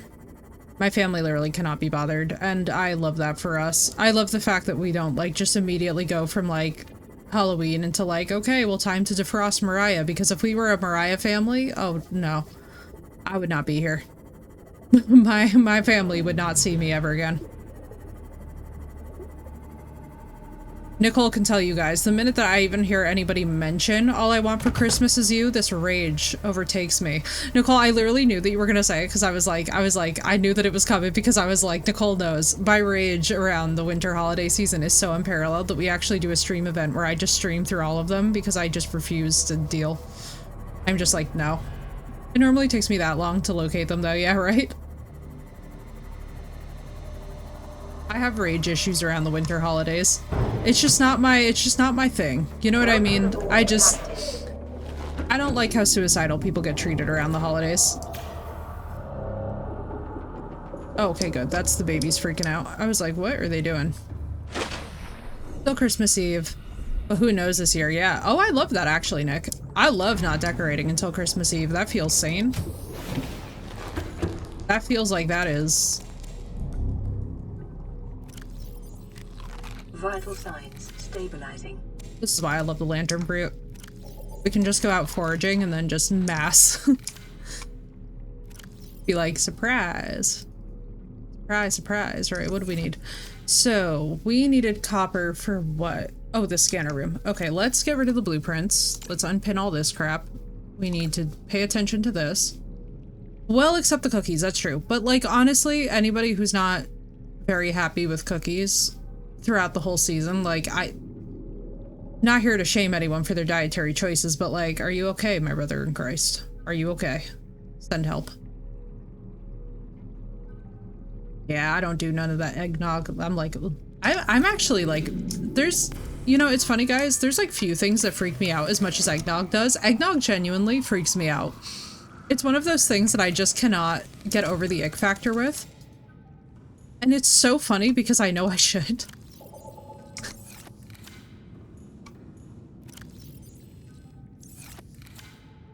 My family literally cannot be bothered, and I love that for us. I love the fact that we don't like just immediately go from like Halloween into like, okay, well, time to defrost Mariah, because if we were a Mariah family, oh no, I would not be here. My family would not see me ever again. Nicole can tell you guys, the minute that I even hear anybody mention all I want for Christmas is you, this rage overtakes me. Nicole, I literally knew that you were gonna say it because I was like, I knew that it was coming because I was like, Nicole knows my rage around the winter holiday season is so unparalleled that we actually do a stream event where I just stream through all of them because I just refuse to deal. I'm just like, no. It normally takes me that long to locate them though, yeah, right? I have rage issues around the winter holidays. It's just not my thing. You know what I mean? I don't like how suicidal people get treated around the holidays. Oh, okay, good. That's the babies freaking out. I was like, what are they doing? Still Christmas Eve. But who knows this year? Yeah. Oh, I love that actually, Nick. I love not decorating until Christmas Eve. That feels sane. That feels like that is... Vital signs stabilizing. This is why I love the lantern brute. We can just go out foraging and then just mass. Be like, surprise. Surprise, surprise. All right, what do we need? So, we needed copper for what? Oh, the scanner room. Okay, let's get rid of the blueprints. Let's unpin all this crap. We need to pay attention to this. Well, except the cookies, that's true. But like, honestly, anybody who's not very happy with cookies throughout the whole season, like, not here to shame anyone for their dietary choices, but like, are you okay, my brother in Christ? Are you okay? Send help. Yeah, I don't do none of that eggnog. I'm like, I'm actually like, there's, you know, it's funny guys, there's like few things that freak me out as much as eggnog does. Eggnog genuinely freaks me out. It's one of those things that I just cannot get over the ick factor with. And it's so funny because I know I should.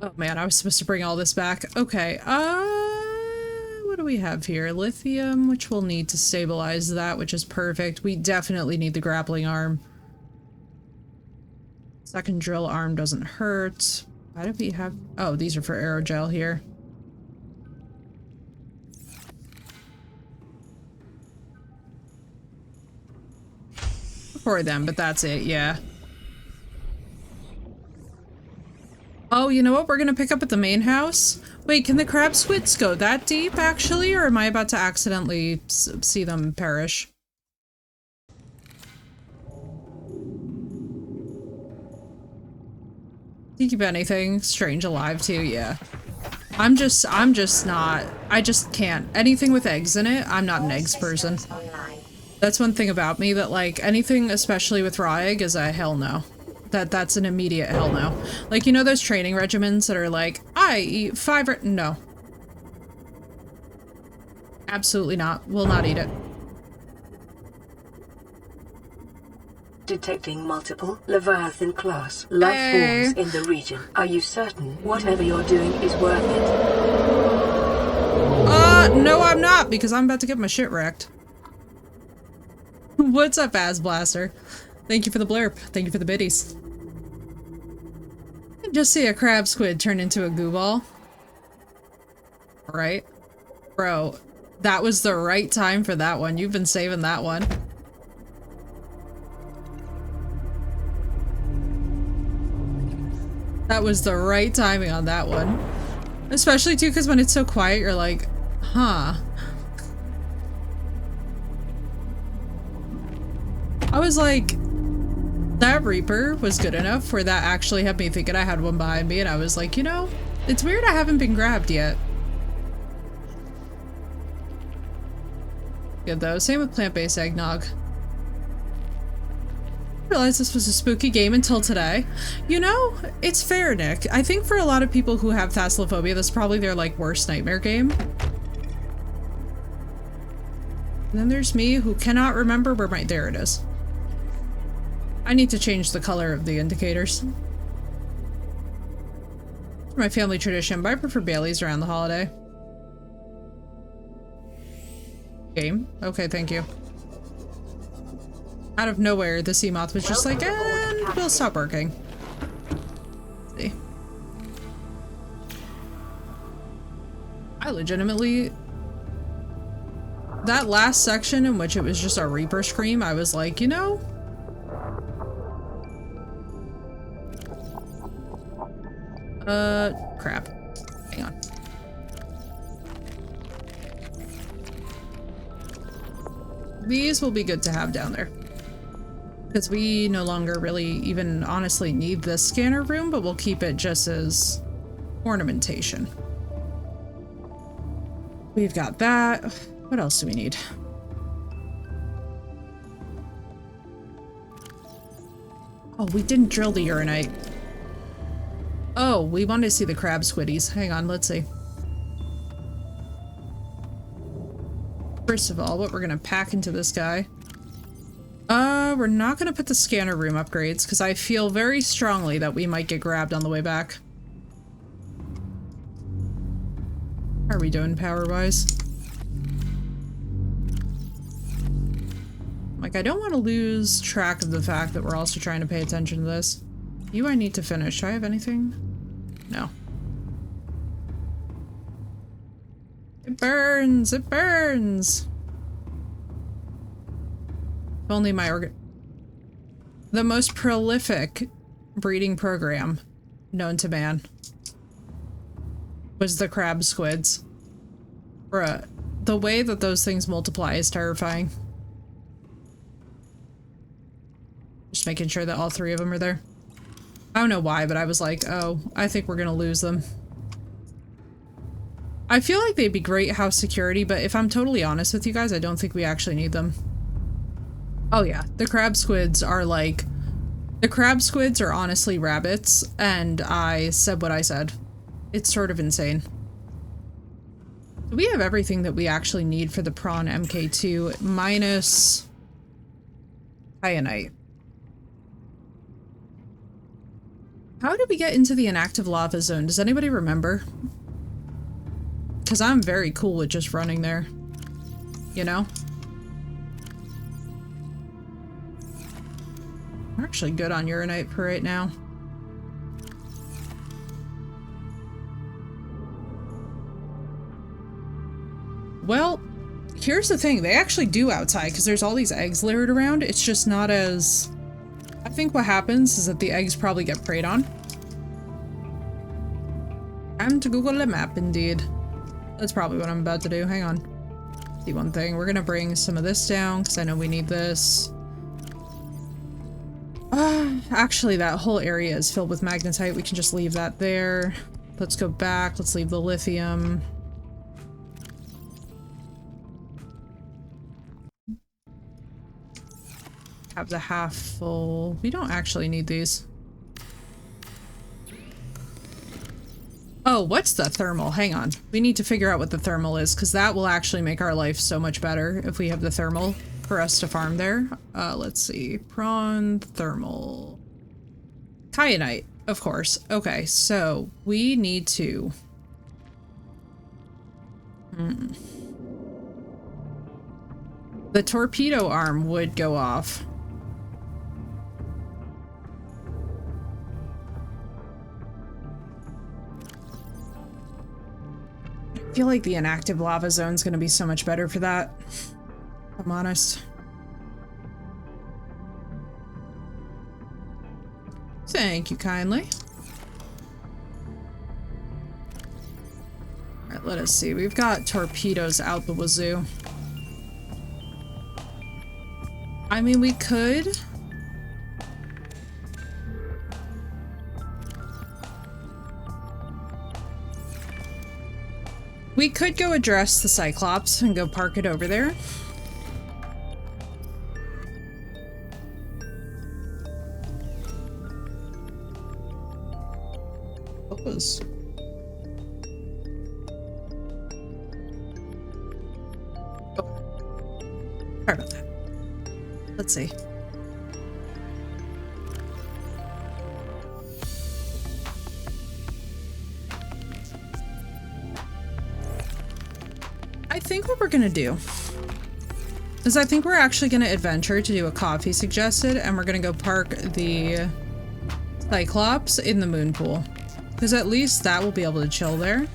Oh man, I was supposed to bring all this back. Okay, what do we have here? Lithium, which we'll need to stabilize that, which is perfect. We definitely need the grappling arm. Second drill arm doesn't hurt. Why do we have... Oh, these are for aerogel here. For them, but that's it, yeah. Oh, you know what we're gonna pick up at the main house? Wait, can the crab squids go that deep, actually? Or am I about to accidentally see them perish? Do you keep anything strange alive too? Yeah. I'm just not, I just can't. Anything with eggs in it, I'm not an eggs person. That's one thing about me, that like, anything especially with raw egg is a hell no. That's an immediate hell no. Like, you know those training regimens that are like, I eat 5 no. Absolutely not. Will not eat it. Detecting multiple Leviathan class life forms in the region. Are you certain whatever you're doing is worth it? No I'm not, because I'm about to get my shit wrecked. What's up, Ass Blaster? Thank you for the blurb. Thank you for the biddies. Just see a crab squid turn into a goo ball. Right? Bro, that was the right time for that one. You've been saving that one. That was the right timing on that one. Especially too, because when it's so quiet, you're like, huh. I was like, that Reaper was good enough where that actually had me thinking I had one behind me, and I was like, you know, it's weird I haven't been grabbed yet. Good though. Same with plant-based eggnog. I realized this was a spooky game until today. You know, it's fair, Nick. I think for a lot of people who have thalassophobia, that's probably their like worst nightmare game. And then there's me who cannot remember where my— there it is. I need to change the color of the indicators. For my family tradition, but I prefer Baileys around the holiday. Game? Okay, thank you. Out of nowhere, the sea moth was just like, and we'll stop working. Let's see. I legitimately that last section in which it was just a Reaper scream, I was like, you know, crap. Hang on. These will be good to have down there. Because we no longer really even honestly need this scanner room, but we'll keep it just as ornamentation. We've got that. What else do we need? Oh, we didn't drill the urinite. Oh, we wanted to see the crab squiddies. Hang on, let's see. First of all, what we're gonna pack into this guy. We're not gonna put the scanner room upgrades because I feel very strongly that we might get grabbed on the way back. How are we doing power-wise? Like, I don't want to lose track of the fact that we're also trying to pay attention to this. You, I need to finish. Do I have anything? No. It burns! It burns! If only my the most prolific breeding program known to man was the crab squids. Bruh, the way that those things multiply is terrifying. Just making sure that all three of them are there. I don't know why, but I was like, oh, I think we're gonna lose them. I feel like they'd be great house security, but if I'm totally honest with you guys, I don't think we actually need them. Oh yeah, the crab squids are like... The crab squids are honestly rabbits, and I said what I said. It's sort of insane. We have everything that we actually need for the prawn MK2, minus... kyanite. How did we get into the inactive lava zone? Does anybody remember? Because I'm very cool with just running there. You know? We're actually good on urinite for right now. Well, here's the thing. They actually do outside because there's all these eggs littered around. It's just not as... I think what happens is that the eggs probably get preyed on. Time to Google a map, indeed. That's probably what I'm about to do. Hang on. See one thing. We're gonna bring some of this down because I know we need this. Actually, that whole area is filled with magnetite. We can just leave that there. Let's go back. Let's leave the lithium. Have the half full. We don't actually need these. Oh, what's the thermal? Hang on. We need to figure out what the thermal is, because that will actually make our life so much better if we have the thermal for us to farm there. Let's see. Prawn thermal. Kyanite, of course. Okay, so we need to... The torpedo arm would go off. I feel like the inactive lava zone is going to be so much better for that, if I'm honest. Thank you kindly. Alright, let us see. We've got torpedoes out the wazoo. I mean, we could... We could go address the Cyclops and go park it over there. What was... Oh. Sorry about that. Let's see. I think what we're gonna do is I think we're actually gonna adventure to do a coffee suggested, and we're gonna go park the Cyclops in the moon pool, because at least that will be able to chill there.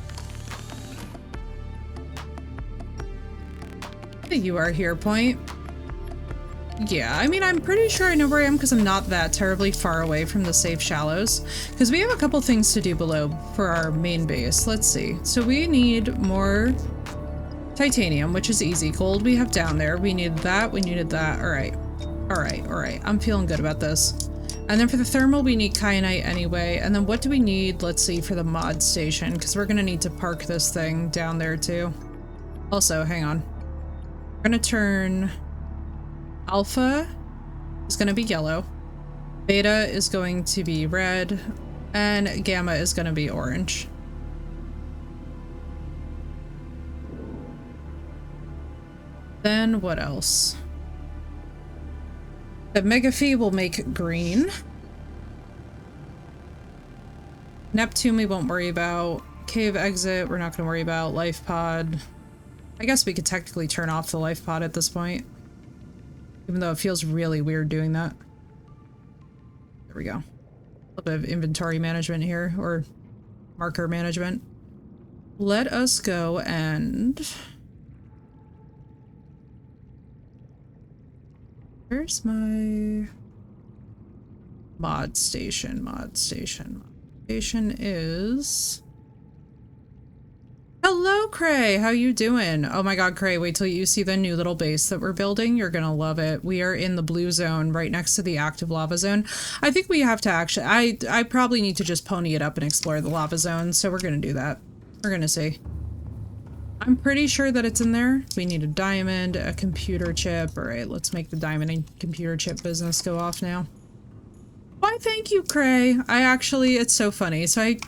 You are here, Point. Yeah, I mean, I'm pretty sure I know where I am because I'm not that terribly far away from the safe shallows. Because we have a couple things to do below for our main base. Let's see. So we need more titanium, which is easy. Gold we have down there. We need that. We needed that. All right. All right. All right. I'm feeling good about this. And then for the thermal, we need kyanite anyway. And then what do we need? Let's see, for the mod station, because we're going to need to park this thing down there too. Also, hang on. We're going to turn alpha is going to be yellow. Beta is going to be red. And gamma is going to be orange. Then what else? The Megaphi will make green. Neptune we won't worry about. Cave exit we're not going to worry about. Life pod. I guess we could technically turn off the life pod at this point. Even though it feels really weird doing that. There we go. A little bit of inventory management here, or marker management. Let us go and... Where's my mod station? Mod station. Mod station is... Hello, Cray! How you doing? Oh my god, Cray, wait till you see the new little base that we're building. You're gonna love it. We are in the blue zone, right next to the active lava zone. I think we have to actually... I probably need to just pony it up and explore the lava zone, so we're gonna do that. We're gonna see. I'm pretty sure that it's in there. We need a diamond, a computer chip. All right, let's make the diamond and computer chip business go off now. Why, thank you, Cray. I actually, it's so funny. So I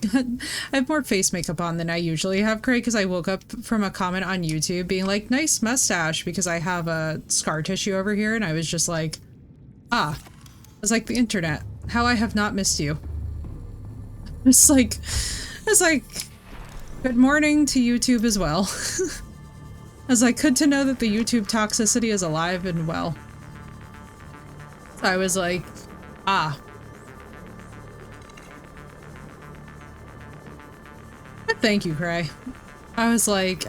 have more face makeup on than I usually have, Cray, because I woke up from a comment on YouTube being like, nice mustache, because I have a scar tissue over here, and I was just like, ah. I was like, the internet. How I have not missed you. It's like, good morning to YouTube as well. I was like, good to know that the YouTube toxicity is alive and well. So I was like, ah. But thank you, Cray. I was like,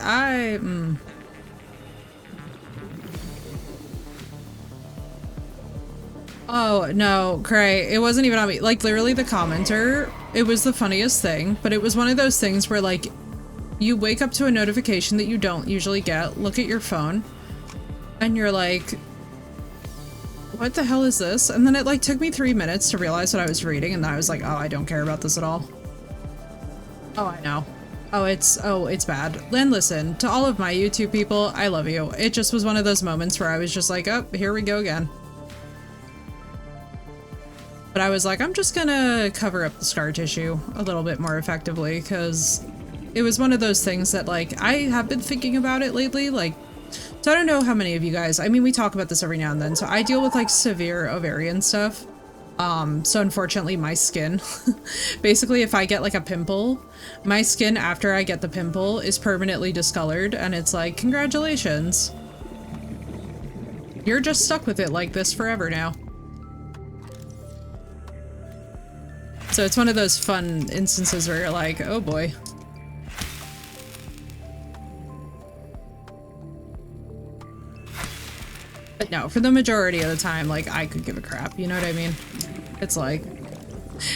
Oh, no, Cray, it wasn't even on me. Like, literally the commenter, it was the funniest thing, but it was one of those things where, like, you wake up to a notification that you don't usually get, look at your phone, and you're like, what the hell is this? And then it, like, took me 3 minutes to realize what I was reading, and then I was like, oh, I don't care about this at all. Oh, I know. Oh, it's bad. And listen, to all of my YouTube people, I love you. It just was one of those moments where I was just like, oh, here we go again. But I was like, I'm just gonna cover up the scar tissue a little bit more effectively, because it was one of those things that, like, I have been thinking about it lately, like, so I don't know how many of you guys, I mean, we talk about this every now and then, so I deal with, like, severe ovarian stuff. So unfortunately my skin, basically if I get like a pimple, my skin after I get the pimple is permanently discolored, and it's like, congratulations. You're just stuck with it like this forever now. So it's one of those fun instances where you're like, oh boy. But no, for the majority of the time, like, I could give a crap, you know what I mean? It's like,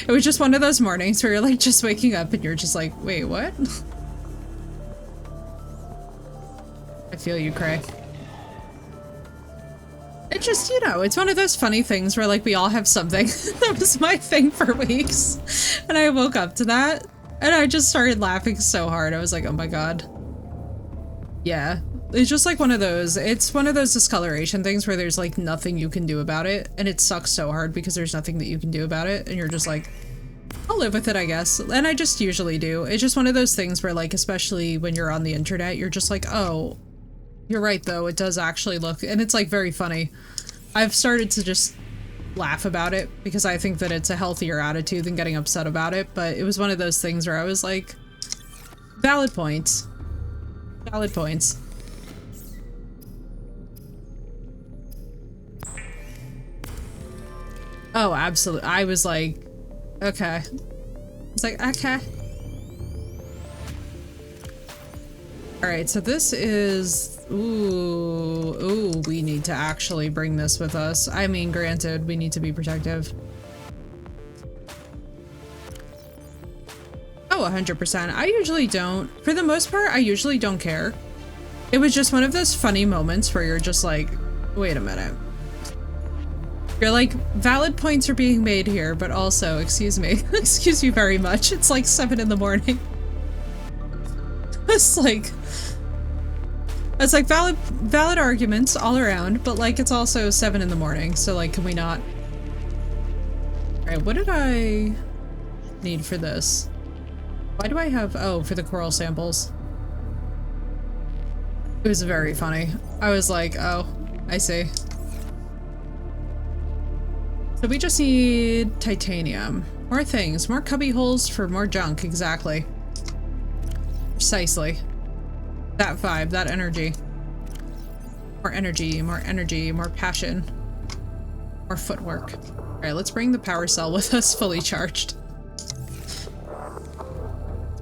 it was just one of those mornings where you're like just waking up and you're just like, wait, what? I feel you, Cray. It just, you know, it's one of those funny things where, like, we all have something. That was my thing for weeks. And I woke up to that and I just started laughing so hard. I was like, oh my god. Yeah. It's just like one of those, it's one of those discoloration things where there's like nothing you can do about it, and it sucks so hard because there's nothing that you can do about it, and you're just like, I'll live with it, I guess. And I just usually do. It's just one of those things where, like, especially when you're on the internet, you're just like, oh, you're right though, it does actually look, and it's like very funny. I've started to just laugh about it because I think that it's a healthier attitude than getting upset about it, but it was one of those things where I was like, valid points. Valid points. Oh, absolutely. I was like, okay. It's like, okay. All right, so this is, ooh, need to actually bring this with us. I mean, granted, we need to be protective. Oh, 100%. I usually don't. For the most part, I usually don't care. It was just one of those funny moments where you're just like, wait a minute. You're like, valid points are being made here, but also, excuse me, excuse you very much. It's like 7 in the morning. It's like valid arguments all around, but like it's also 7 in the morning, so like, can we not? Alright, what did I need for this? Why do I have, oh, for the coral samples. It was very funny. I was like, oh, I see. So we just need titanium. More things, more cubby holes for more junk, exactly. Precisely. That vibe, that energy. More energy, more energy, more passion. More footwork. Alright, let's bring the power cell with us fully charged. Let's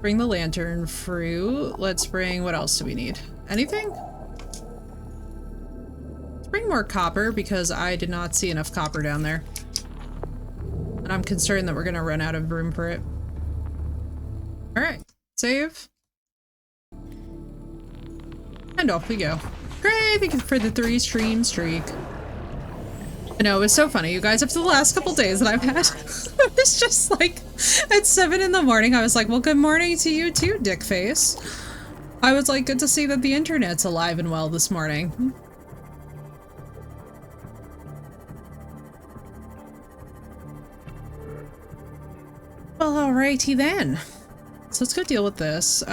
bring the lantern fruit. Let's bring, what else do we need? Anything? Let's bring more copper because I did not see enough copper down there. And I'm concerned that we're gonna run out of room for it. Alright, save. And off we go. Great, thank you for the 3-stream streak. I know, it was so funny, you guys. After the last couple days that I've had, it's just like, at 7 in the morning, I was like, well, good morning to you too, dickface. I was like, good to see that the internet's alive and well this morning. Well, alrighty then. So let's go deal with this.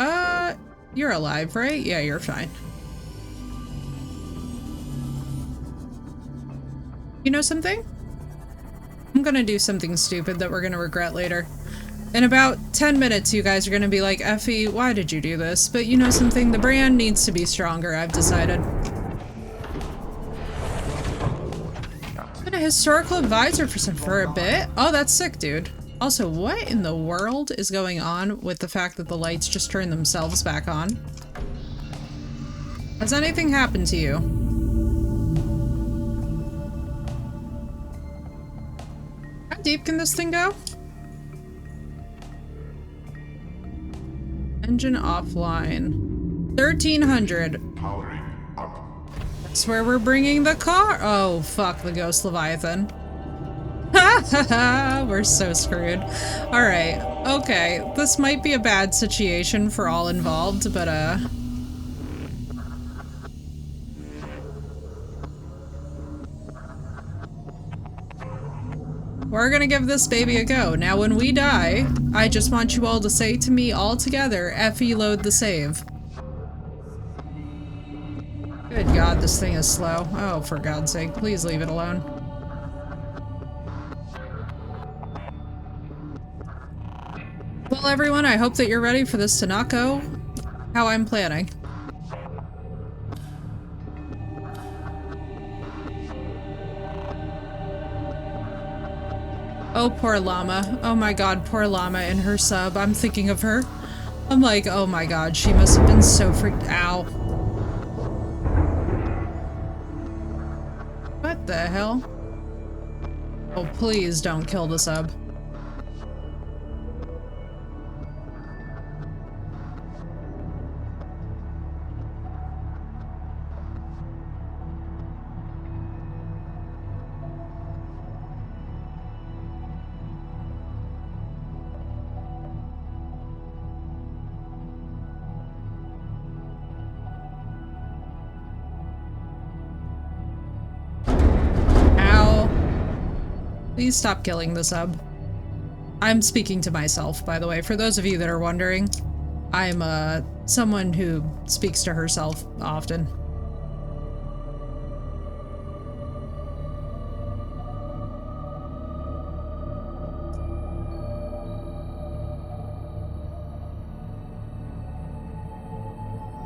You're alive, right? Yeah, you're fine. You know something? I'm gonna do something stupid that we're gonna regret later. In about 10 minutes, you guys are gonna be like, Effie, why did you do this? But you know something? The brand needs to be stronger, I've decided. Been a historical advisor for a bit. Oh, that's sick, dude. Also, what in the world is going on with the fact that the lights just turn themselves back on? Has anything happened to you? How deep can this thing go? Engine offline. 1300. Powering up. That's where we're bringing the car. Oh, fuck the ghost Leviathan. Ha ha ha! We're so screwed. Alright, okay. This might be a bad situation for all involved, but we're gonna give this baby a go. Now when we die, I just want you all to say to me all together, Effie load the save. Good God, this thing is slow. Oh, for God's sake, please leave it alone. Well, everyone, I hope that you're ready for this to not go how I'm planning. Oh, poor llama. Oh my God, poor llama and her sub. I'm thinking of her. I'm like, oh my God, she must have been so freaked out. What the hell? Oh, please don't kill the sub. Please stop killing the sub. I'm speaking to myself, by the way. For those of you that are wondering, I'm someone who speaks to herself often.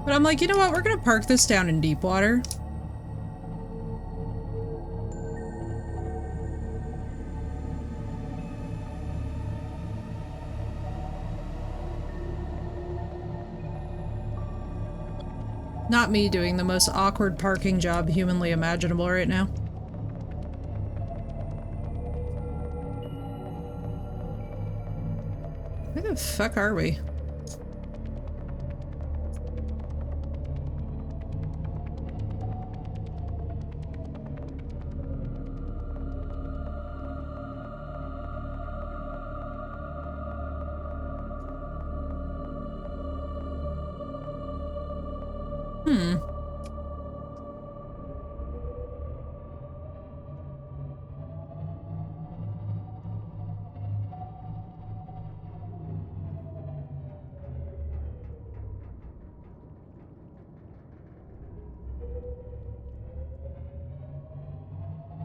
But I'm like, you know what? We're gonna park this down in deep water. Not me doing the most awkward parking job humanly imaginable right now. Where the fuck are we?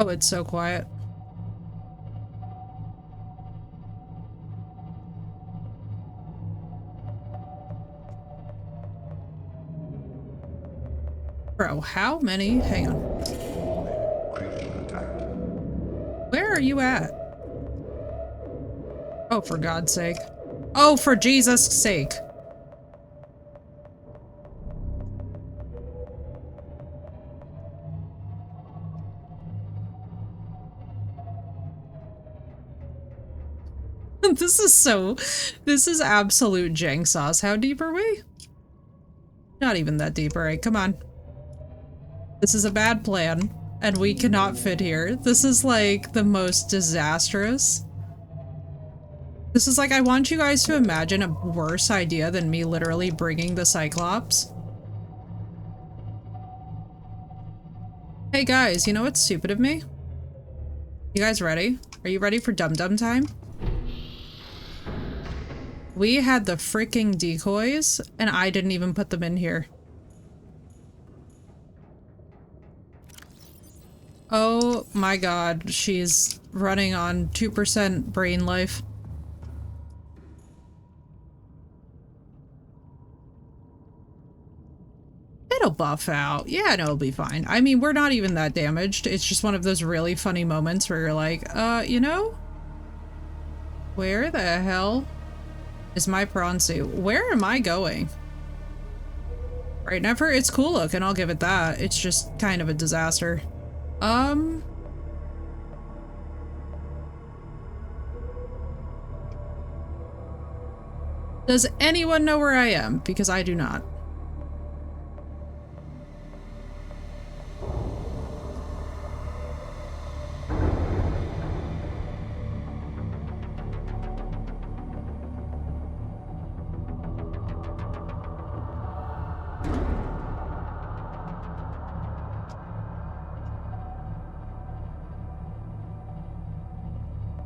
Oh, it's so quiet. Bro, how many? Hang on. Where are you at? Oh, for God's sake. Oh, for Jesus' sake. This is absolute jank sauce. How deep are we? Not even that deep, alright, come on. This is a bad plan, and we cannot fit here. This is like the most disastrous. This is like, I want you guys to imagine a worse idea than me literally bringing the Cyclops. Hey guys, you know what's stupid of me? You guys ready? Are you ready for dum-dum time? We had the freaking decoys, and I didn't even put them in here. Oh my god, she's running on 2% brain life. It'll buff out. Yeah, no, it'll be fine. I mean, we're not even that damaged. It's just one of those really funny moments where you're like, you know? Where the hell is my prawn suit? Where am I going? Right, Never, it's cool looking, I'll give it that. It's just kind of a disaster. Does anyone know where I am? Because I do not.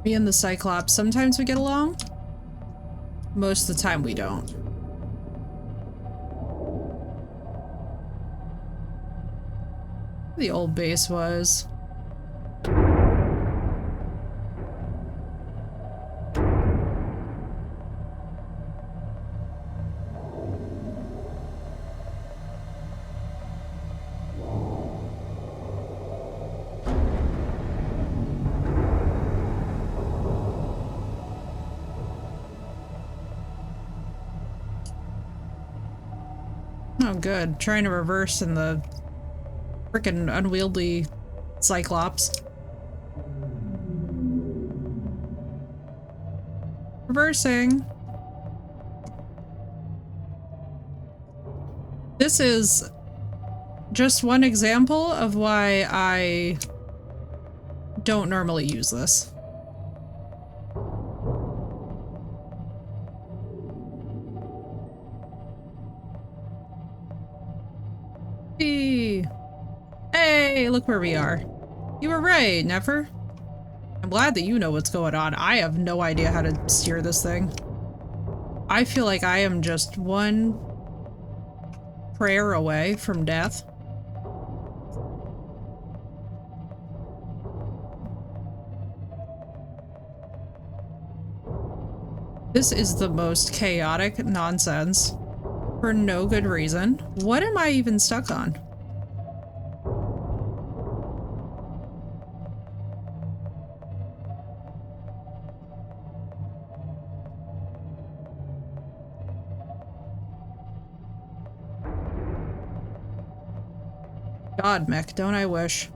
Me and the Cyclops, sometimes we get along. Most of the time we don't. The old base was. Oh, good. Trying to reverse in the frickin' unwieldy Cyclops. Reversing. This is just one example of why I don't normally use this. Hey, look where we are. You were right, Never. I'm glad that you know what's going on. I have no idea how to steer this thing. I feel like I am just one prayer away from death. This is the most chaotic nonsense for no good reason. What am I even stuck on? God, Mick, don't I wish.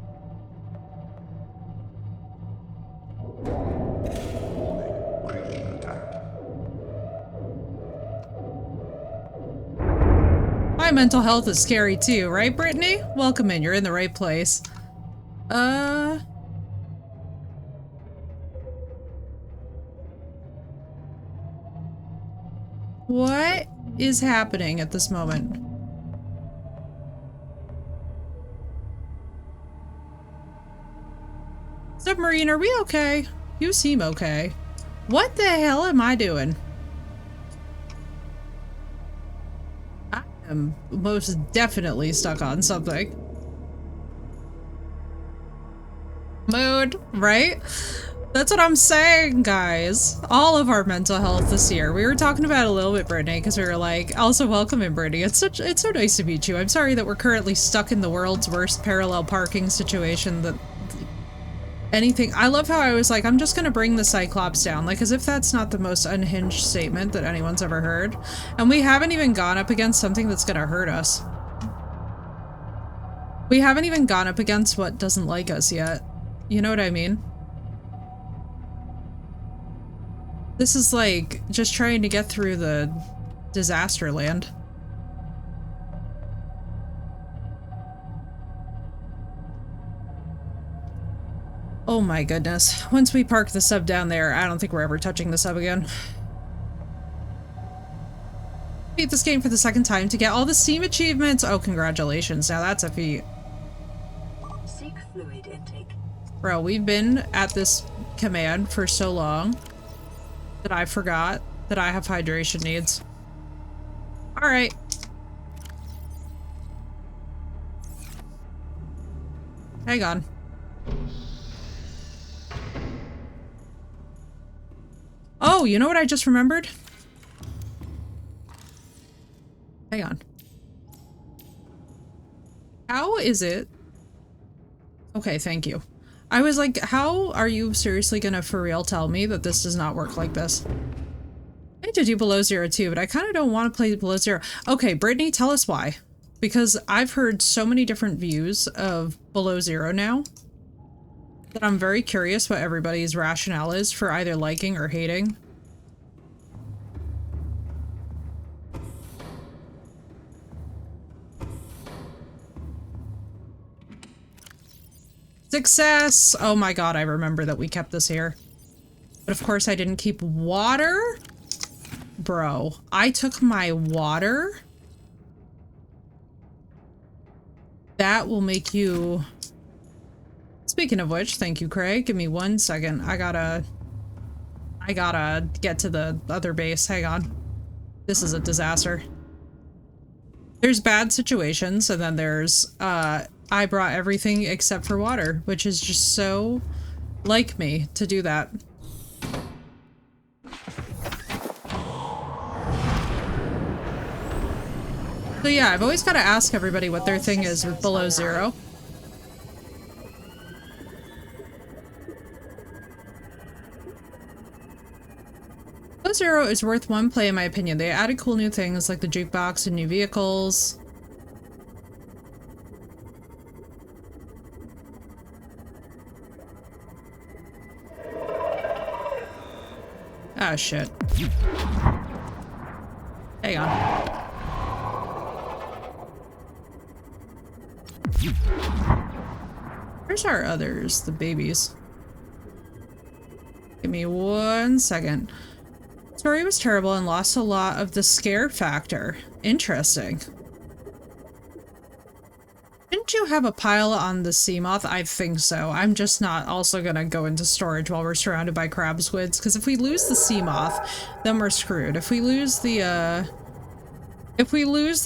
My mental health is scary too, right, Brittany? Welcome in, you're in the right place. What is happening at this moment? Submarine, are we okay? You seem okay. What the hell am I doing? I am most definitely stuck on something. Mood, right? That's what I'm saying, guys. All of our mental health this year. We were talking about it a little bit, Brittany, because we were like, also welcome in, Brittany. It's so nice to meet you. I'm sorry that we're currently stuck in the world's worst parallel parking situation that anything. I love how I was like, I'm just gonna bring the Cyclops down, like as if that's not the most unhinged statement that anyone's ever heard. And we haven't even gone up against something that's gonna hurt us. We haven't even gone up against what doesn't like us yet. You know what I mean? This is like just trying to get through the disaster land. Oh my goodness. Once we park the sub down there, I don't think we're ever touching the sub again. Beat this game for the second time to get all the Steam achievements. Oh, congratulations. Now that's a feat. Seek fluid intake. Bro, we've been at this command for so long that I forgot that I have hydration needs. Alright. Hang on. Oh, you know what I just remembered? Hang on. How is it? Okay, thank you. I was like, how are you seriously gonna for real tell me that this does not work like this? I need to do Below Zero too, but I kind of don't want to play Below Zero. Okay, Brittany, tell us why. Because I've heard so many different views of Below Zero now that I'm very curious what everybody's rationale is for either liking or hating. Success! Oh my god, I remember that we kept this here. But of course I didn't keep water? Bro, I took my water? That will make you... Speaking of which, thank you, Craig. Give me 1 second. I gotta get to the other base. Hang on. This is a disaster. There's bad situations, and then there's, I brought everything except for water, which is just so like me to do that. So yeah, I've always got to ask everybody what their thing is with Below Zero. Below Zero is worth one play in my opinion. They added cool new things like the jukebox and new vehicles. Ah, shit. Hang on. Where's our others? The babies. Give me 1 second. Story was terrible and lost a lot of the scare factor. Interesting. Didn't you have a pile on the sea moth? I think so. I'm just not also gonna go into storage while we're surrounded by crab squids, because if we lose the sea moth, then we're screwed. If we lose the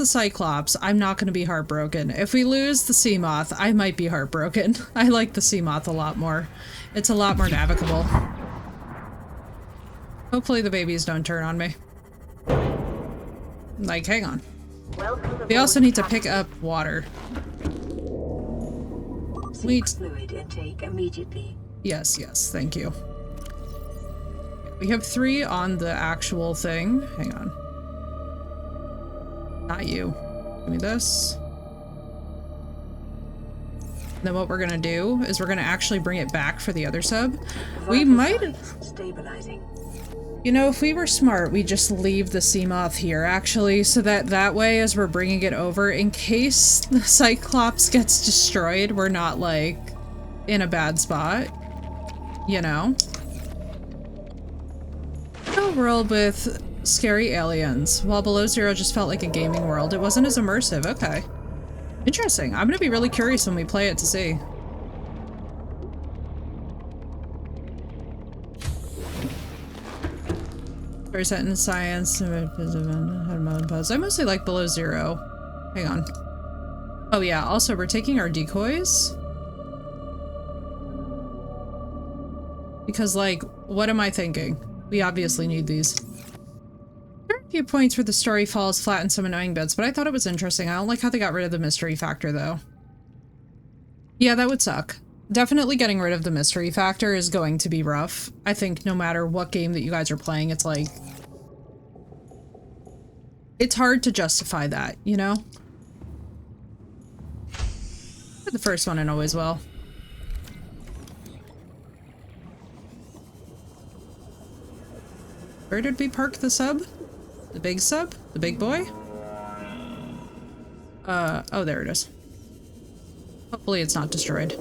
Cyclops, I'm not gonna be heartbroken. If we lose the sea moth, I might be heartbroken. I like the sea moth a lot more. It's a lot more navigable. Hopefully the babies don't turn on me. Like, hang on. We also need to pick up water. Seek fluid intake immediately. Yes, yes, thank you. We have 3 on the actual thing. Hang on. Not you. Give me this. Then what we're gonna do is we're gonna actually bring it back for the other sub. We might... Stabilizing. You know, if we were smart, we'd just leave the Seamoth here, actually, so that way, as we're bringing it over, in case the Cyclops gets destroyed, we're not, like, in a bad spot. You know? A world with scary aliens, while Below Zero just felt like a gaming world. It wasn't as immersive. Okay. Interesting. I'm gonna be really curious when we play it to see. Story set in science. I mostly like Below Zero. Hang on. Oh yeah, also we're taking our decoys. Because like, what am I thinking? We obviously need these. There are a few points where the story falls flat in some annoying bits, but I thought it was interesting. I don't like how they got rid of the mystery factor though. Yeah, that would suck. Definitely getting rid of the mystery factor is going to be rough. I think no matter what game that you guys are playing, it's like... It's hard to justify that, you know? The first one and always will. Where did we park the sub? The big sub? The big boy? Oh, there it is. Hopefully it's not destroyed.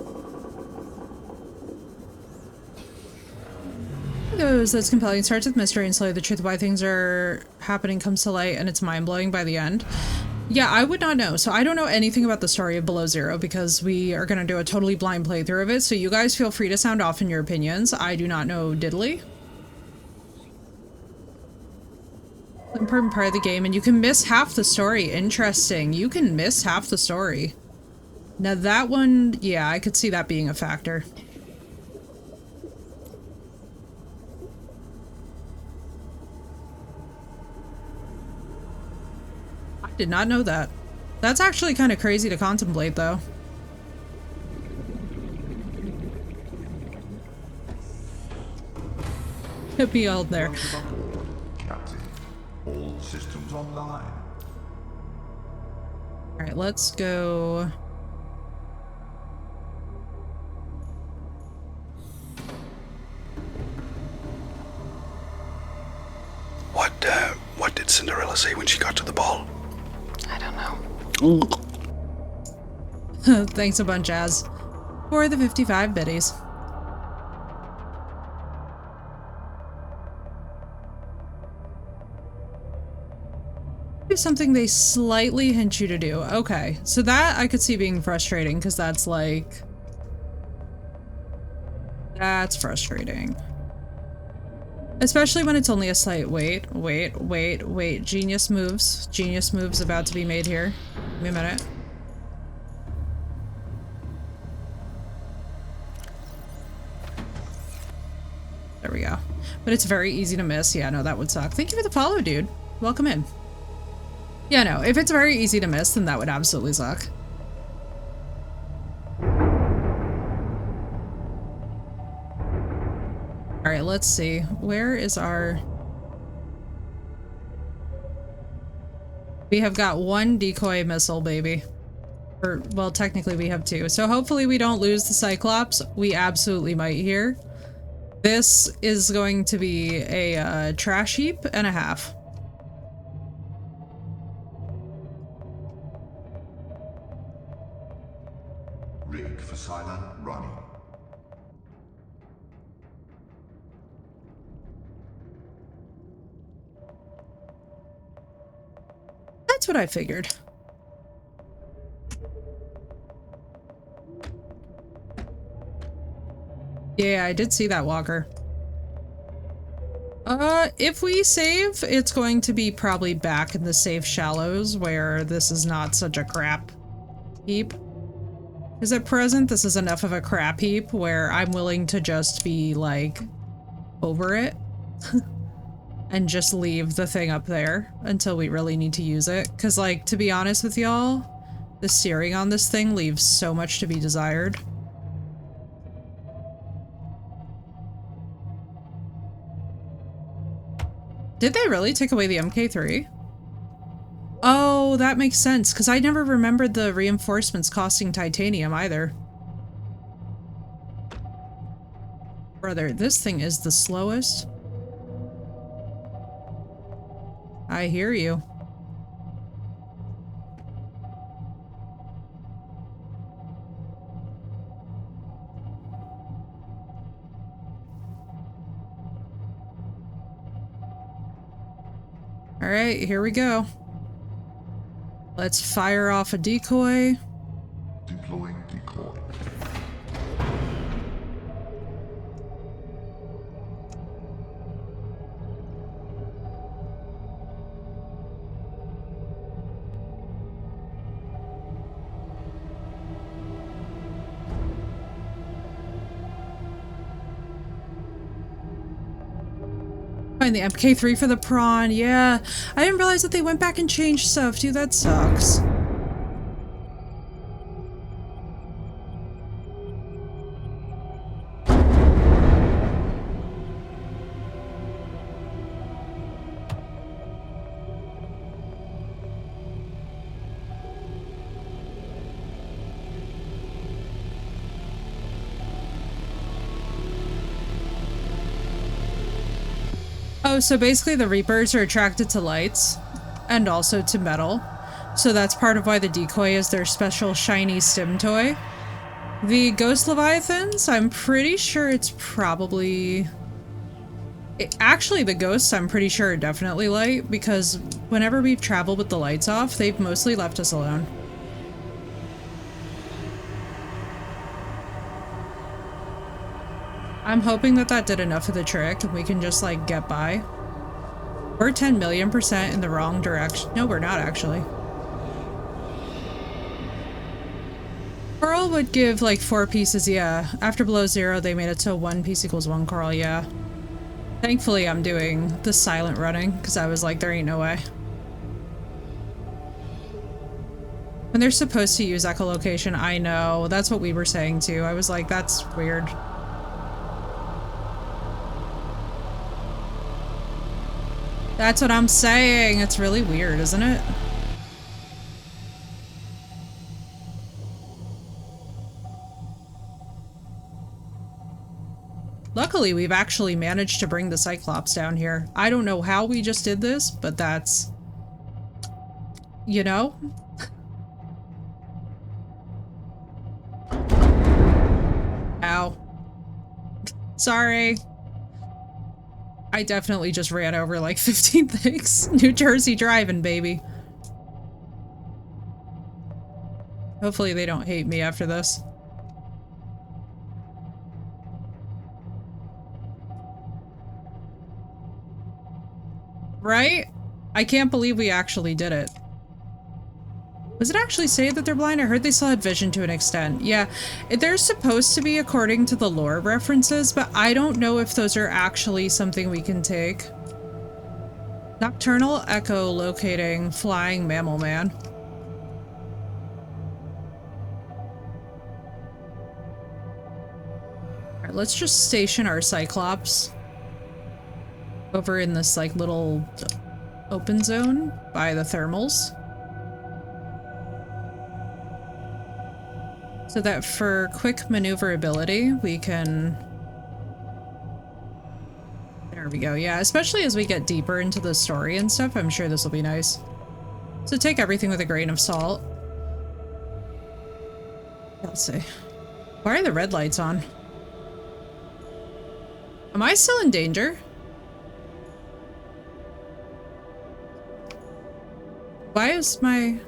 That's compelling. It starts with mystery and slowly the truth of why things are happening comes to light, and it's mind-blowing by the end. Yeah, I would not know. So I don't know anything about the story of Below Zero because we are going to do a totally blind playthrough of it, so you guys feel free to sound off in your opinions. I do not know diddly. Important part of the game, and you can miss half the story. Interesting. You can miss half the story. Now that one, yeah, I could see that being a factor. Did not know that. That's actually kind of crazy to contemplate, though. Be all there. Captain, all systems online. All right, let's go. What did Cinderella say when she got to the ball? I don't know. Thanks a bunch, Az. For the 55 biddies. Do something they slightly hint you to do. Okay, so that I could see being frustrating because that's like... That's frustrating. Especially when it's only a slight wait. Genius moves. Genius moves about to be made here. Give me a minute. There we go. But it's very easy to miss. Yeah, no, that would suck. Thank you for the follow, dude. Welcome in. Yeah, no, if it's very easy to miss, then that would absolutely suck. Alright, let's see. Where is our... We have got one decoy missile, baby. Or, well, technically we have two. So hopefully we don't lose the Cyclops. We absolutely might here. This is going to be a trash heap and a half. Rig for silent running. That's what I figured. Yeah, I did see that walker. If we save, it's going to be probably back in the safe shallows where this is not such a crap heap. Because at present, this is enough of a crap heap where I'm willing to just be, like, over it. And just leave the thing up there until we really need to use it. Because, like, to be honest with y'all, the steering on this thing leaves so much to be desired. Did they really take away the MK3? Oh, that makes sense, because I never remembered the reinforcements costing titanium either. Brother, this thing is the slowest. I hear you. All right, here we go. Let's fire off a decoy. Deploying decoy. Find the MK3 for the prawn. Yeah, I didn't realize that they went back and changed stuff. Dude, that sucks. Oh, so basically the Reapers are attracted to lights and also to metal. So that's part of why the decoy is their special shiny stim toy. The Ghost Leviathans, I'm pretty sure it's probably... Actually, the Ghosts, I'm pretty sure are definitely light, because whenever we've traveled with the lights off, they've mostly left us alone. I'm hoping that that did enough of the trick and we can just, like, get by. We're 10 million% in the wrong direction. No, we're not, actually. Coral would give, like, 4 pieces, yeah. After below 0, they made it to 1 piece equals 1 coral, yeah. Thankfully, I'm doing the silent running, because I was like, there ain't no way. When they're supposed to use echolocation, I know. That's what we were saying, too. I was like, that's weird. That's what I'm saying. It's really weird, isn't it? Luckily, we've actually managed to bring the Cyclops down here. I don't know how we just did this, but that's... You know? Ow. Sorry. I definitely just ran over like 15 things. New Jersey driving, baby. Hopefully they don't hate me after this. Right? I can't believe we actually did it. Was it actually say that they're blind? I heard they still had vision to an extent. Yeah, they're supposed to be according to the lore references, but I don't know if those are actually something we can take. Nocturnal echo locating flying mammal man. Alright, let's just station our Cyclops over in this like little open zone by the thermals. So that for quick maneuverability, we can... There we go, yeah, especially as we get deeper into the story and stuff, I'm sure this will be nice. So take everything with a grain of salt. Let's see. Why are the red lights on? Am I still in danger? Why is my...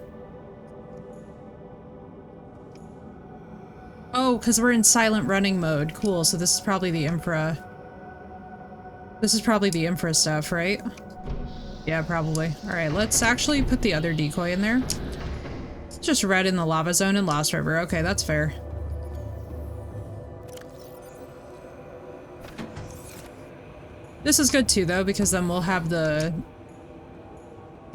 Oh, because we're in silent running mode. Cool, so this is probably the Infra. This is probably the Infra stuff, right? Yeah, probably. Alright, let's actually put the other decoy in there. It's just red in the lava zone in Lost River. Okay, that's fair. This is good too, though, because then we'll have the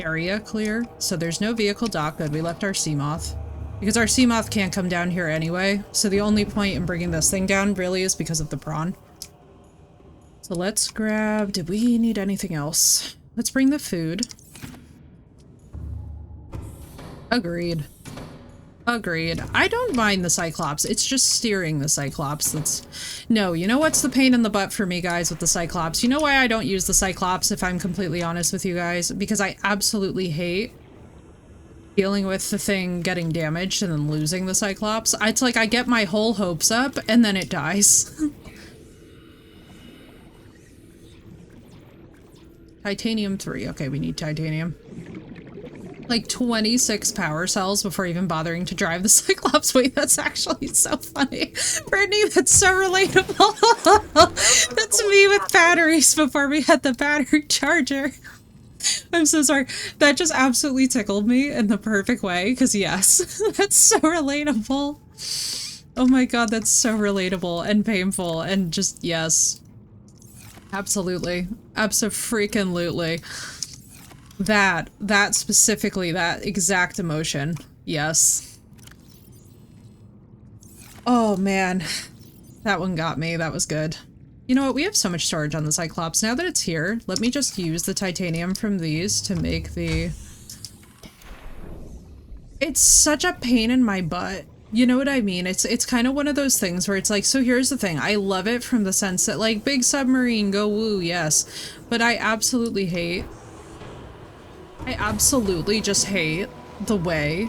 area clear. So there's no vehicle dock. Good, we left our Seamoth. Because our Seamoth can't come down here anyway, so the only point in bringing this thing down really is because of the prawn. So let's grab... Did we need anything else? Let's bring the food. Agreed. Agreed. I don't mind the Cyclops. It's just steering the Cyclops that's... No, you know what's the pain in the butt for me, guys, with the Cyclops? You know why I don't use the Cyclops, if I'm completely honest with you guys? Because I absolutely hate dealing with the thing getting damaged and then losing the Cyclops. It's like I get my whole hopes up and then it dies. Titanium 3. Okay, we need titanium. Like 26 power cells before even bothering to drive the Cyclops. Wait, that's actually so funny. Brittany, that's so relatable. That's me with batteries before we had the battery charger. I'm so sorry. That just absolutely tickled me in the perfect way, because yes, that's so relatable. Oh my god, that's so relatable and painful and just yes. Absolutely. Abso-freaking-lutely. That specifically, that exact emotion. Yes. Oh man. That one got me. That was good. You know what? We have so much storage on the Cyclops. Now that it's here, let me just use the titanium from these to make the... It's such a pain in my butt. You know what I mean? It's kind of one of those things where it's like, so here's the thing. I love it from the sense that, like, big submarine, go woo, yes. But I absolutely just hate the way.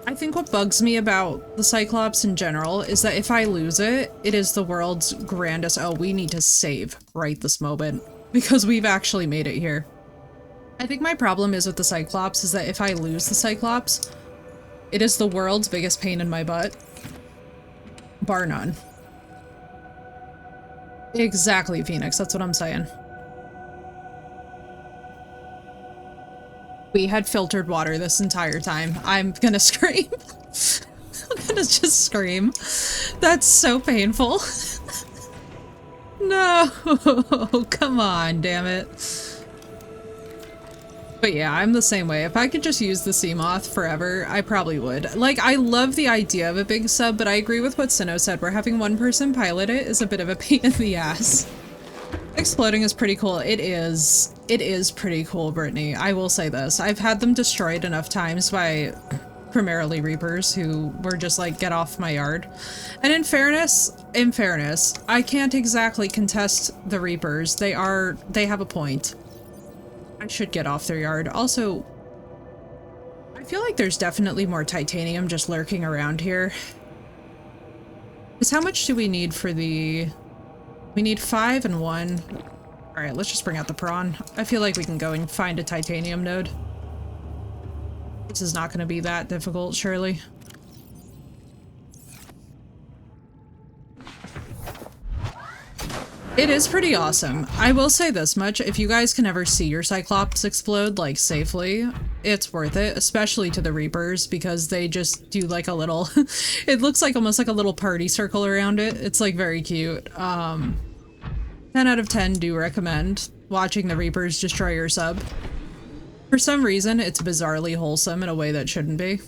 I think what bugs me about the Cyclops in general is that if I lose it, it is the world's grandest, oh, we need to save right this moment, because we've actually made it here. I think my problem is with the Cyclops is that if I lose the Cyclops, it is the world's biggest pain in my butt. Bar none. Exactly, Phoenix, that's what I'm saying. We had filtered water this entire time. I'm gonna scream. I'm gonna just scream. That's so painful. No, come on, damn it. But yeah, I'm the same way. If I could just use the Seamoth forever, I probably would. Like, I love the idea of a big sub, but I agree with what Sinnoh said, where having one person pilot it is a bit of a pain in the ass. Exploding is pretty cool. It is. It is pretty cool, Brittany. I will say this. I've had them destroyed enough times by primarily Reapers who were just like, get off my yard. And in fairness, I can't exactly contest the Reapers. They have a point. I should get off their yard. Also, I feel like there's definitely more titanium just lurking around here. Because how much do we need for the... We need 5 and 1. Alright, let's just bring out the prawn. I feel like we can go and find a titanium node. This is not going to be that difficult, surely. It is pretty awesome. I will say this much, if you guys can ever see your Cyclops explode, like, safely, it's worth it, especially to the Reapers, because they just do, like, a little... It looks like almost like a little party circle around it. It's, like, very cute. 10 out of 10 do recommend watching the Reapers destroy your sub. For some reason, it's bizarrely wholesome in a way that shouldn't be.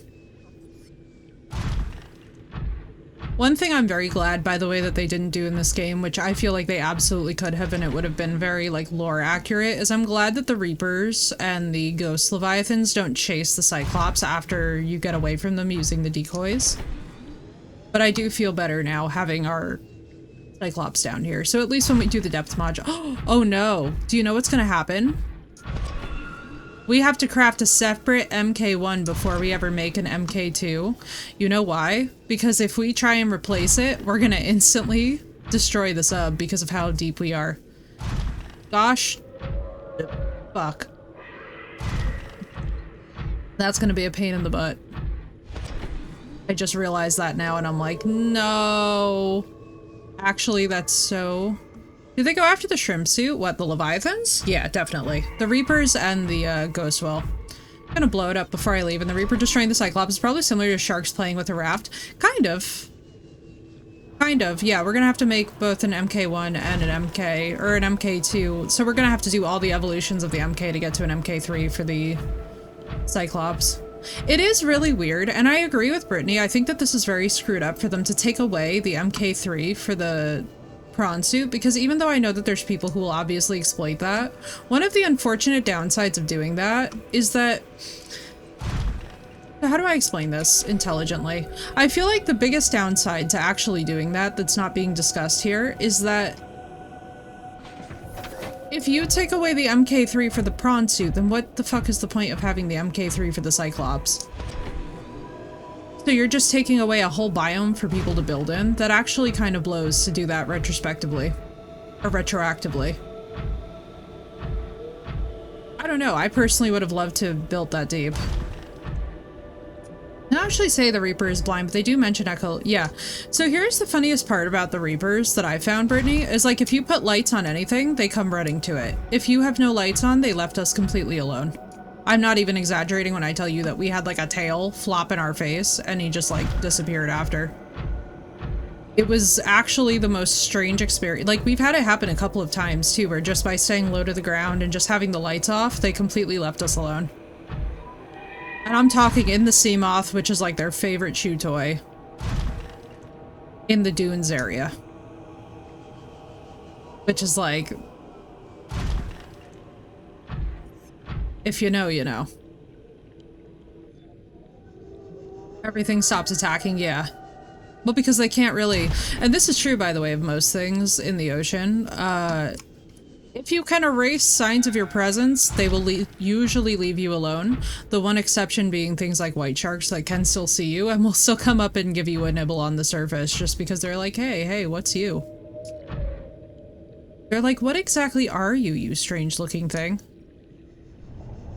One thing I'm very glad, by the way, that they didn't do in this game, which I feel like they absolutely could have and it would have been very, like, lore accurate, is I'm glad that the Reapers and the Ghost Leviathans don't chase the Cyclops after you get away from them using the decoys. But I do feel better now having our Cyclops down here. So at least when we do the depth module— oh no! Do you know what's gonna happen? We have to craft a separate MK1 before we ever make an MK2. You know why? Because if we try and replace it, we're gonna instantly destroy the sub because of how deep we are. Gosh. Fuck. That's gonna be a pain in the butt. I just realized that now and I'm like, no. Actually, that's so... Did they go after the shrimp suit? What, the Leviathans? Yeah, definitely. The Reapers and the Ghost Well. I'm gonna blow it up before I leave, and the Reaper destroying the Cyclops is probably similar to sharks playing with a raft. Kind of. Kind of, yeah, we're gonna have to make both an MK1 and an MK, or an MK2, so we're gonna have to do all the evolutions of the MK to get to an MK3 for the Cyclops. It is really weird, and I agree with Brittany. I think that this is very screwed up for them to take away the MK3 for the prawn suit, because even though I know that there's people who will obviously exploit that, one of the unfortunate downsides of doing that is that How do I explain this intelligently? I feel like the biggest downside to actually doing that that's not being discussed here is that if you take away the MK3 for the prawn suit, then what the fuck is the point of having the MK3 for the Cyclops? So you're just taking away a whole biome for people to build in? That actually kind of blows to do that retrospectively. Or retroactively. I don't know, I personally would have loved to have built that deep. They don't actually say the Reaper is blind, but they do mention Echo. Yeah. So here's the funniest part about the Reapers that I found, Brittany, is like if you put lights on anything, they come running to it. If you have no lights on, they left us completely alone. I'm not even exaggerating when I tell you that we had like a tail flop in our face and he just like disappeared after. It was actually the most strange experience. Like we've had it happen a couple of times too, where just by staying low to the ground and just having the lights off, they completely left us alone. And I'm talking in the sea moth, which is like their favorite chew toy. In the dunes area. Which is like... if you know, you know. Everything stops attacking, yeah. Well, because they can't really... and this is true, by the way, of most things in the ocean. If you can erase signs of your presence, they will usually leave you alone. The one exception being things like white sharks that can still see you and will still come up and give you a nibble on the surface just because they're like, hey, what's you? They're like, what exactly are you, you strange looking thing?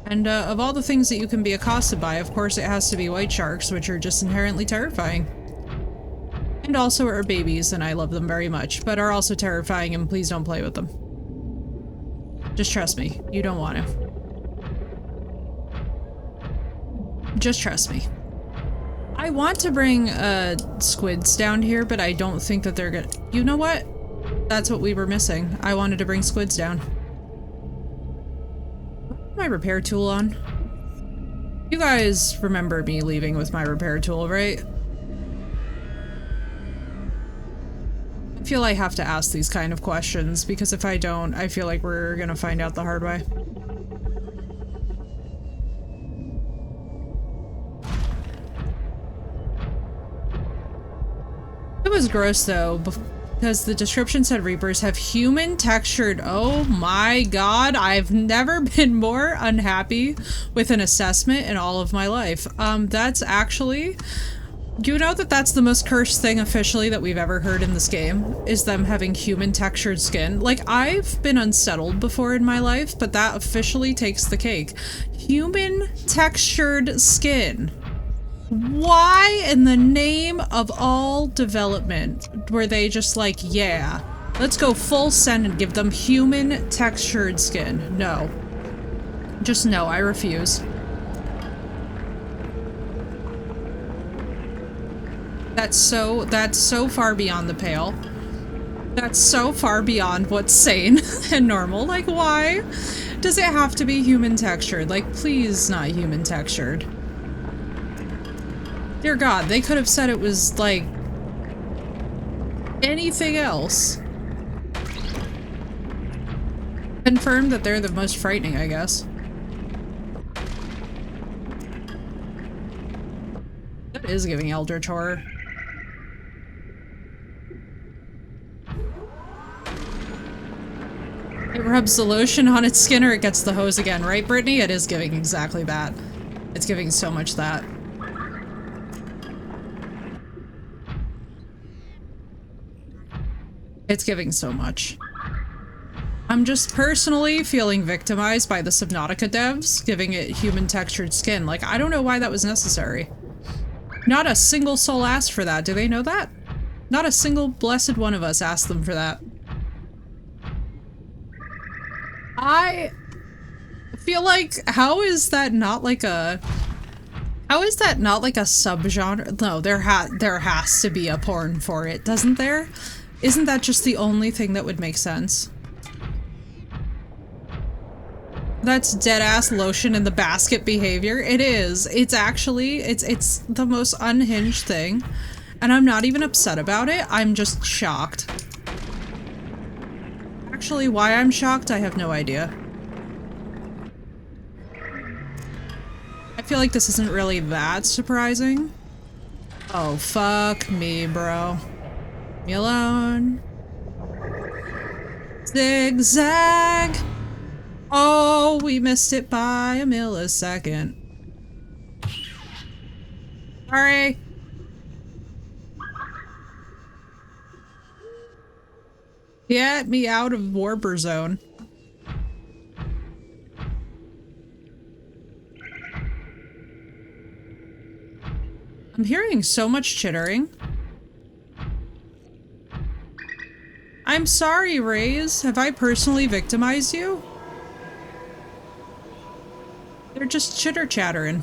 And of all the things that you can be accosted by, of course it has to be white sharks, which are just inherently terrifying. And also are babies, and I love them very much, but are also terrifying, and please don't play with them. Just trust me, you don't want to. Just trust me. I want to bring squids down here, but I don't think that they're gonna... you know what? That's what we were missing. I wanted to bring squids down. My repair tool on. You guys remember me leaving with my repair tool, right? I feel I have to ask these kind of questions because if I don't, I feel like we're gonna find out the hard way. It was gross though, because the description said Reapers have human textured. Oh my god, I've never been more unhappy with an assessment in all of my life. That's actually... you know that that's the most cursed thing officially that we've ever heard in this game, is them having human textured skin. Like, I've been unsettled before in my life, but that officially takes the cake. Human textured skin. Why in the name of all development were they just like, yeah, let's go full send and give them human textured skin? No. Just no, I refuse. That's so far beyond the pale. That's so far beyond what's sane and normal. Like, why does it have to be human textured? Like, please not human textured. Dear God, they could have said it was, like, anything else. Confirmed that they're the most frightening, I guess. That is giving Eldritch Horror. It rubs the lotion on its skin or it gets the hose again, right, Brittany? It is giving exactly that. It's giving so much that. It's giving so much. I'm just personally feeling victimized by the Subnautica devs, giving it human textured skin. Like, I don't know why that was necessary. Not a single soul asked for that. Do they know that? Not a single blessed one of us asked them for that. I feel like, how is that not like a subgenre? No, there has to be a porn for it, doesn't there? Isn't that just the only thing that would make sense? That's dead-ass lotion in the basket behavior. It is. It's actually, it's the most unhinged thing. And I'm not even upset about it. I'm just shocked. Actually, why I'm shocked, I have no idea. I feel like this isn't really that surprising. Oh, fuck me, bro. Leave me alone. Zigzag. Oh, we missed it by a millisecond. Sorry. Get me out of warper zone. I'm hearing so much chittering. I'm sorry, Rays. Have I personally victimized you? They're just chitter-chattering.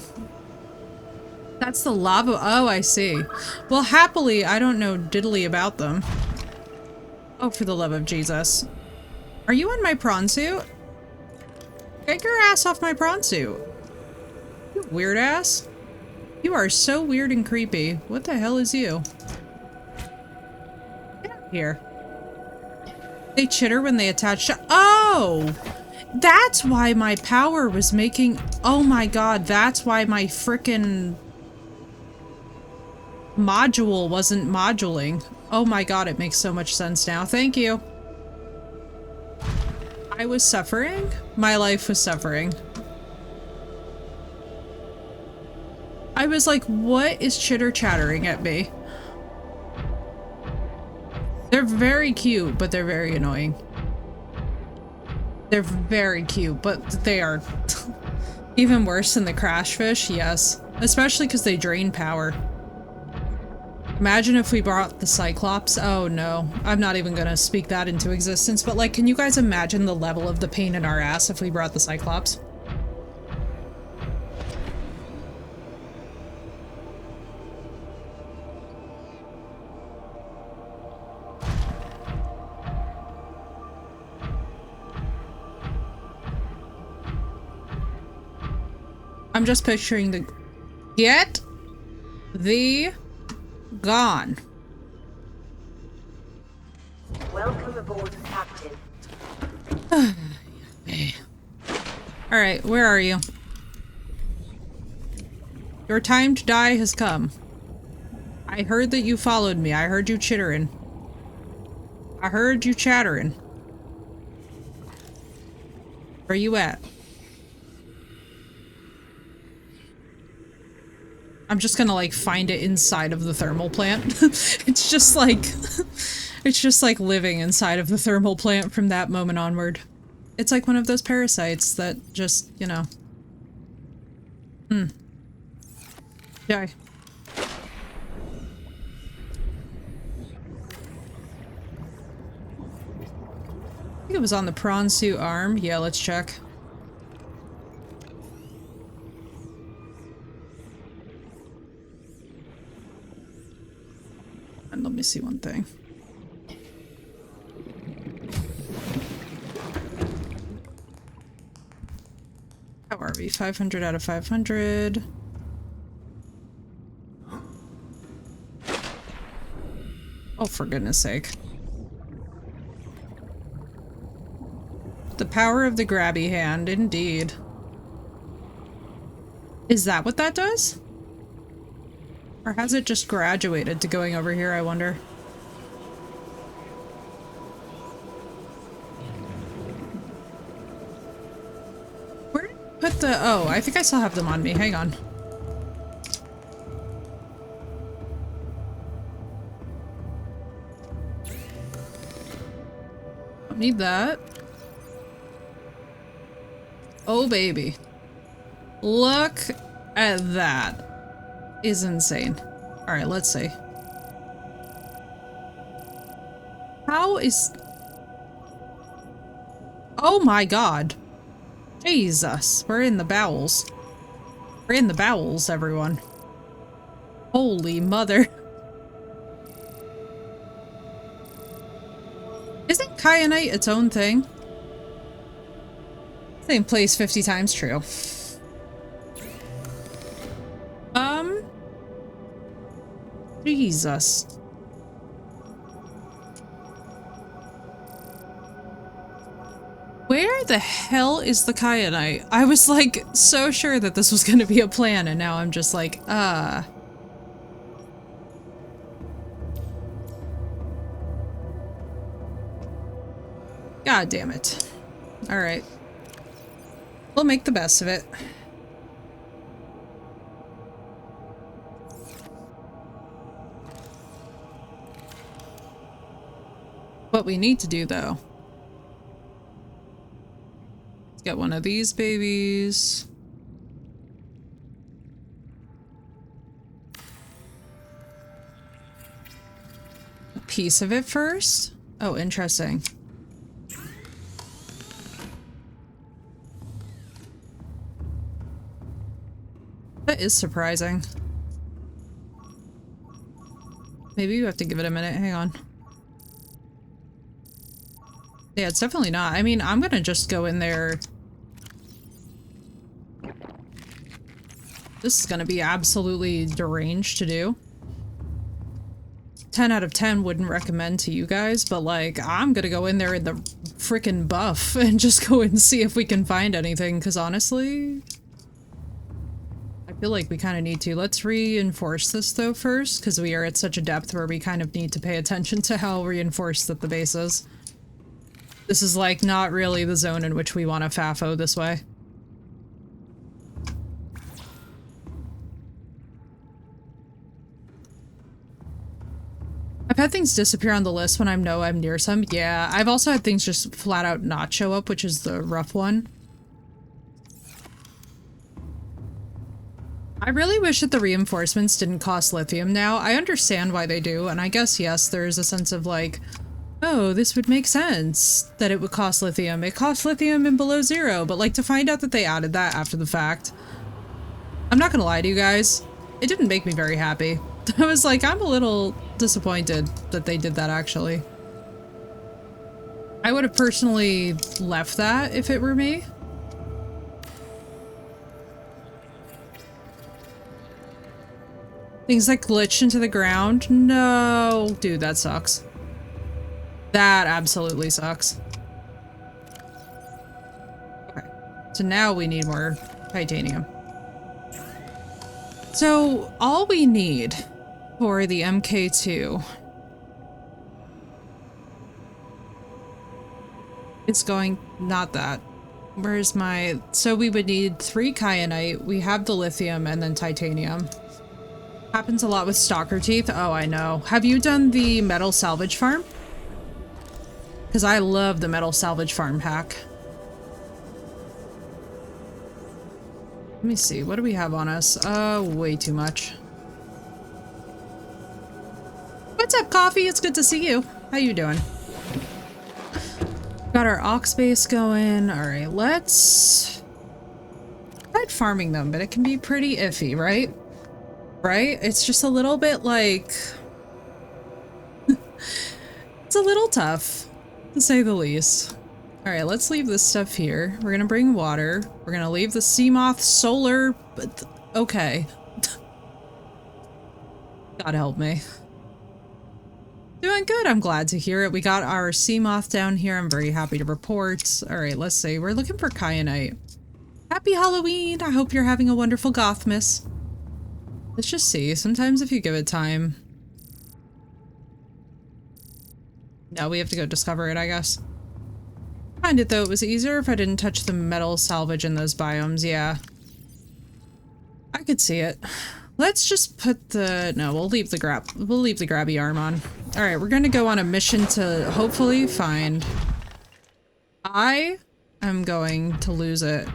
That's the lava. Oh, I see. Well, happily, I don't know diddly about them. Oh, for the love of Jesus. Are you in my prawn suit? Get your ass off my prawn suit. You weird ass. You are so weird and creepy. What the hell is you? Get out here. They chitter when they attach to— Oh! That's why my power was making— Oh my god, that's why my frickin' module wasn't modulating. Oh my god, it makes so much sense now. Thank you. I was suffering? My life was suffering. I was like, what is chitter-chattering at me? They're very cute, but they're very annoying. They're very cute, but they are even worse than the crash fish, yes. Especially because they drain power. Imagine if we brought the Cyclops. Oh no, I'm not even gonna speak that into existence, but like, can you guys imagine the level of the pain in our ass if we brought the Cyclops? I'm just picturing the— Get the gone. Welcome aboard, Captain. Alright, where are you? Your time to die has come. I heard that you followed me. I heard you chittering. I heard you chattering. Where are you at? I'm just gonna like find it inside of the thermal plant. It's just like living inside of the thermal plant from that moment onward. It's like one of those parasites that just, you know. Die. I think it was on the prawn suit arm. Yeah, let's check. And let me see one thing. How are we? 500 out of 500. Oh, for goodness sake. The power of the grabby hand, indeed. Is that what that does? Or has it just graduated to going over here, I wonder? Where did I put the— oh, I think I still have them on me. Hang on. Don't need that. Oh, baby. Look at that. Is insane. Alright, let's see. How is— oh my god. Jesus. We're in the bowels. We're in the bowels, everyone. Holy mother. Isn't kyanite its own thing? Same place 50 times true. Jesus. Where the hell is the kyanite? I was like so sure that this was gonna be a plan, and now I'm just like, God damn it. Alright. We'll make the best of it. What we need to do, though, is get one of these babies. A piece of it first? Oh, interesting. That is surprising. Maybe you have to give it a minute. Hang on. Yeah, it's definitely not. I mean, I'm gonna just go in there. This is gonna be absolutely deranged to do. 10 out of 10 wouldn't recommend to you guys, but like, I'm gonna go in there in the freaking buff and just go and see if we can find anything, because honestly, I feel like we kind of need to. Let's reinforce this though first, because we are at such a depth where we kind of need to pay attention to how reinforced that the base is. This is like not really the zone in which we want to FAFO this way. I've had things disappear on the list when I know I'm near some. Yeah, I've also had things just flat out not show up, which is the rough one. I really wish that the reinforcements didn't cost lithium now. I understand why they do, and I guess, yes, there's a sense of like, oh, this would make sense that it would cost lithium. It costs lithium in below zero, but like to find out that they added that after the fact. I'm not gonna lie to you guys, it didn't make me very happy. I was like, I'm a little disappointed that they did that actually. I would have personally left that if it were me. Things that glitch into the ground? No. Dude, that sucks. That absolutely sucks. Okay. So now we need more titanium. So all we need for the MK2 is going... not that. Where's my... so we would need 3 kyanite, we have the lithium, and then titanium. Happens a lot with stalker teeth. Oh, I know. Have you done the metal salvage farm? Because I love the metal salvage farm hack. Let me see. What do we have on us? Way too much. What's up, Coffee? It's good to see you. How you doing? Got our ox base going. All right, let's... I tried farming them, but it can be pretty iffy, right? Right? It's just a little bit like... it's a little tough, to say the least. Alright, let's leave this stuff here. We're gonna bring water. We're gonna leave the Seamoth solar, but okay. God help me. Doing good, I'm glad to hear it. We got our Seamoth down here, I'm very happy to report. Alright, let's see. We're looking for kyanite. Happy Halloween! I hope you're having a wonderful Gothmas. Let's just see. Sometimes if you give it time... no, we have to go discover it, I guess. Find it though, it was easier if I didn't touch the metal salvage in those biomes, yeah. I could see it. Let's just put the... no, we'll leave the grabby arm on. Alright, we're gonna go on a mission to hopefully find... I am going to lose it.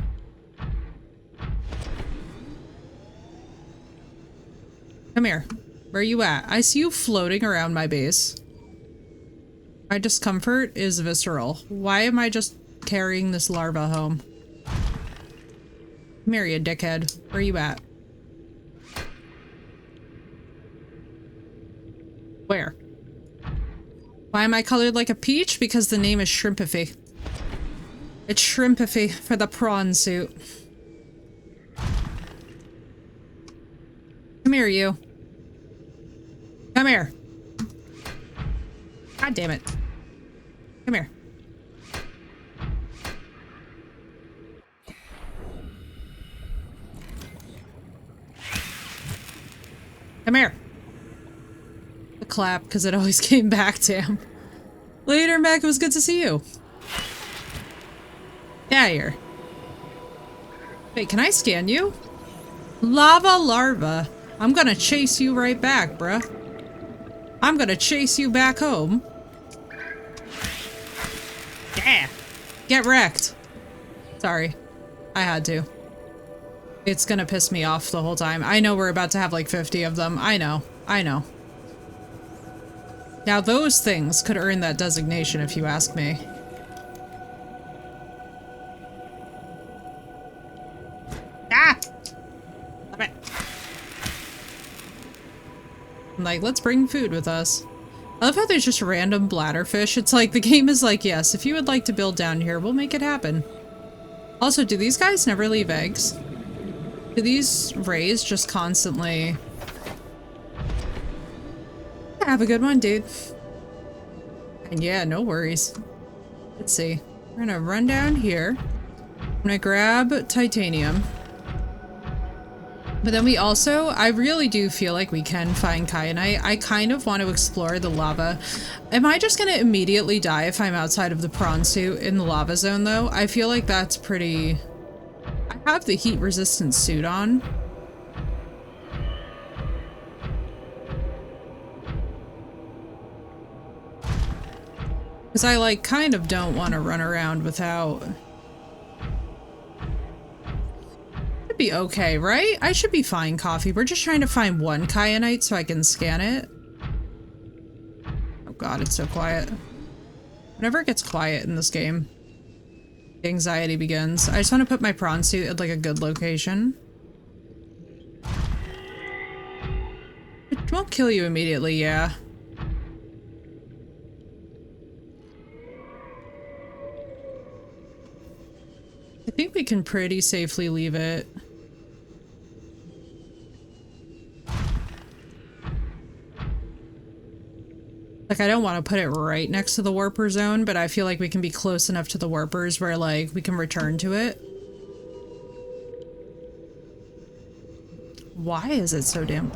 Come here. Where are you at? I see you floating around my base. My discomfort is visceral. Why am I just carrying this larva home? Come here, you dickhead. Where are you at? Where? Why am I colored like a peach? Because the name is Shrimpify. It's Shrimpify for the prawn suit. Come here, you. Come here. God damn it. Come here. Come here. A clap, because it always came back to him. Later, Mac, it was good to see you. Yeah, here. Wait, can I scan you? Lava larva. I'm gonna chase you right back, bruh. I'm gonna chase you back home. Yeah. Get wrecked. Sorry. I had to. It's gonna piss me off the whole time. I know we're about to have like 50 of them. I know. I know. Now those things could earn that designation if you ask me. Ah! Stop it. Like, let's bring food with us. I love how there's just random bladderfish. It's like the game is like, yes, if you would like to build down here, we'll make it happen. Also, do these guys never leave eggs? Do these rays just constantly... Have a good one, dude. And yeah, no worries. Let's see. We're gonna run down here. I'm gonna grab titanium. But then we also, I really do feel like we can find kyanite. I kind of want to explore the lava. Am I just gonna immediately die if I'm outside of the prawn suit in the lava zone though? I feel like that's pretty... I have the heat resistant suit on. Because I like kind of don't want to run around without... Be okay, right? I should be fine, Coffee. We're just trying to find one kyanite so I can scan it. Oh god, it's so quiet. Whenever it gets quiet in this game, the anxiety begins. I just want to put my prawn suit at like a good location. It won't kill you immediately, yeah. I think we can pretty safely leave it. Like, I don't want to put it right next to the warper zone, but I feel like we can be close enough to the warpers where, like, we can return to it. Why is it so damn...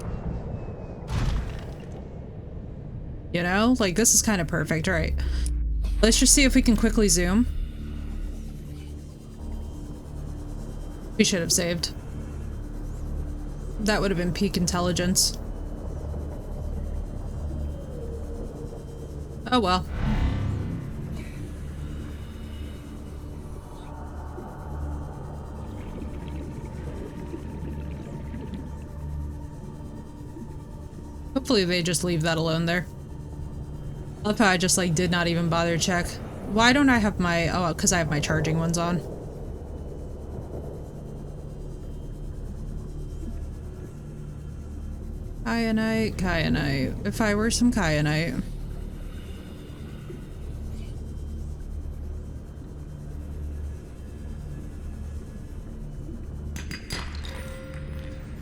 You know? Like, this is kind of perfect. All right. Let's just see if we can quickly zoom. We should have saved. That would have been peak intelligence. Oh well. Hopefully they just leave that alone there. I love how I just like did not even bother to check. Why don't I have my... Oh, because I have my charging ones on. Kyanite, kyanite. If I were some kyanite.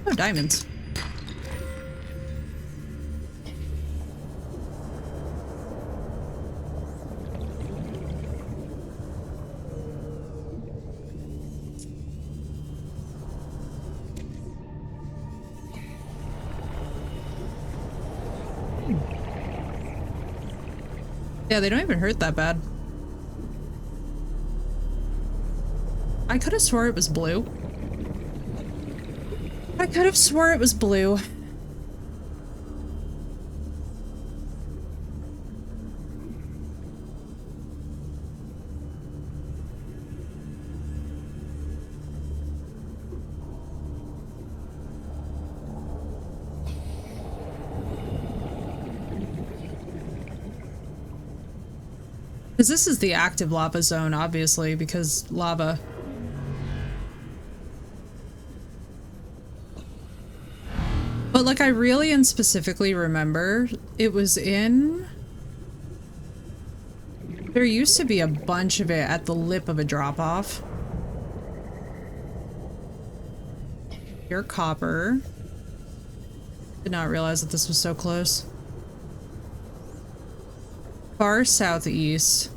Oh, diamonds. Yeah, they don't even hurt that bad. I could have swore it was blue. I could have swore it was blue. Because this is the active lava zone, obviously, because lava. But, like, I really and specifically remember it was in... There used to be a bunch of it at the lip of a drop-off. Pure copper. Did not realize that this was so close. Far southeast.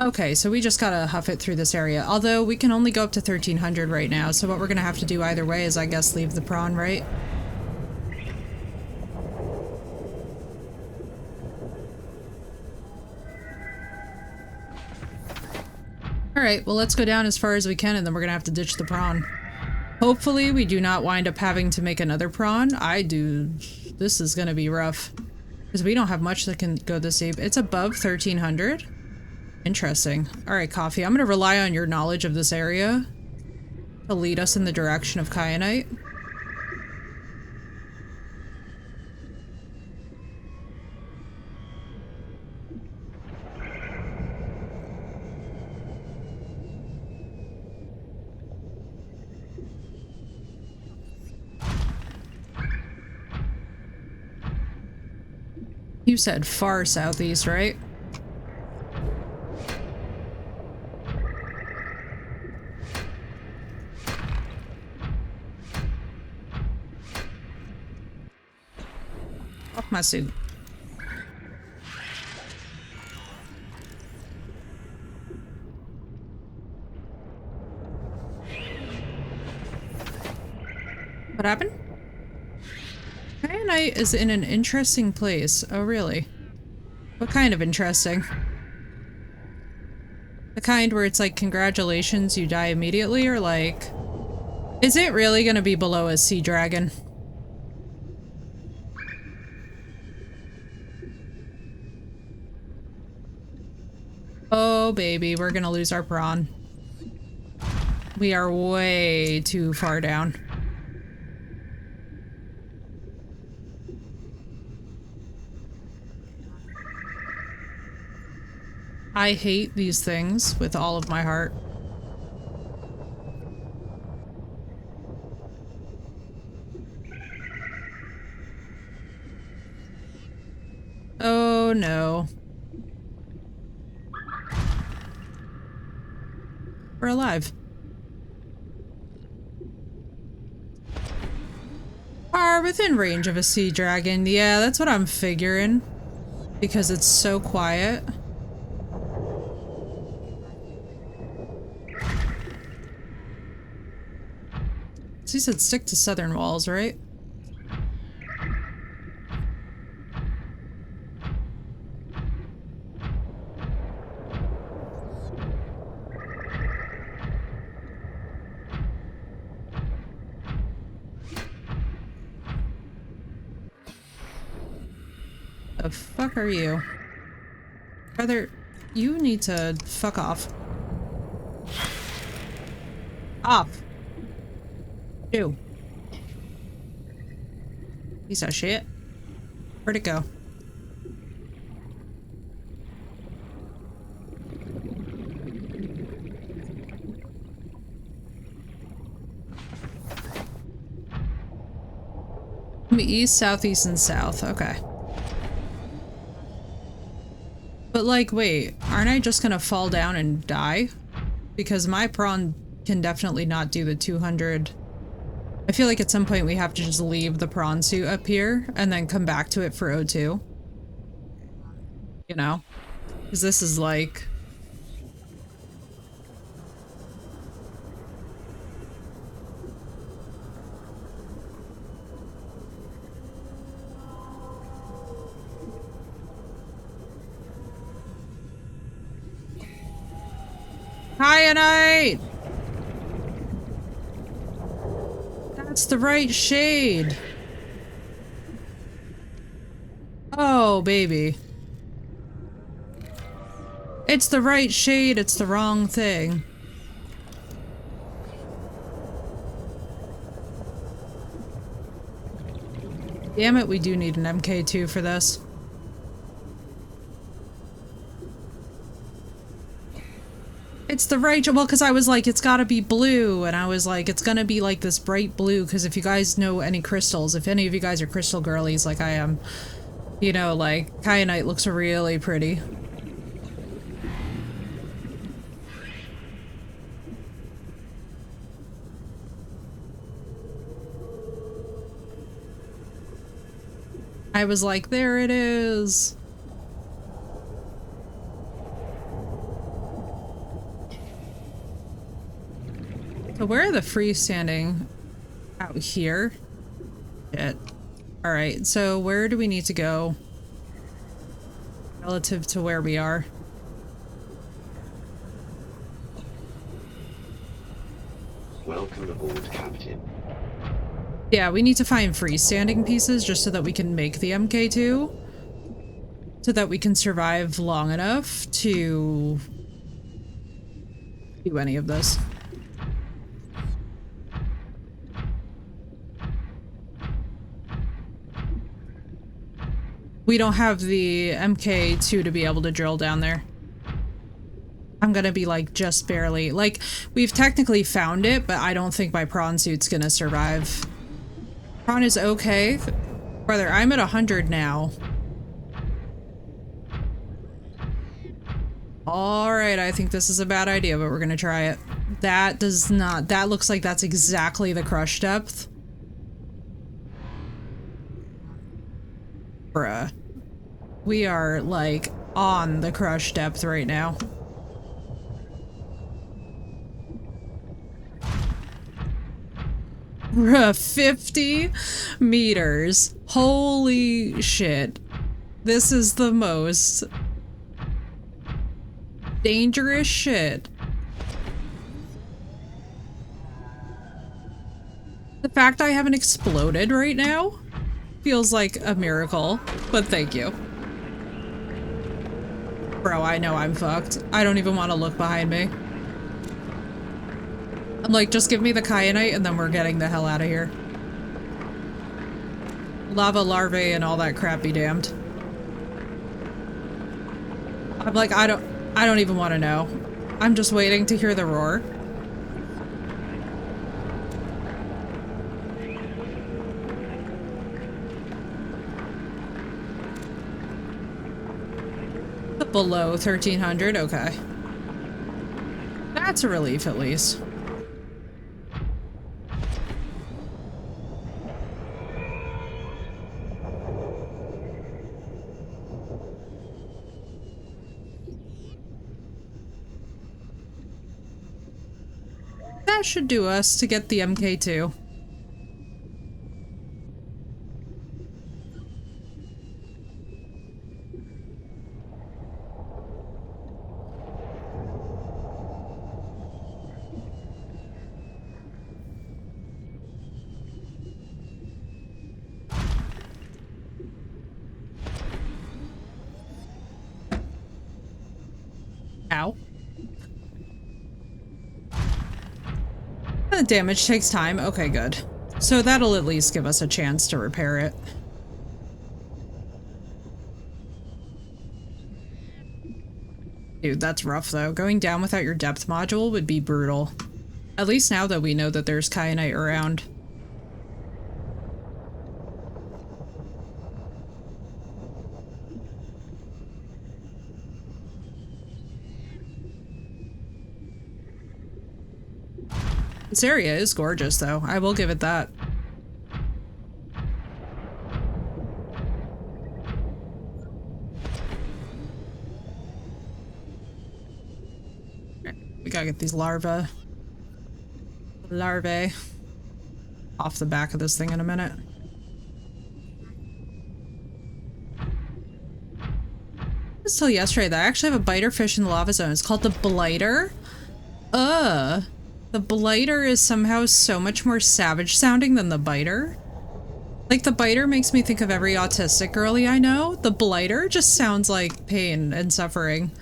Okay, so we just gotta huff it through this area. Although, we can only go up to 1300 right now, so what we're gonna have to do either way is, I guess, leave the prawn, right? Alright, well let's go down as far as we can and then we're gonna have to ditch the prawn. Hopefully we do not wind up having to make another prawn. I do. This is gonna be rough. Because we don't have much that can go this deep. It's above 1300? Interesting. Alright, Coffee, I'm gonna rely on your knowledge of this area to lead us in the direction of kyanite. You said far southeast, right? Off my suit. What happened? Kyanite is in an interesting place. Oh, really? What kind of interesting? The kind where it's like, congratulations, you die immediately, or like... Is it really gonna be below a sea dragon? Oh, baby, we're gonna lose our prawn. We are way too far down. I hate these things with all of my heart. Oh no. We're alive. Are within range of a sea dragon. Yeah, that's what I'm figuring. Because it's so quiet. He said stick to southern walls, right? The fuck are you? Brother, you need to fuck off. Off. Ew. Piece of shit. Where'd it go? East, southeast, and south. Okay. But like, wait, aren't I just gonna fall down and die? Because my prawn can definitely not do the 200. I feel like at some point we have to just leave the prawn suit up here and then come back to it for O2. You know? Because this is like... Kyanite! That's the right shade. Oh, baby. It's the right shade, it's the wrong thing. Damn it, we do need an MK2 for this. It's the right, well, because I was like, it's gotta be blue, and I was like, it's gonna be like this bright blue, because if you guys know any crystals, if any of you guys are crystal girlies like I am, you know, like, kyanite looks really pretty. I was like, there it is. So where are the freestanding? Out here? Shit. Alright, so where do we need to go? Relative to where we are. Welcome aboard, Captain. Yeah, we need to find freestanding pieces just so that we can make the MK2. So that we can survive long enough to do any of this. We don't have the MK2 to be able to drill down there. I'm gonna be like just barely, like we've technically found it, but I don't think my prawn suit's gonna survive. Prawn is okay. Brother, I'm at 100 now. All right, I think this is a bad idea, but we're gonna try it. That does not, that looks like that's exactly the crush depth. Bruh. We are like on the crush depth right now. Bruh, 50 meters. Holy shit. This is the most dangerous shit. The fact I haven't exploded right now feels like a miracle, but thank you. Bro, I know I'm fucked. I don't even want to look behind me. I'm like, just give me the kyanite and then we're getting the hell out of here. Lava larvae and all that crap be damned. I'm like, I don't even want to know. I'm just waiting to hear the roar. Below 1300, okay. That's a relief at least. That should do us to get the MK2. Ow. The damage takes time. Okay, good. So that'll at least give us a chance to repair it. Dude, that's rough though. Going down without your depth module would be brutal. At least now that we know that there's kyanite around. This area is gorgeous though. I will give it that. We gotta get these larvae off the back of this thing in a minute. I was told yesterday that I actually have a biter fish in the lava zone. It's called the blighter. The blighter is somehow so much more savage sounding than the biter. Like, the biter makes me think of every autistic girlie I know. The blighter just sounds like pain and suffering.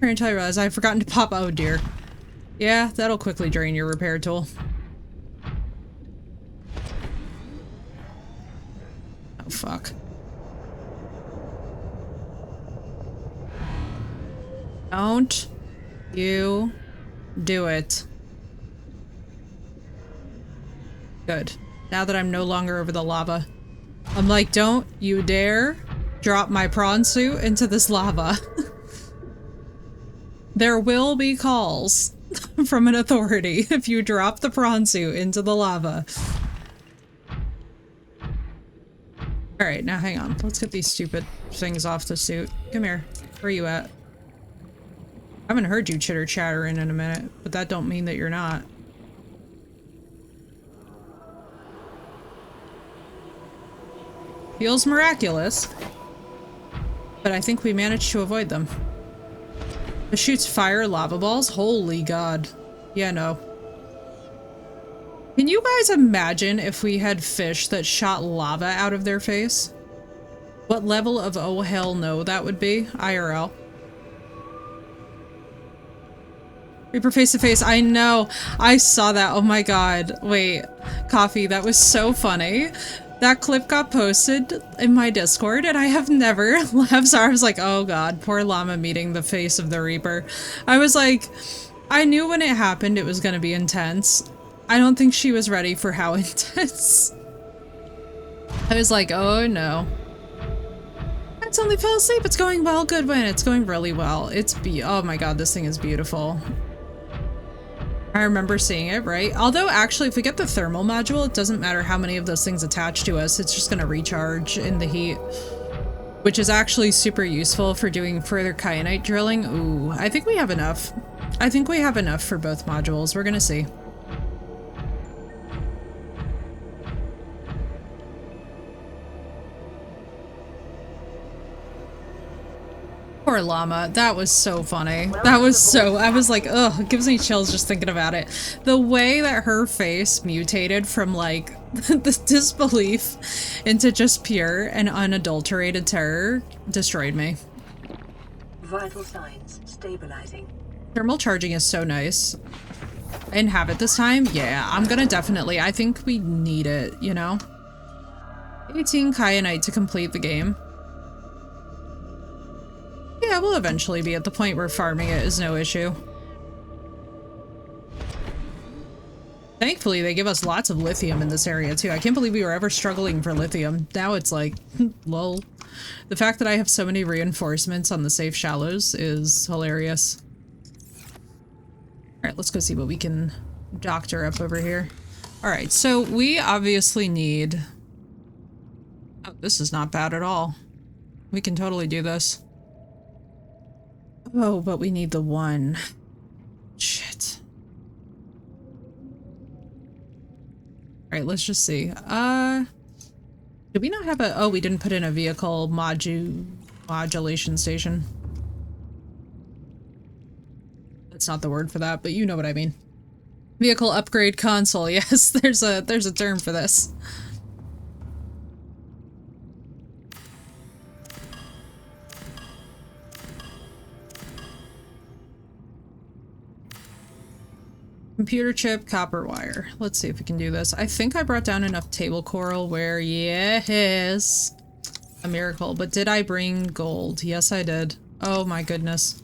Until I realize I've forgotten to pop. Oh dear. Yeah, that'll quickly drain your repair tool. Oh fuck. Don't you do it. Good. Now that I'm no longer over the lava. I'm like, don't you dare drop my prawn suit into this lava. There will be calls from an authority if you drop the prawn suit into the lava. Alright, now hang on. Let's get these stupid things off the suit. Come here. Where are you at? I haven't heard you chitter chattering in a minute, but that don't mean that you're not. Feels miraculous. but I think we managed to avoid them. It shoots fire lava balls? Holy god. Yeah, no. Can you guys imagine if we had fish that shot lava out of their face? What level of oh hell no that would be? IRL. Reaper face to face. I know. I saw that. Oh my god. Wait. Coffee, that was so funny. That clip got posted in my Discord and I have never laughed. So I was like, oh god, poor llama meeting the face of the Reaper. I was like, I knew when it happened it was gonna be intense. I don't think she was ready for how intense. I was like, oh no. I suddenly fell asleep. It's going well. Good win. It's going really well. Oh my god, this thing is beautiful. I remember seeing it, right? Although actually if we get the thermal module, it doesn't matter how many of those things attach to us. It's just gonna recharge in the heat, which is actually super useful for doing further kyanite drilling. Ooh, I think we have enough. I think we have enough for both modules. We're gonna see. Poor llama. That was so funny. That was so... I was like, ugh, it gives me chills just thinking about it. The way that her face mutated from, like, the disbelief into just pure and unadulterated terror destroyed me. Vital signs stabilizing. Thermal charging is so nice. I didn't have it this time. Yeah, I'm gonna definitely... I think we need it, you know? 18 kyanite to complete the game. Yeah, we'll eventually be at the point where farming it is no issue. Thankfully, they give us lots of lithium in this area, too. I can't believe we were ever struggling for lithium. Now it's like, lol. The fact that I have so many reinforcements on the safe shallows is hilarious. Alright, let's go see what we can doctor up over here. Alright, so we obviously need... Oh, this is not bad at all. We can totally do this. Oh, but we need the one. Shit. Alright, let's just see. Did we not have a... Oh, we didn't put in a vehicle modulation station. That's not the word for that, but you know what I mean. Vehicle upgrade console. Yes, there's a term for this. Computer chip, copper wire. Let's see if we can do this. I think I brought down enough table coral where, yes, a miracle. But did I bring gold? Yes, I did. Oh my goodness.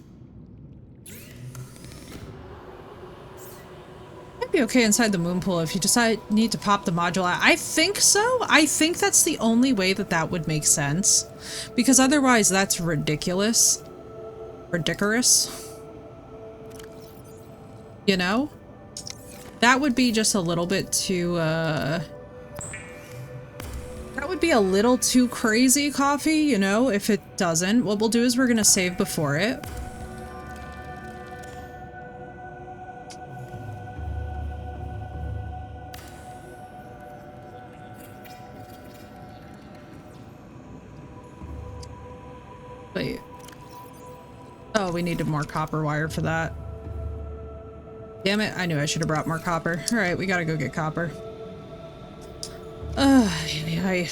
Might be okay inside the moon pool if you decide need to pop the module out. I think so. I think that's the only way that that would make sense. Because otherwise that's ridiculous. Ridiculous. You know? That would be just a little bit too, that would be a little too crazy, Coffee, you know, if it doesn't. What we'll do is we're gonna save before it. Wait. Oh, we needed more copper wire for that. Damn it, I knew I should have brought more copper. Alright, we gotta go get copper. Anyway.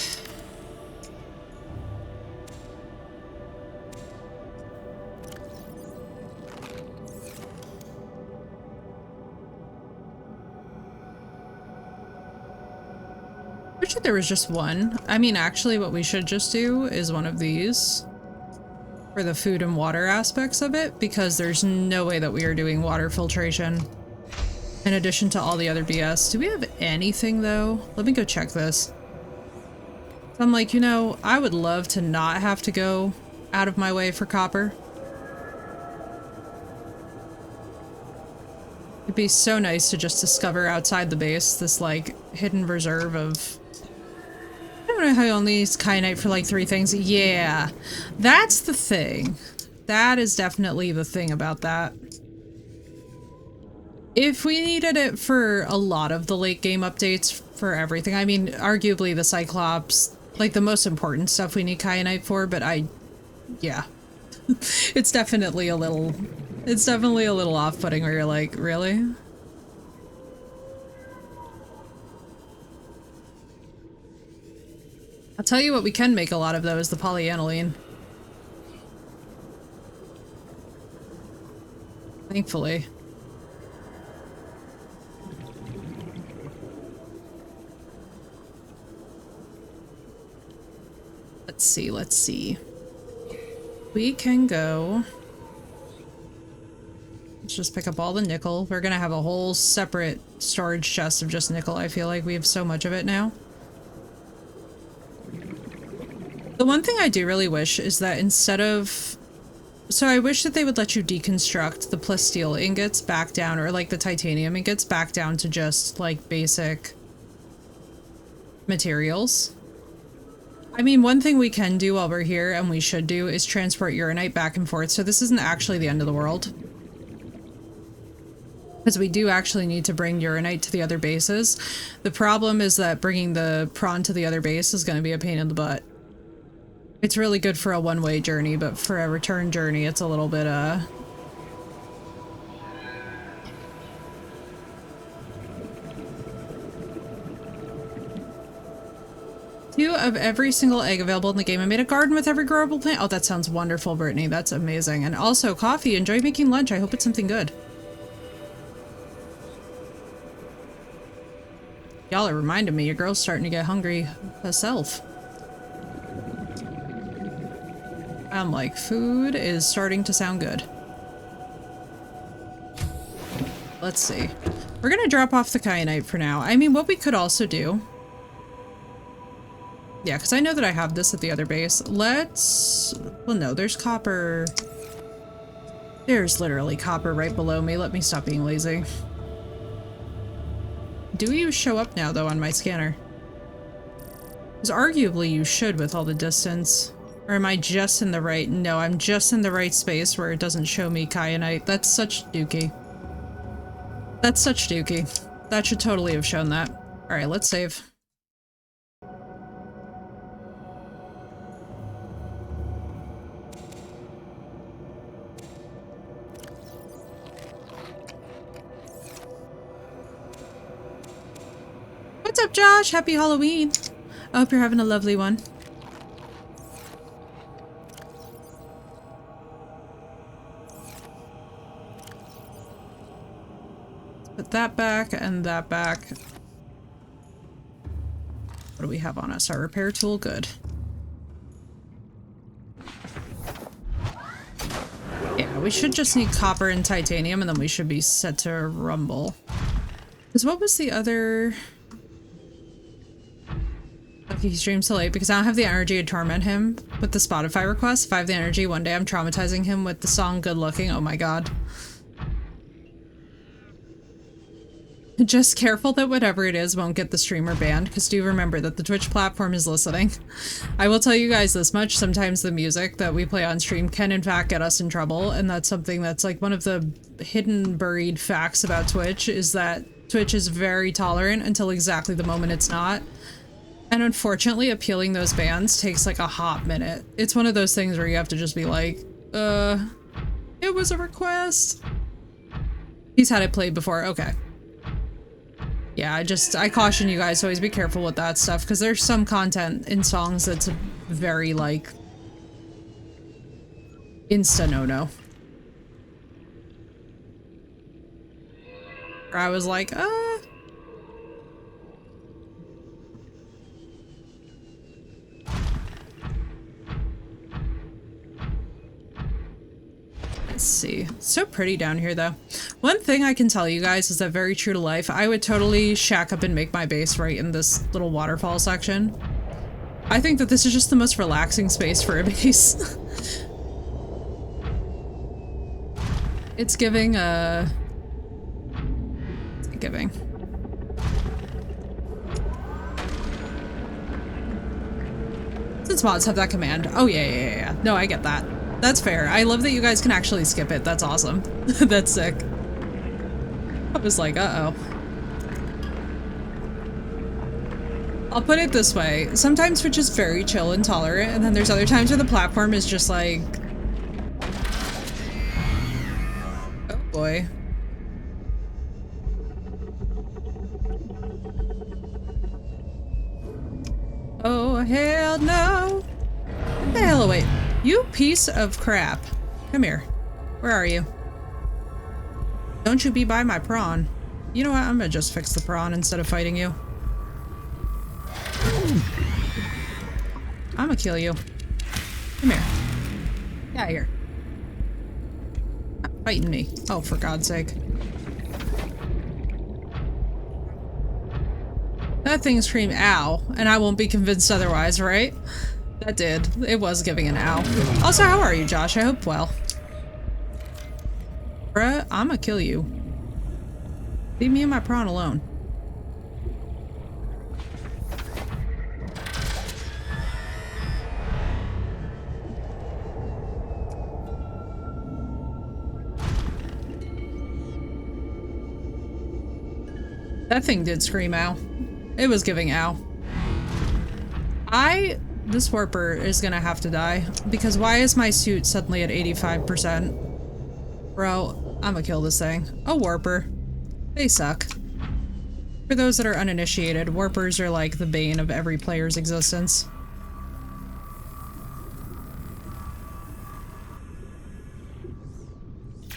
Wish that there was just one. I mean, actually, what we should just do is one of these. For the food and water aspects of it, because there's no way that we are doing water filtration. In addition to all the other BS. Do we have anything though? Let me go check this. I'm like, you know, I would love to not have to go out of my way for copper. It'd be so nice to just discover outside the base this like hidden reserve of... I don't know how you only use kyanite for like 3 things. Yeah, that's the thing. That is definitely the thing about that. If we needed it for a lot of the late game updates for everything, I mean, arguably the Cyclops, like the most important stuff we need kyanite for, but I yeah. It's definitely a little off-putting where you're like, really? I'll tell you what we can make a lot of though is the polyaniline. Thankfully. Let's see. We can go... Let's just pick up all the nickel. We're gonna have a whole separate storage chest of just nickel. I feel like we have so much of it now. The one thing I do really wish is that instead of... So I wish that they would let you deconstruct the plasteel ingots back down, or like the titanium ingots back down to just like basic materials. I mean, one thing we can do while we're here, and we should do, is transport uranite back and forth, so this isn't actually the end of the world. Because we do actually need to bring uranite to the other bases. The problem is that bringing the prawn to the other base is going to be a pain in the butt. It's really good for a one-way journey, but for a return journey, it's a little bit, Two of every single egg available in the game. I made a garden with every growable plant. Oh, that sounds wonderful, Brittany. That's amazing. And also, coffee. Enjoy making lunch. I hope it's something good. Y'all are reminding me. Your girl's starting to get hungry herself. I'm like, food is starting to sound good. Let's see. We're gonna drop off the kyanite for now. I mean, what we could also do... Yeah, because I know that I have this at the other base. Let's... Well, no, there's copper. There's literally copper right below me. Let me stop being lazy. Do you show up now, though, on my scanner? Because arguably you should with all the distance. Or am I just in the right... No, I'm just in the right space where it doesn't show me kyanite. That's such dookie. That's such dookie. That should totally have shown that. Alright, let's save. What's up, Josh? Happy Halloween. I hope you're having a lovely one. Put that back and that back. What do we have on us? Our repair tool, good. Yeah, we should just need copper and titanium and then we should be set to rumble. Because what was the other... Okay, he streams so late because I don't have the energy to torment him with the Spotify request. If I have the energy, one day I'm traumatizing him with the song Good Looking. Oh my god. Just careful that whatever it is won't get the streamer banned, because do remember that the Twitch platform is listening. I will tell you guys this much, sometimes the music that we play on stream can in fact get us in trouble, and that's something that's like one of the hidden buried facts about Twitch, is that Twitch is very tolerant until exactly the moment it's not. And unfortunately, appealing those bans takes like a hot minute. It's one of those things where you have to just be like, it was a request. He's had it played before, okay. Yeah, I caution you guys to always be careful with that stuff, because there's some content in songs that's very, like, insta no-no. I was like, Let's see. It's so pretty down here, though. One thing I can tell you guys is that very true to life, I would totally shack up and make my base right in this little waterfall section. I think that this is just the most relaxing space for a base. It's giving, What's it giving? Since mods have that command. Oh, yeah. No, I get that. That's fair. I love that you guys can actually skip it. That's awesome. That's sick. I was like, uh-oh. I'll put it this way. Sometimes Twitch is very chill and tolerant, and then there's other times where the platform is just like... Oh boy. Oh, hell no. What the hell, wait. You piece of crap. Come here. Where are you? Don't you be by my prawn. You know what? I'm gonna just fix the prawn instead of fighting you. I'm gonna kill you. Come here. Get out of here. Stop fighting me. Oh, for God's sake. That thing screamed ow, and I won't be convinced otherwise, right? That did. It was giving an ow. Also, how are you, Josh? I hope well. Bruh, I'ma kill you. Leave me and my prawn alone. That thing did scream ow. It was giving ow. This warper is gonna have to die. Because why is my suit suddenly at 85%? Bro, I'm gonna kill this thing. A warper. They suck. For those that are uninitiated, warpers are like the bane of every player's existence.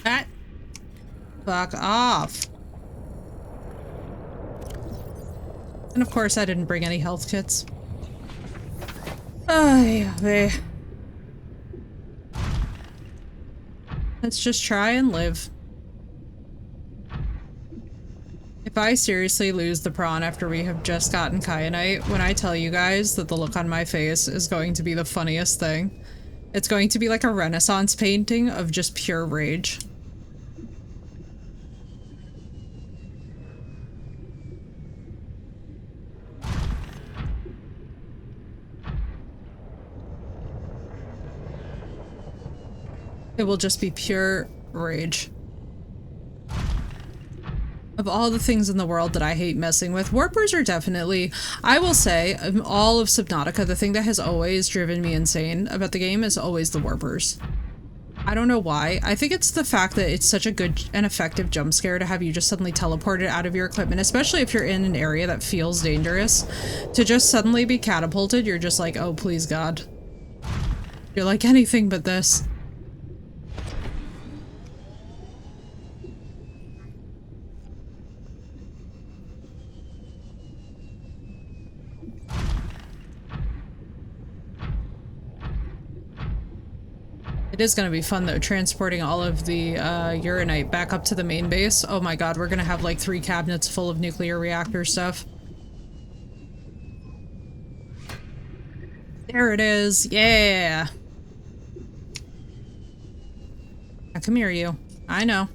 That. Fuck off. And of course I didn't bring any health kits. Yeah. Let's just try and live. If I seriously lose the prawn after we have just gotten kyanite, when I tell you guys that the look on my face is going to be the funniest thing, it's going to be like a Renaissance painting of just pure rage. It will just be pure rage. Of all the things in the world that I hate messing with, warpers are definitely, I will say, all of Subnautica, the thing that has always driven me insane about the game is always the warpers. I don't know why. I think it's the fact that it's such a good and effective jump scare to have you just suddenly teleported out of your equipment, especially if you're in an area that feels dangerous. To just suddenly be catapulted, you're just like, oh, please God. You're like, anything but this. It is going to be fun though, transporting all of the uranite back up to the main base. Oh my God, we're going to have like 3 cabinets full of nuclear reactor stuff. There it is. Yeah. Now come here, you. I know.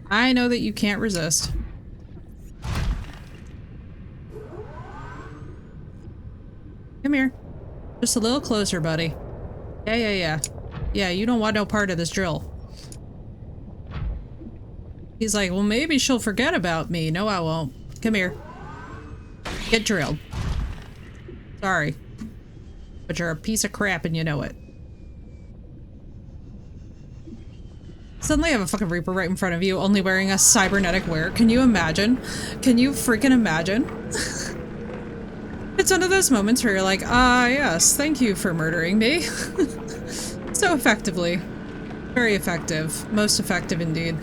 I know that you can't resist. Come here. Just a little closer, buddy. Yeah. Yeah, you don't want no part of this drill. He's like, well, maybe she'll forget about me. No, I won't. Come here. Get drilled. Sorry. But you're a piece of crap and you know it. Suddenly I have a fucking Reaper right in front of you, only wearing a cybernetic wear. Can you imagine? Can you freaking imagine? It's one of those moments where you're like, ah, yes, thank you for murdering me. So effectively. Very effective. Most effective indeed.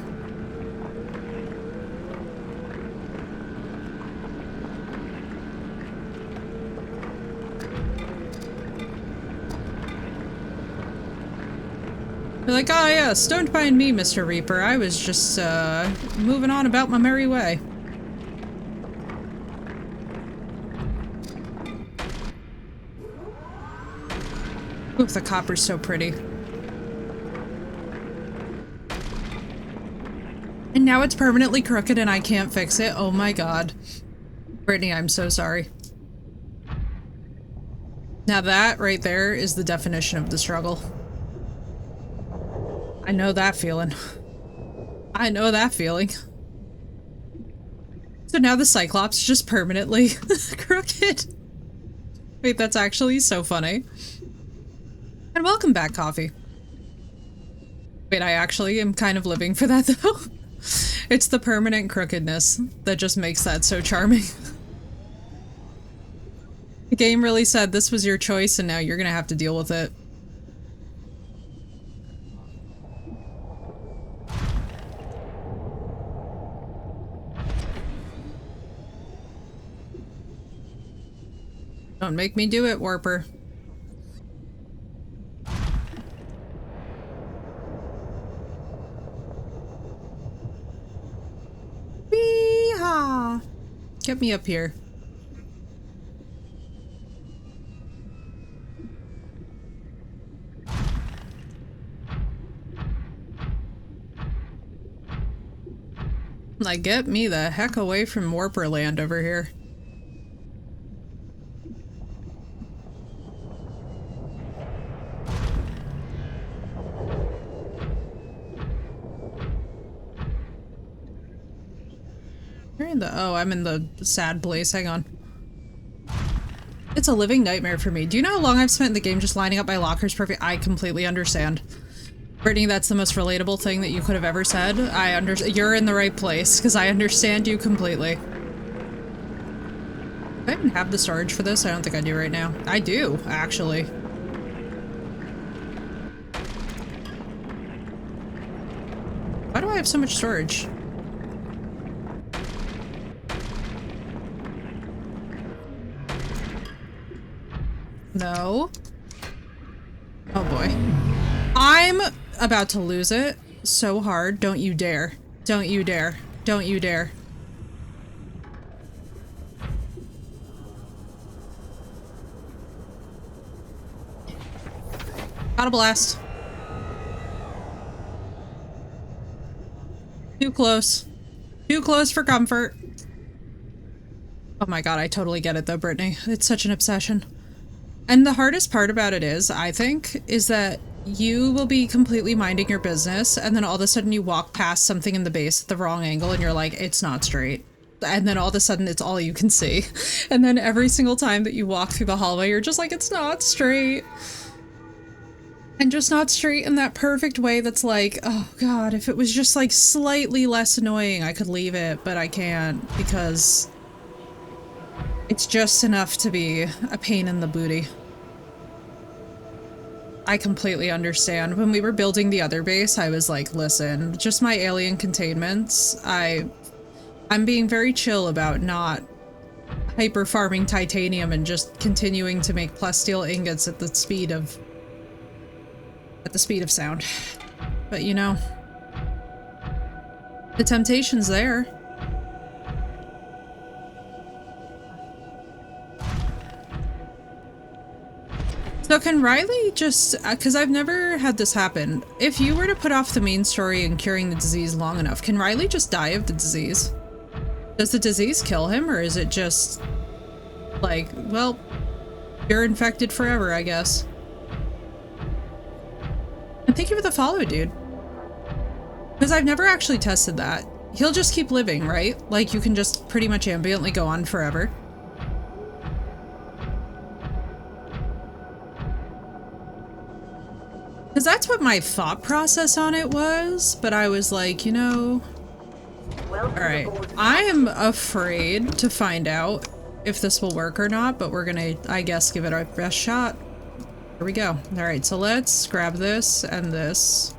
You're like, ah, yes, don't mind me, Mr. Reaper. I was just, moving on about my merry way. Ooh, the copper's so pretty. And now it's permanently crooked and I can't fix it. Oh my God. Brittany, I'm so sorry. Now that right there is the definition of the struggle. I know that feeling. I know that feeling. So now the Cyclops is just permanently crooked. Wait, that's actually so funny. And welcome back, Coffee. Wait, I actually am kind of living for that, though. It's the permanent crookedness that just makes that so charming. The game really said this was your choice, and now you're gonna have to deal with it. Don't make me do it, Warper. Wee-haw! Get me up here. Like, get me the heck away from Warper land over here. You're in the— oh, I'm in the sad place. Hang on. It's a living nightmare for me. Do you know how long I've spent in the game just lining up my lockers perfect? I completely understand. Brittany, that's the most relatable thing that you could have ever said. I understand. You're in the right place, because I understand you completely. Do I even have the storage for this? I don't think I do right now. I do, actually. Why do I have so much storage? No. Oh boy. I'm about to lose it so hard. Don't you dare. Don't you dare. Don't you dare. Got a blast. Too close. Too close for comfort. Oh my god, I totally get it though, Brittany. It's such an obsession. And the hardest part about it is, I think, is that you will be completely minding your business, and then all of a sudden you walk past something in the base at the wrong angle, and you're like, it's not straight. And then all of a sudden it's all you can see. And then every single time that you walk through the hallway, you're just like, it's not straight. And just not straight in that perfect way that's like, oh god, if it was just like slightly less annoying, I could leave it, but I can't, because it's just enough to be a pain in the booty. I completely understand. When we were building the other base, I was like, listen, just my alien containments, I'm being very chill about not hyper farming titanium and just continuing to make plasteel ingots at the speed of sound. But you know, the temptation's there. So can Riley just, because I've never had this happen, if you were to put off the main story and curing the disease long enough, can Riley just die of the disease? Does the disease kill him, or is it just like, well, you're infected forever, I guess? And thank you for the follow, dude. Because I've never actually tested that. He'll just keep living, right? Like, you can just pretty much ambiently go on forever. Because that's what my thought process on it was, but I was like, you know... Alright, I am afraid to find out if this will work or not, but we're gonna, I guess, give it our best shot. Here we go. Alright, so let's grab this and this.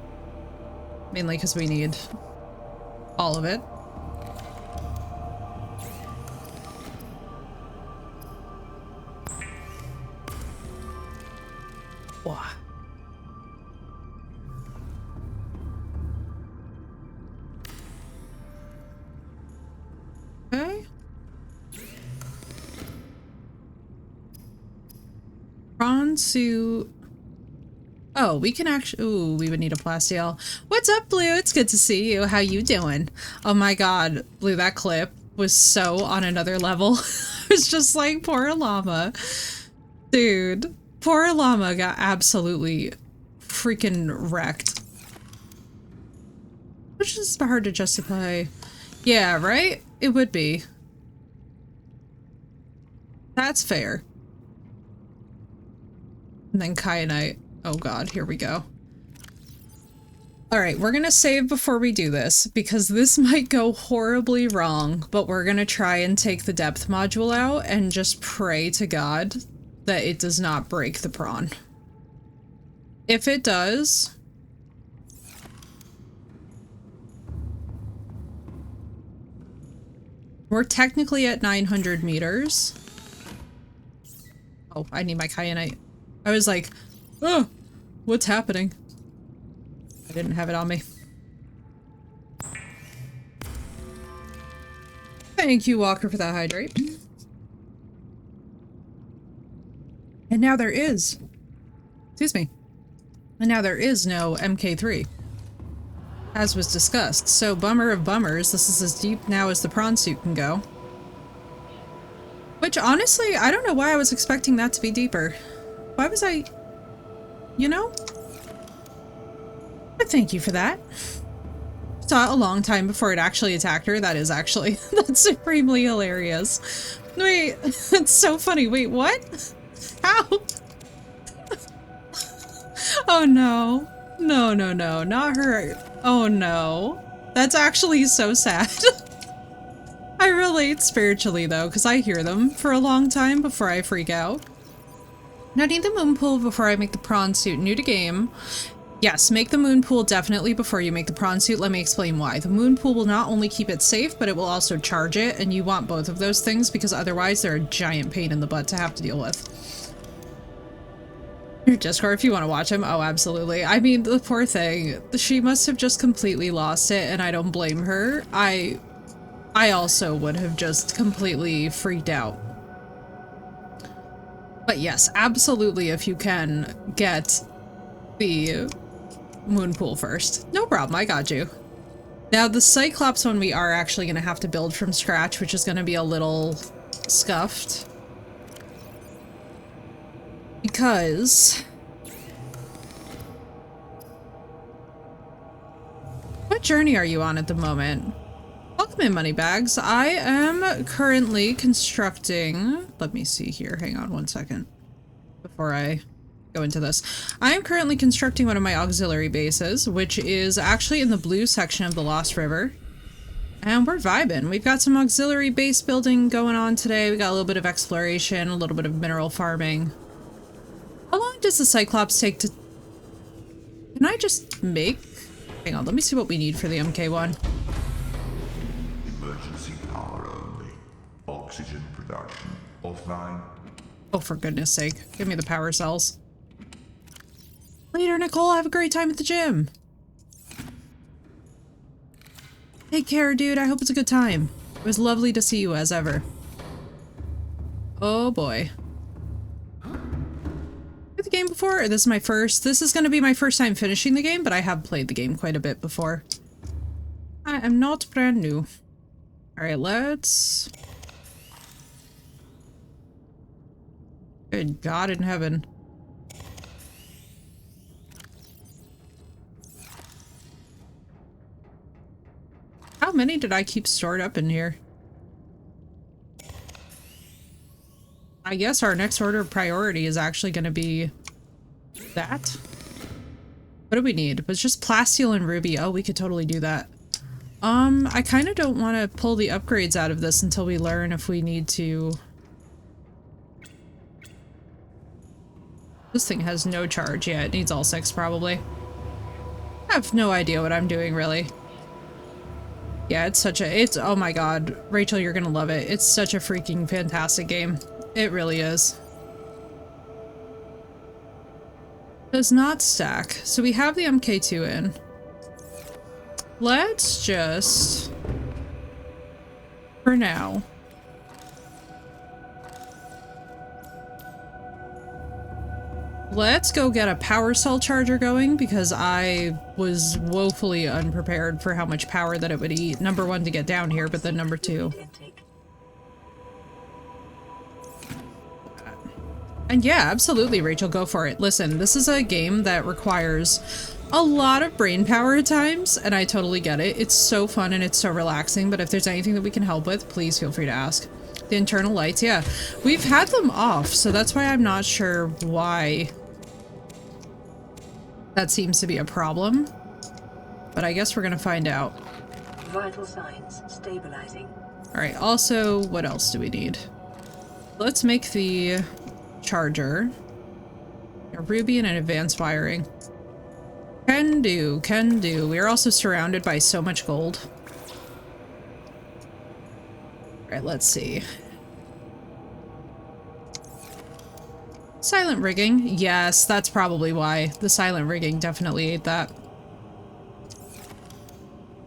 Mainly because we need all of it. Wow. Okay. Prawn suit. Oh, we can actually— ooh, we would need a plasteel. What's up, Blue? It's good to see you. How you doing? Oh my god, Blue, that clip was so on another level. It's just like, poor llama. Dude, poor llama got absolutely freaking wrecked. Which is hard to justify. Yeah, right? It would be. That's fair. And then kyanite. Oh god, here we go. Alright, we're gonna save before we do this, because this might go horribly wrong, but we're gonna try and take the depth module out and just pray to God that it does not break the prawn. If it does... We're technically at 900 meters. Oh, I need my kyanite. I was like, oh, what's happening? I didn't have it on me. Thank you, Walker, for that hydrate. And now there is. Excuse me. And now there is no MK3. As was discussed. So, bummer of bummers, this is as deep now as the prawn suit can go. Which, honestly, I don't know why I was expecting that to be deeper. Why was I... You know? But thank you for that. Saw it a long time before it actually attacked her. That is actually... That's supremely hilarious. Wait, it's so funny. Wait, what? How? Oh no. No, no, no. Not her. Oh no. That's actually so sad. I relate spiritually though, because I hear them for a long time before I freak out. Now I need the moon pool before I make the prawn suit. New to game. Yes, make the moon pool definitely before you make the prawn suit. Let me explain why. The moon pool will not only keep it safe, but it will also charge it, and you want both of those things because otherwise they're a giant pain in the butt to have to deal with. Your Discord, if you want to watch him. Oh, absolutely. I mean, the poor thing. She must have just completely lost it, and I don't blame her. I also would have just completely freaked out. But yes, absolutely, if you can, get the moon pool first. No problem, I got you. Now, the Cyclops one we are actually going to have to build from scratch, which is going to be a little scuffed. Because... What journey are you on at the moment? Welcome in, Moneybags. I am currently constructing... Let me see here. Hang on one second. Before I go into this. I am currently constructing one of my auxiliary bases, which is actually in the blue section of the Lost River. And we're vibing. We've got some auxiliary base building going on today. We got a little bit of exploration, a little bit of mineral farming. How long does the Cyclops take to... Can I just make... Hang on, let me see what we need for the MK1. Emergency power only. Oxygen production offline. Oh, for goodness sake. Give me the power cells. Later, Nicole. Have a great time at the gym. Take care, dude. I hope it's a good time. It was lovely to see you as ever. Oh, boy. Played the game before? Or this is my first? This is going to be my first time finishing the game, but I have played the game quite a bit before. I am not brand new. Alright, let's... Good God in heaven. How many did I keep stored up in here? I guess our next order of priority is actually going to be that. What do we need? It was just plasteel and ruby. Oh, we could totally do that. I kind of don't want to pull the upgrades out of this until we learn if we need to... This thing has no charge yet. It needs all 6 probably. I have no idea what I'm doing really. Yeah, it's such a... It's... Oh my god. Rachel, you're gonna love it. It's such a freaking fantastic game. It really is. Does not stack. So we have the MK2 in. Let's just... For now... Let's go get a power cell charger going because I was woefully unprepared for how much power that it would eat. Number 1 to get down here, but then number 2. And yeah, absolutely, Rachel, go for it. Listen, this is a game that requires a lot of brain power at times, and I totally get it. It's so fun and it's so relaxing, but if there's anything that we can help with, please feel free to ask. The internal lights, yeah. We've had them off, so that's why I'm not sure why That seems to be a problem. But I guess we're gonna find out. Vital signs stabilizing. Alright, also, what else do we need? Let's make the charger. A ruby and an advanced wiring. Can do, can do. We are also surrounded by so much gold. Alright, let's see. Silent rigging. Yes, that's probably why. The silent rigging definitely ate that.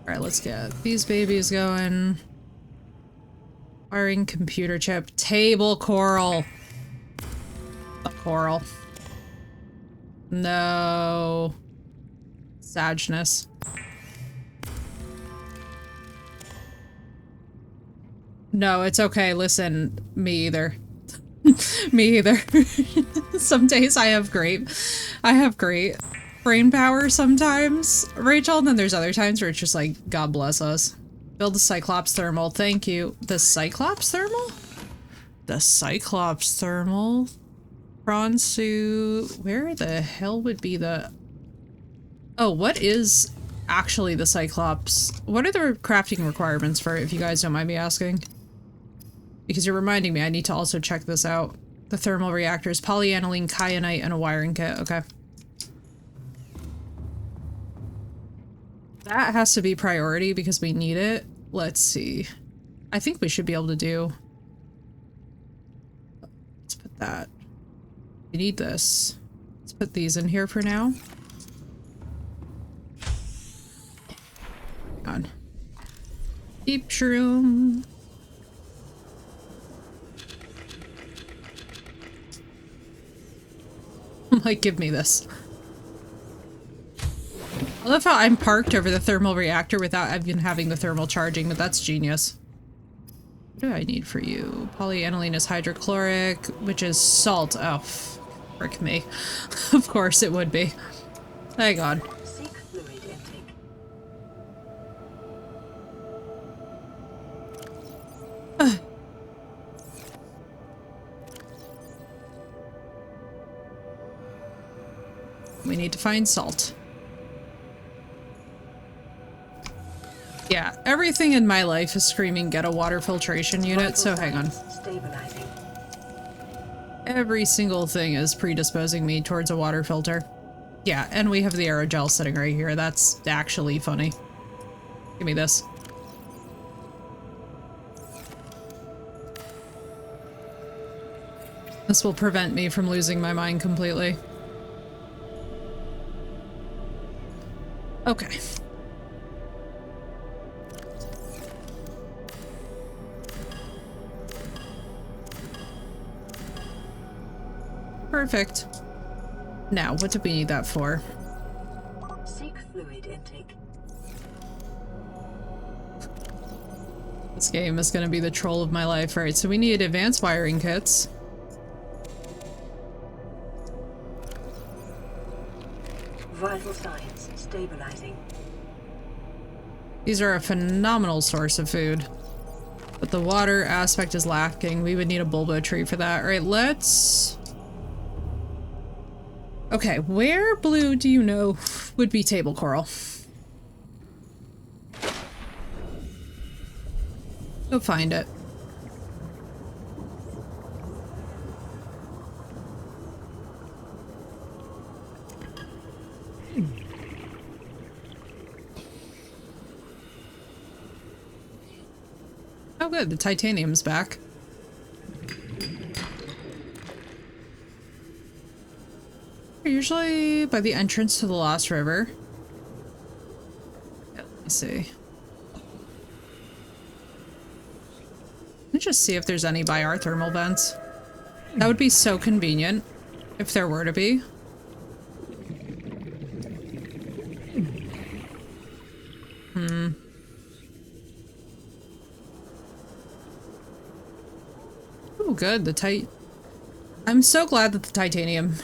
Alright, let's get these babies going. Wiring computer chip. Table coral. A coral. No. Sadness. No, it's okay. Listen, me either. Me either. Some days I have great brain power sometimes, Rachel, and then there's other times where it's just like, God bless us. Build the Cyclops thermal, thank you. The Cyclops thermal? The Cyclops thermal? Prawn suit. Where the hell would be the... Oh, what is actually the Cyclops? What are the crafting requirements for it, if you guys don't mind me asking? Because you're reminding me, I need to also check this out. The thermal reactors, polyaniline, kyanite, and a wiring kit. Okay. That has to be priority because we need it. Let's see. I think we should be able to do... Let's put that. We need this. Let's put these in here for now. Hang on. Deep shroom. I'm like, give me this. I love how I'm parked over the thermal reactor without even having the thermal charging, but that's genius. What do I need for you? Polyaniline is hydrochloric, which is salt. Oh, frick me. Of course it would be. Hang on. Seek fluid intake. We need to find salt. Yeah, everything in my life is screaming get a water filtration unit, so hang on. Stabilizing. Every single thing is predisposing me towards a water filter. Yeah, and we have the aerogel sitting right here. That's actually funny. Give me this. This will prevent me from losing my mind completely. Okay. Perfect. Now, what do we need that for? Seek fluid intake. This game is gonna be the troll of my life. Alright, so we need advanced wiring kits. Vital signs stabilizing. These are a phenomenal source of food. But the water aspect is lacking. We would need a bulbo tree for that. Alright, let's... Okay, where, Blue, do you know would be table coral? Go find it. Oh good, the titanium's back. Usually by the entrance to the Lost River. Yeah, let me see. Let's just see if there's any by our thermal vents. That would be so convenient if there were to be. Oh, good. I'm so glad that the titanium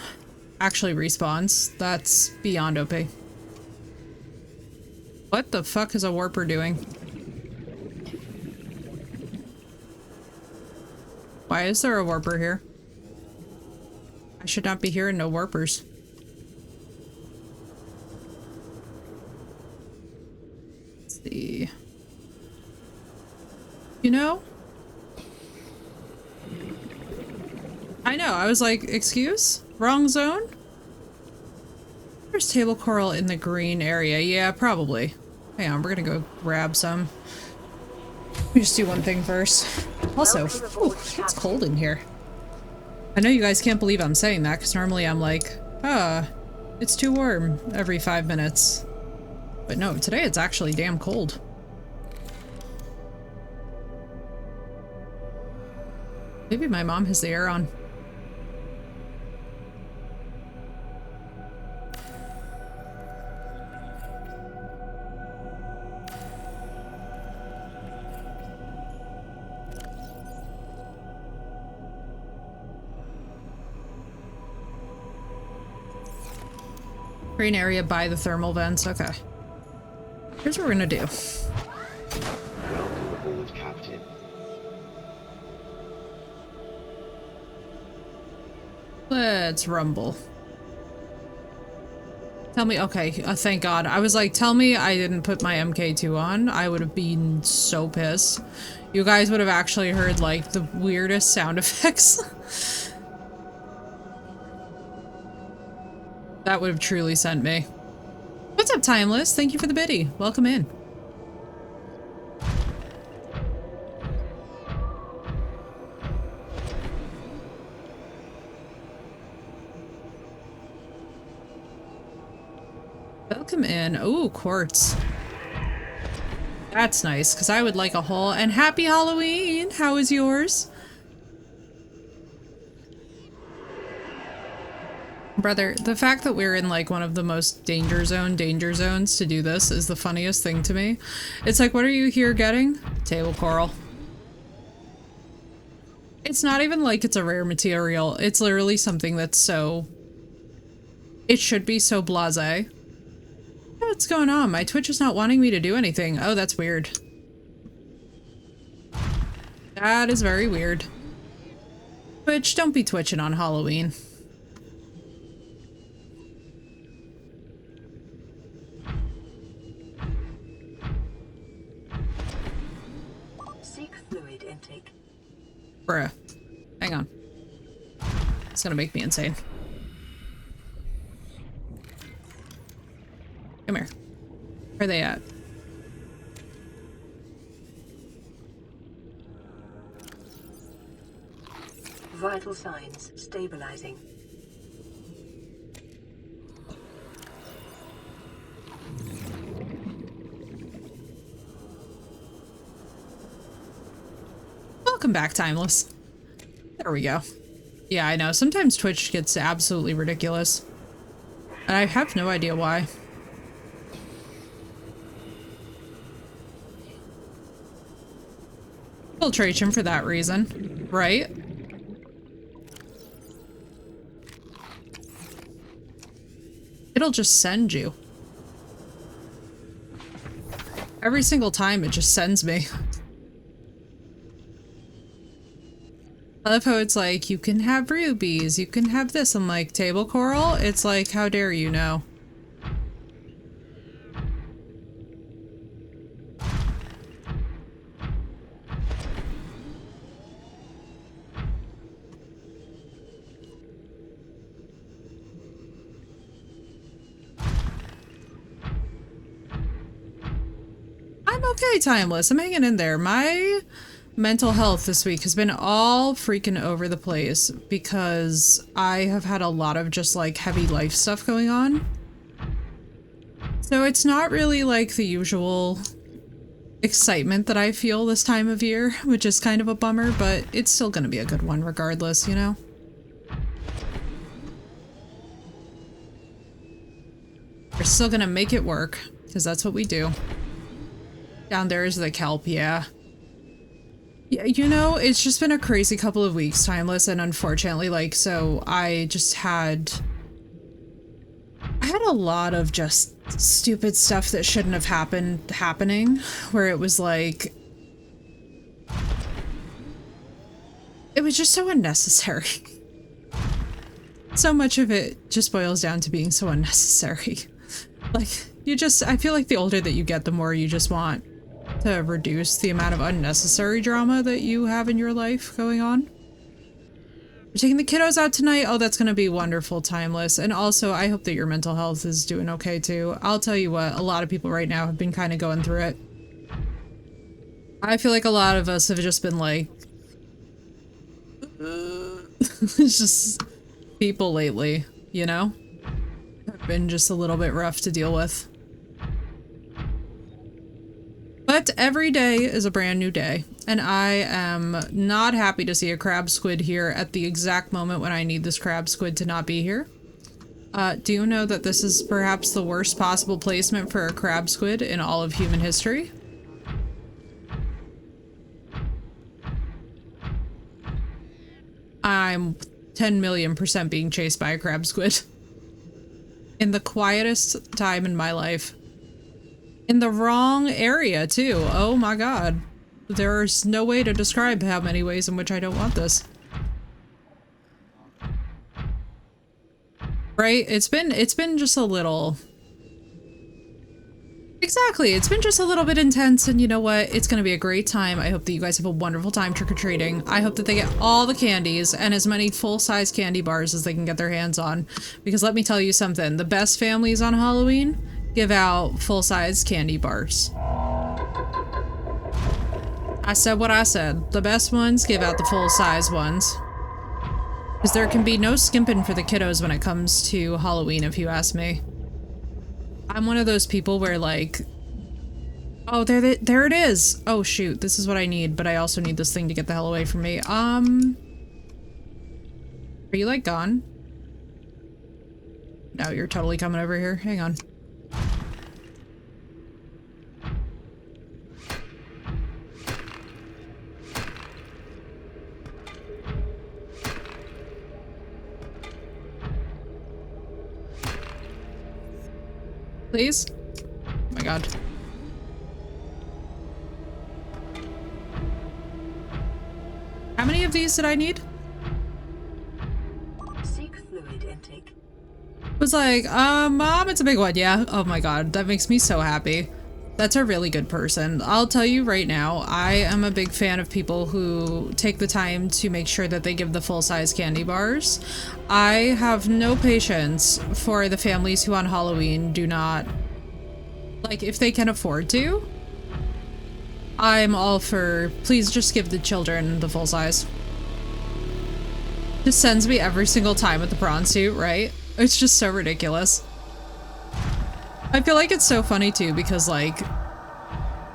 actually respawns. That's beyond OP. What the fuck is a warper doing? Why is there a warper here? I should not be hearing no warpers. see. You know? I know, I was like, excuse? Wrong zone? There's table coral in the green area. Yeah, probably. Hang on, we're gonna go grab some. Let me just do one thing first. Also, ooh, it's cold in here. I know you guys can't believe I'm saying that, because normally I'm like, it's too warm every 5 minutes. But no, today it's actually damn cold. Maybe my mom has the air on. Green area by the thermal vents. Okay. Here's what we're gonna do. Welcome aboard, Captain. Let's rumble. Tell me, okay, thank God. I was like, tell me I didn't put my MK2 on. I would have been so pissed. You guys would have actually heard like the weirdest sound effects. That would have truly sent me. What's up, Timeless? Thank you for the biddy. Welcome in. Welcome in. Ooh, quartz. That's nice, because I would like a whole. And happy Halloween! How is yours? Brother, the fact that we're in like one of the most danger zones to do this is the funniest thing to me. It's like, what are you here getting? Table coral. It's not even like it's a rare material. It's literally something that's so... It should be so blasé. What's going on? My Twitch is not wanting me to do anything. Oh, that's weird. That is very weird. Twitch, don't be twitching on Halloween. Seek fluid intake. Bruh. Hang on. It's gonna make me insane. Come here. Where are they at? Vital signs stabilizing. Welcome back, Timeless. There we go. Yeah, I know. Sometimes Twitch gets absolutely ridiculous. And I have no idea why. Filtration for that reason, right? It'll just send you. Every single time it just sends me. I love how it's like, you can have rubies, you can have this. I'm like, table coral? It's like, how dare you know? I'm okay, Timeless. I'm hanging in there. My mental health this week has been all freaking over the place because I have had a lot of just like heavy life stuff going on. So it's not really like the usual excitement that I feel this time of year, which is kind of a bummer, but it's still gonna be a good one regardless, you know? We're still gonna make it work, because that's what we do. Down there is the kelp, yeah. Yeah, you know, it's just been a crazy couple of weeks, Timeless, and unfortunately, like, so I had a lot of just stupid stuff that shouldn't have happening, where it was like, it was just so unnecessary. So much of it just boils down to being so unnecessary. Like, I feel like the older that you get, the more you just want to reduce the amount of unnecessary drama that you have in your life going on. You're taking the kiddos out tonight? Oh, that's gonna be wonderful, Timeless. And also, I hope that your mental health is doing okay too. I'll tell you what, a lot of people right now have been kind of going through it. I feel like a lot of us have just been like... it's just... people lately, you know? Have been just a little bit rough to deal with. But every day is a brand new day, and I am not happy to see a crab squid here at the exact moment when I need this crab squid to not be here. Do you know that this is perhaps the worst possible placement for a crab squid in all of human history? I'm 10 million% being chased by a crab squid. In the quietest time in my life. In the wrong area, too. Oh my god. There's no way to describe how many ways in which I don't want this. Right? It's been just a little... Exactly, it's been just a little bit intense, and you know what? It's gonna be a great time. I hope that you guys have a wonderful time trick-or-treating. I hope that they get all the candies and as many full-size candy bars as they can get their hands on. Because let me tell you something, the best families on Halloween give out full-size candy bars. I said what I said. The best ones give out the full-size ones. Because there can be no skimping for the kiddos when it comes to Halloween, if you ask me. I'm one of those people where like... Oh, there it is! Oh shoot, this is what I need, but I also need this thing to get the hell away from me. Are you like gone? No, you're totally coming over here. Hang on. Please? Oh my god. How many of these did I need? Seek fluid intake. Was like, Mom, it's a big one, yeah? Oh my god, that makes me so happy. That's a really good person. I'll tell you right now, I am a big fan of people who take the time to make sure that they give the full-size candy bars. I have no patience for the families who on Halloween do not... Like, if they can afford to, I'm all for, please just give the children the full size. Just sends me every single time with the prawn suit, right? It's just so ridiculous. I feel like it's so funny too, because like,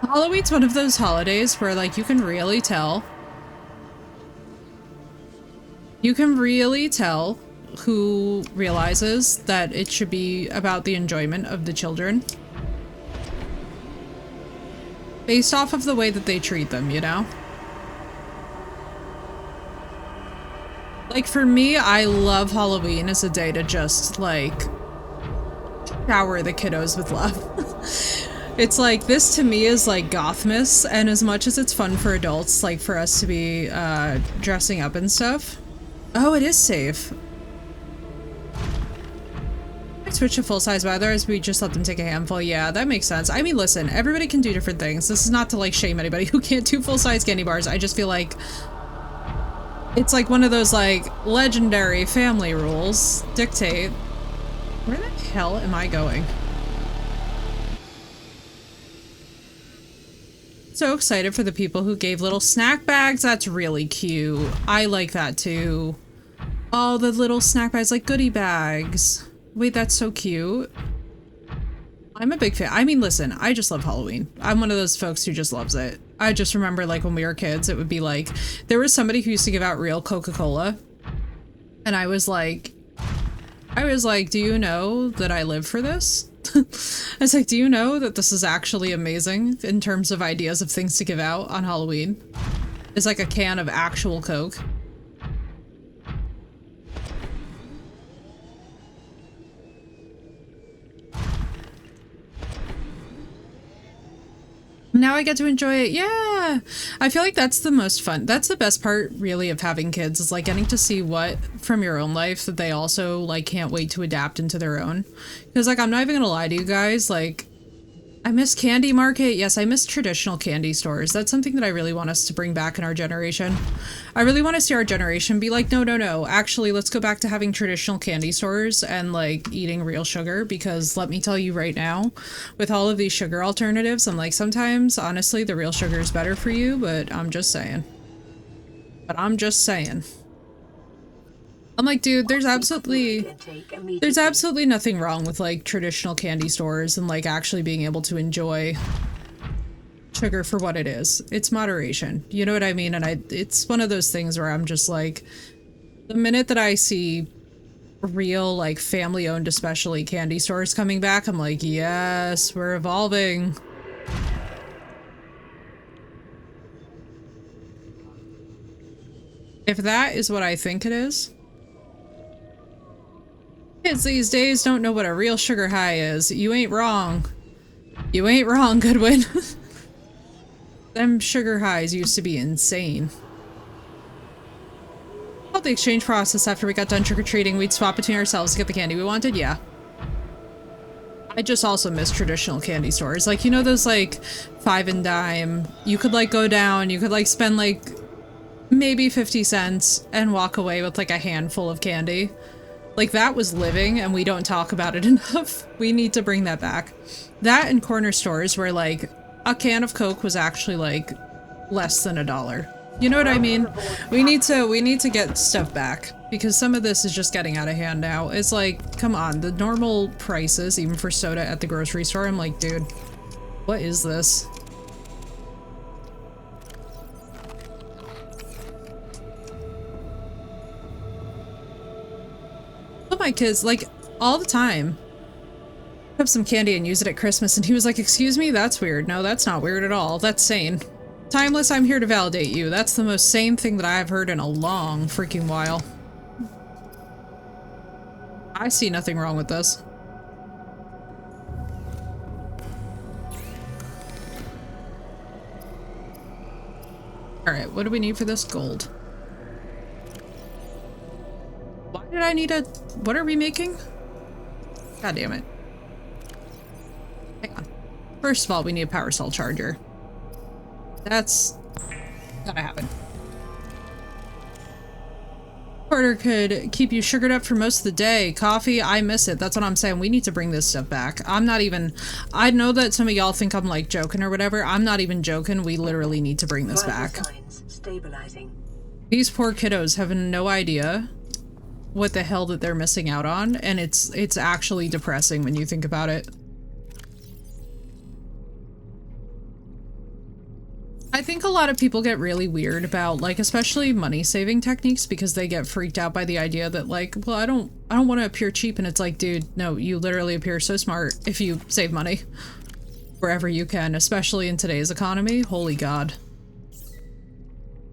Halloween's one of those holidays where like you can really tell who realizes that it should be about the enjoyment of the children. Based off of the way that they treat them, you know? Like for me, I love Halloween as a day to just like shower the kiddos with love. It's like, this to me is like Gothmas, and as much as it's fun for adults, like for us to be dressing up and stuff. Oh, it is safe. I switch to full size, but otherwise we just let them take a handful. Yeah, that makes sense. I mean, listen, everybody can do different things. This is not to like shame anybody who can't do full size candy bars. I just feel like it's like one of those like legendary family rules dictate. Where the hell am I going? So excited for the people who gave little snack bags. That's really cute. I like that too. Oh, the little snack bags, like goodie bags. Wait, that's so cute. I'm a big fan. I mean, listen, I just love Halloween. I'm one of those folks who just loves it. I just remember like when we were kids, it would be like, there was somebody who used to give out real Coca-Cola. And I was like, do you know that I live for this? I was like, do you know that this is actually amazing in terms of ideas of things to give out on Halloween? It's like a can of actual Coke. Now I get to enjoy it. Yeah, Yeah, I feel like that's the most fun. That's the best part, really, of having kids is like getting to see what from your own life that they also like can't wait to adapt into their own. Because like I'm not even gonna lie to you guys, like I miss Candy Market. Yes, I miss traditional candy stores. That's something that I really want us to bring back in our generation. I really want to see our generation be like, no, no, no. Actually, let's go back to having traditional candy stores and like eating real sugar because let me tell you right now, with all of these sugar alternatives, I'm like, sometimes, honestly, the real sugar is better for you, but I'm just saying. But I'm just saying. I'm like, dude, there's absolutely nothing wrong with like traditional candy stores and like actually being able to enjoy sugar for what it is. It's moderation. You know what I mean? And it's one of those things where I'm just like, the minute that I see real like family owned, especially candy stores coming back, I'm like, yes, we're evolving. If that is what I think it is. Kids these days don't know what a real sugar high is. You ain't wrong. You ain't wrong, Goodwin. Them sugar highs used to be insane. Well, the exchange process after we got done trick-or-treating, we'd swap between ourselves to get the candy we wanted, yeah. I just also miss traditional candy stores. Like, you know those, like, 5 and dime? You could, like, go down, you could, like, spend, like, maybe 50 cents and walk away with, like, a handful of candy. Like, that was living, and we don't talk about it enough. We need to bring that back. That and corner stores where, like, a can of Coke was actually, like, less than $1. You know what I mean? We need to get stuff back, because some of this is just getting out of hand now. It's like, come on, the normal prices, even for soda at the grocery store, I'm like, dude, what is this? My kids, like, all the time, have some candy and use it at Christmas, and he was like, excuse me, that's weird. No, that's not weird at all. That's sane. Timeless, I'm here to validate you. That's the most sane thing that I've heard in a long freaking while. I see nothing wrong with this. Alright, what do we need for this? Gold. Why did I need a... What are we making? God damn it. Hang on. First of all, we need a power cell charger. That's gotta happen. Porter could keep you sugared up for most of the day. Coffee, I miss it. That's what I'm saying. We need to bring this stuff back. I'm not even... I know that some of y'all think I'm like joking or whatever. I'm not even joking. We literally need to bring this back. These poor kiddos have no idea what the hell that they're missing out on, and it's actually depressing when you think about it. I think a lot of people get really weird about, like, especially money saving techniques, because they get freaked out by the idea that, like, well, I don't want to appear cheap, and it's like, dude, no, you literally appear so smart if you save money wherever you can, especially in today's economy. Holy God.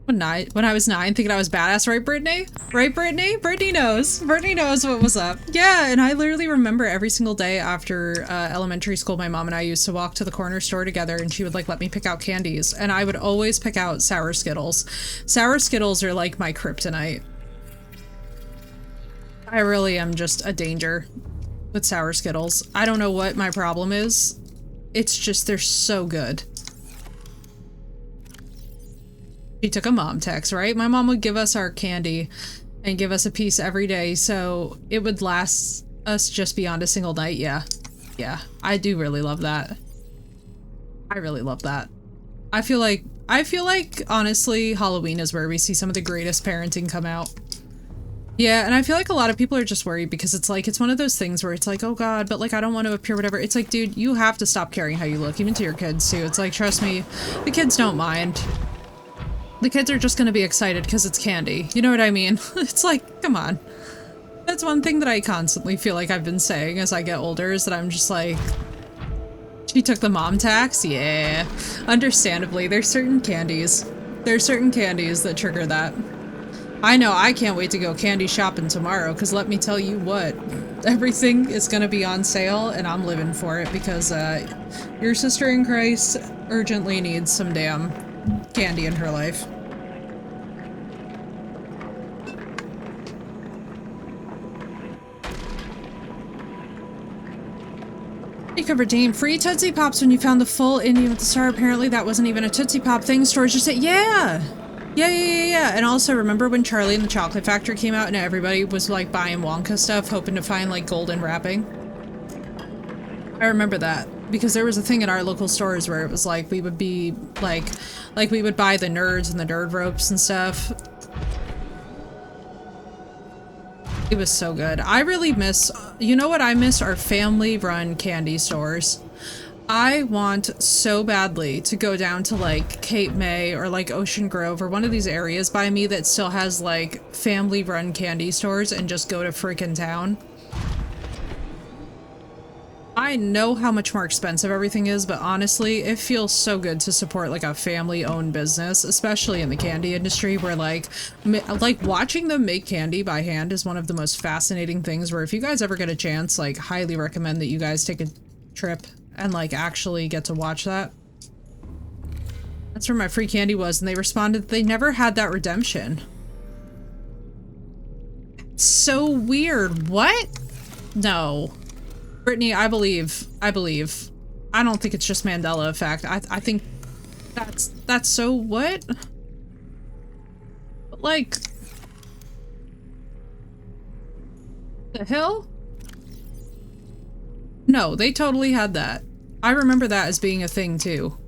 When I was 9, thinking I was badass, right, Brittany? Right, Brittany? Brittany knows. Brittany knows what was up. Yeah, and I literally remember every single day after elementary school, my mom and I used to walk to the corner store together, and she would, like, let me pick out candies, and I would always pick out Sour Skittles. Sour Skittles are, like, my kryptonite. I really am just a danger with Sour Skittles. I don't know what my problem is. It's just, they're so good. She took a mom text, right? My mom would give us our candy and give us a piece every day, so it would last us just beyond a single night. Yeah. Yeah. I do really love that. I really love that. I feel like, honestly, Halloween is where we see some of the greatest parenting come out. Yeah, and I feel like a lot of people are just worried because it's like, it's one of those things where it's like, oh God, but like, I don't want to appear whatever. It's like, dude, you have to stop caring how you look, even to your kids too. It's like, trust me, the kids don't mind. The kids are just gonna be excited because it's candy. You know what I mean? It's like, come on. That's one thing that I constantly feel like I've been saying as I get older, is that I'm just like, she took the mom tax? Yeah. Understandably, there's certain candies. There's certain candies that trigger that. I know, I can't wait to go candy shopping tomorrow, because let me tell you what, everything is gonna be on sale, and I'm living for it, because your sister in Christ urgently needs some damn candy in her life. You could redeem free Tootsie Pops when you found the full Indian with the star. Apparently that wasn't even a Tootsie Pop thing. Stores just said, yeah! Yeah. And also, remember when Charlie and the Chocolate Factory came out and everybody was like buying Wonka stuff, hoping to find like golden wrapping? I remember that because there was a thing in our local stores where it was like we would be like we would buy the nerds and the nerd ropes and stuff. It was so good. I really miss, you know what I miss, are family-run candy stores. I want so badly to go down to like Cape May or like Ocean Grove or one of these areas by me that still has like family-run candy stores and just go to freaking town. I know how much more expensive everything is, but honestly, it feels so good to support like a family-owned business, especially in the candy industry where like watching them make candy by hand is one of the most fascinating things where if you guys ever get a chance, like highly recommend that you guys take a trip and like actually get to watch that. That's where my free candy was, and they responded that they never had that redemption. So weird. What? No. Brittany, I believe. I don't think it's just Mandela effect. I think that's so what? Like, the hell? No, they totally had that. I remember that as being a thing too.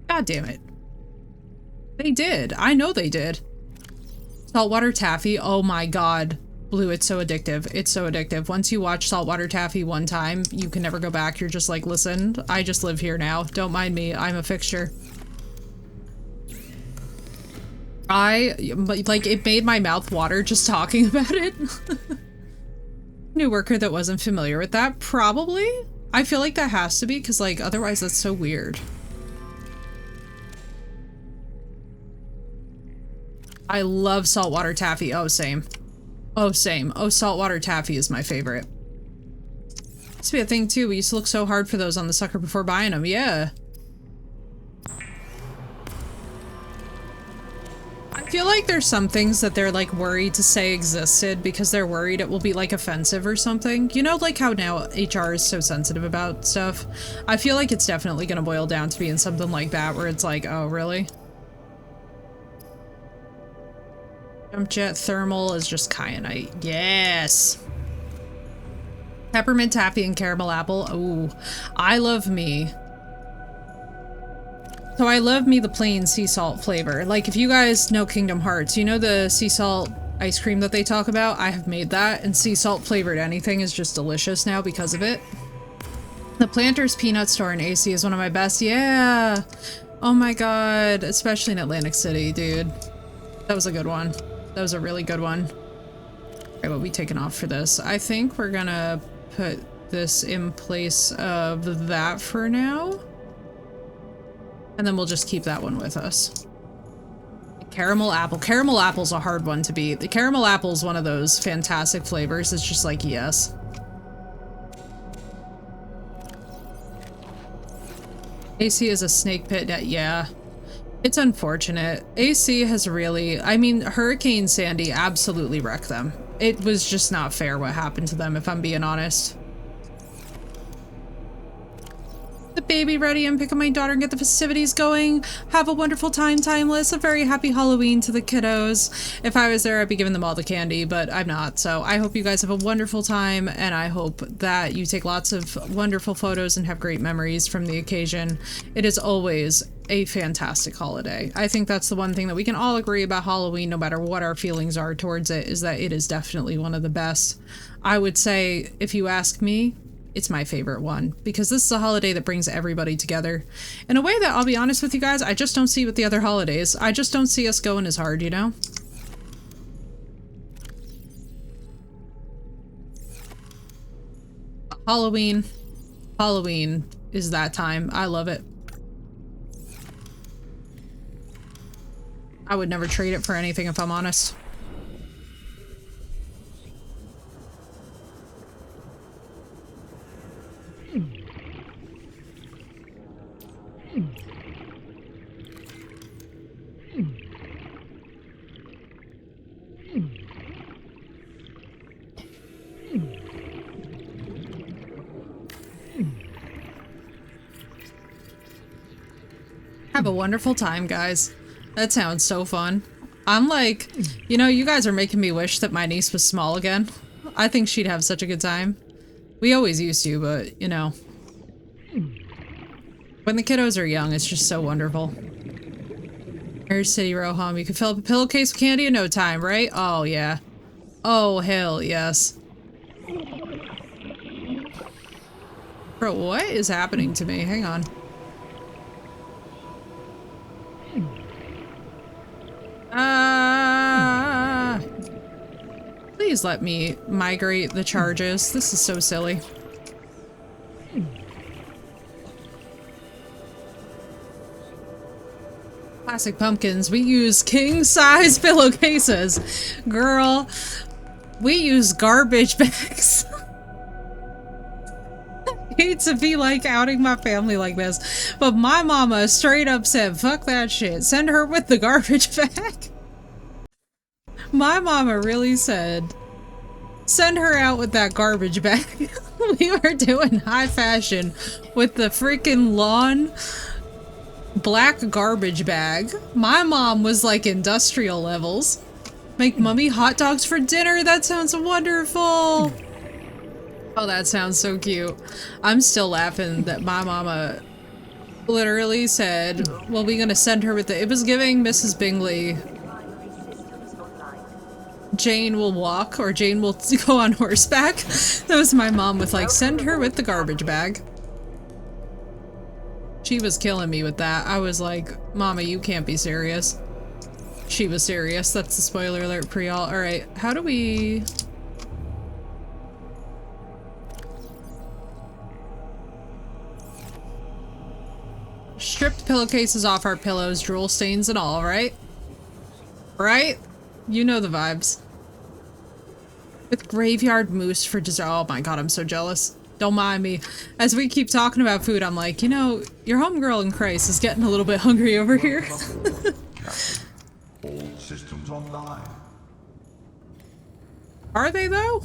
God damn it. They did. I know they did. Saltwater taffy. Oh my god. Blue, it's so addictive. It's so addictive. Once you watch Saltwater taffy one time, you can never go back. You're just like, listen, I just live here now. Don't mind me. I'm a fixture. Like, it made my mouth water just talking about it. New worker that wasn't familiar with that? Probably. I feel like that has to be, because, like, otherwise that's so weird. I love saltwater taffy. Oh, same. Oh, same. Oh, saltwater taffy is my favorite. Used to be a thing too. We used to look so hard for those on the sucker before buying them. Yeah. I feel like there's some things that they're like worried to say existed because they're worried it will be like offensive or something. You know, like how now HR is so sensitive about stuff. I feel like it's definitely going to boil down to being something like that where it's like, oh, really? Jump jet thermal is just kyanite. Yes. Peppermint taffy and caramel apple. Ooh, I love me. So I love me the plain sea salt flavor. Like if you guys know Kingdom Hearts, you know the sea salt ice cream that they talk about? I have made that, and sea salt flavored anything is just delicious now because of it. The Planters Peanut Store in AC is one of my best. Yeah. Oh my god. Especially in Atlantic City, dude. That was a good one. That was a really good one. Alright, what we taking off for this? I think we're gonna put this in place of that for now. And then we'll just keep that one with us. Caramel apple. Caramel apple's a hard one to beat. The caramel apple is one of those fantastic flavors. It's just like, yes. AC is a snake pit. Yeah. It's unfortunate. AC has really, I mean, Hurricane Sandy absolutely wrecked them. It was just not fair what happened to them, if I'm being honest. The baby ready and pick up my daughter and get the festivities going. Have a wonderful time, Timeless. A very happy Halloween to the kiddos. If I was there, I'd be giving them all the candy, but I'm not. So I hope you guys have a wonderful time, and I hope that you take lots of wonderful photos and have great memories from the occasion. It is always a fantastic holiday. I think that's the one thing that we can all agree about Halloween, no matter what our feelings are towards it, is that it is definitely one of the best. I would say, if you ask me, it's my favorite one, because this is a holiday that brings everybody together in a way that, I'll be honest with you guys, I just don't see with the other holidays. I just don't see us going as hard, you know? Halloween is that time. I love it. I would never trade it for anything if I'm honest. Have a wonderful time, guys. That sounds so fun. I'm like, you know, you guys are making me wish that my niece was small again. I think she'd have such a good time. We always used to, but, you know. When the kiddos are young, it's just so wonderful. Here's City Row Home. You can fill up a pillowcase with candy in no time, right? Oh, yeah. Oh, hell yes. Bro, what is happening to me? Hang on. Please let me migrate the charges. This is so silly. Classic pumpkins. We use king-size pillowcases. Girl, we use garbage bags. I hate to be like outing my family like this, but my mama straight up said, fuck that shit. Send her with the garbage bag. My mama really said, send her out with that garbage bag. We were doing high fashion with the freaking lawn black garbage bag. My mom was like industrial levels. Make mummy hot dogs for dinner? That sounds wonderful. Oh, that sounds so cute. I'm still laughing that my mama literally said, well, we're gonna send her with the— it was giving Mrs. Bingley, Jane will walk, or Jane will go on horseback. That was my mom with like, send her with the garbage bag. She was killing me with that. I was like, Mama, you can't be serious. She was serious. That's the spoiler alert pre-all. Alright, how do we... stripped pillowcases off our pillows, drool stains and all, right? Right? You know the vibes. With graveyard moose for dessert. Oh my god, I'm so jealous. Don't mind me. As we keep talking about food, I'm like, you know, your homegirl in Christ is getting a little bit hungry over here. All systems online. Are they though?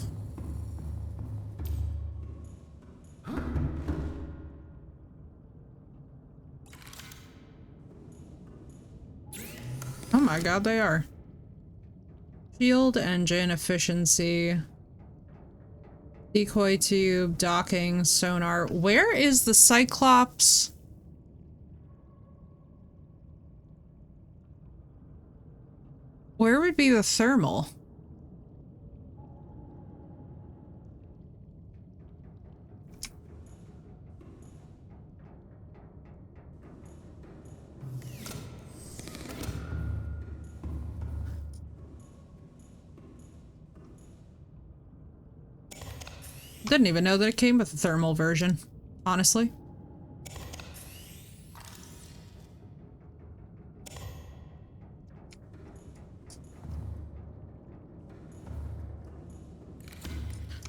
Oh my god, they are. Shield engine efficiency. Decoy tube, docking, sonar. Where is the Cyclops? Where would be the thermal? Didn't even know that it came with a thermal version, honestly.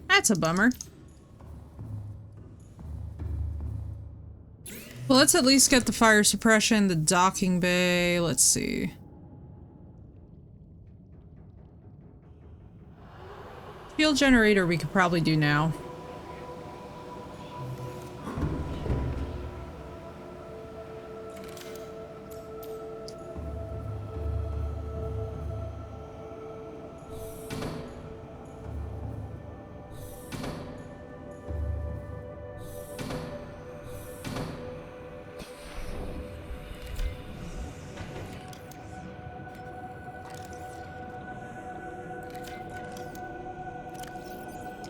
That's a bummer. Well, let's at least get the fire suppression, the docking bay. Let's see. Fuel generator we could probably do now.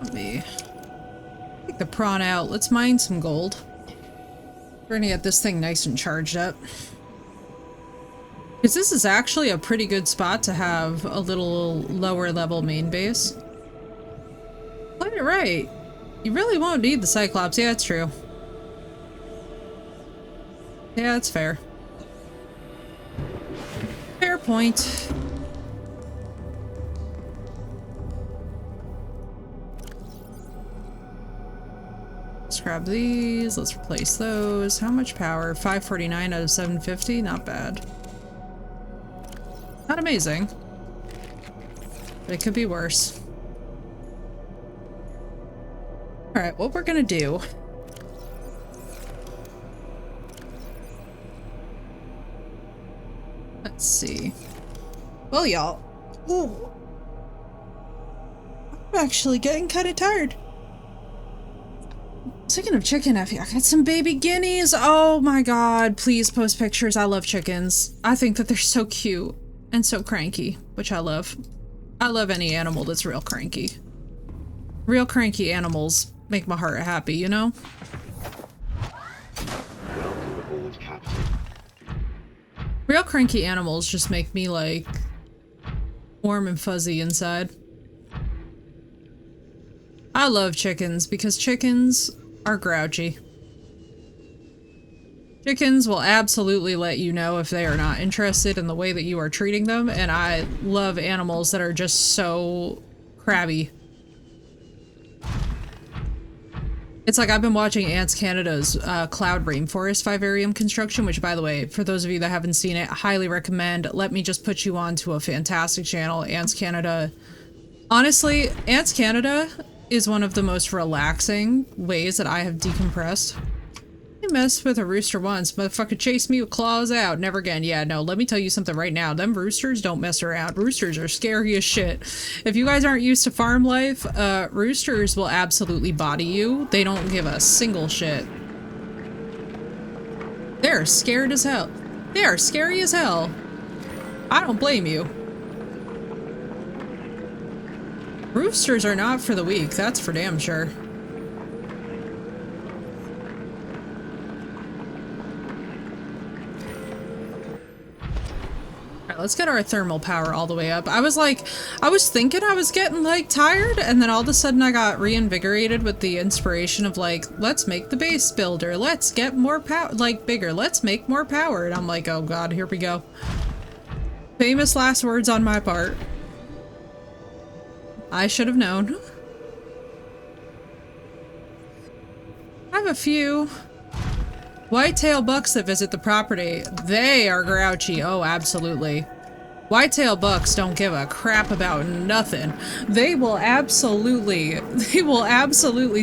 Let me take the prawn out. Let's mine some gold. We're gonna get this thing nice and charged up. Because this is actually a pretty good spot to have a little lower level main base. Play it right. You really won't need the Cyclops. Yeah, it's true. Yeah, that's fair. Fair point. grab these. Let's replace those. How much power? 549 out of 750? Not bad. Not amazing. But it could be worse. Alright, what we're gonna do... Let's see. Well, y'all. Ooh. I'm actually getting kind of tired. Speaking of chicken, I got some baby guineas. Oh my god, please post pictures. I love chickens. I think that they're so cute and so cranky, which I love. I love any animal that's real cranky. Real cranky animals make my heart happy, you know? Welcome aboard, Captain. Real cranky animals just make me, like, warm and fuzzy inside. I love chickens because chickens are grouchy. Chickens will absolutely let you know if they are not interested in the way that you are treating them, and I love animals that are just so crabby. It's like I've been watching Ants Canada's Cloud Rainforest vivarium construction, which, by the way, for those of you that haven't seen it, highly recommend. Let me just put you on to a fantastic channel, Ants Canada. Honestly, Ants Canada is one of the most relaxing ways that I have decompressed. I messed with a rooster once, motherfucker chased me with claws out. Never again. Yeah, no, let me tell you something right now. Them roosters don't mess around. Roosters are scary as shit. If you guys aren't used to farm life, roosters will absolutely body you. They don't give a single shit. They're scared as hell. They are scary as hell. I don't blame you. Roosters are not for the weak, that's for damn sure. Alright, let's get our thermal power all the way up. I was thinking I was getting, like, tired, and then all of a sudden I got reinvigorated with the inspiration of, like, let's make the base builder, let's get more power, like, bigger, let's make more power, and I'm like, oh god, here we go. Famous last words on my part. I should have known. I have a few whitetail bucks that visit the property. They are grouchy. Oh, absolutely. Whitetail bucks don't give a crap about nothing. They will absolutely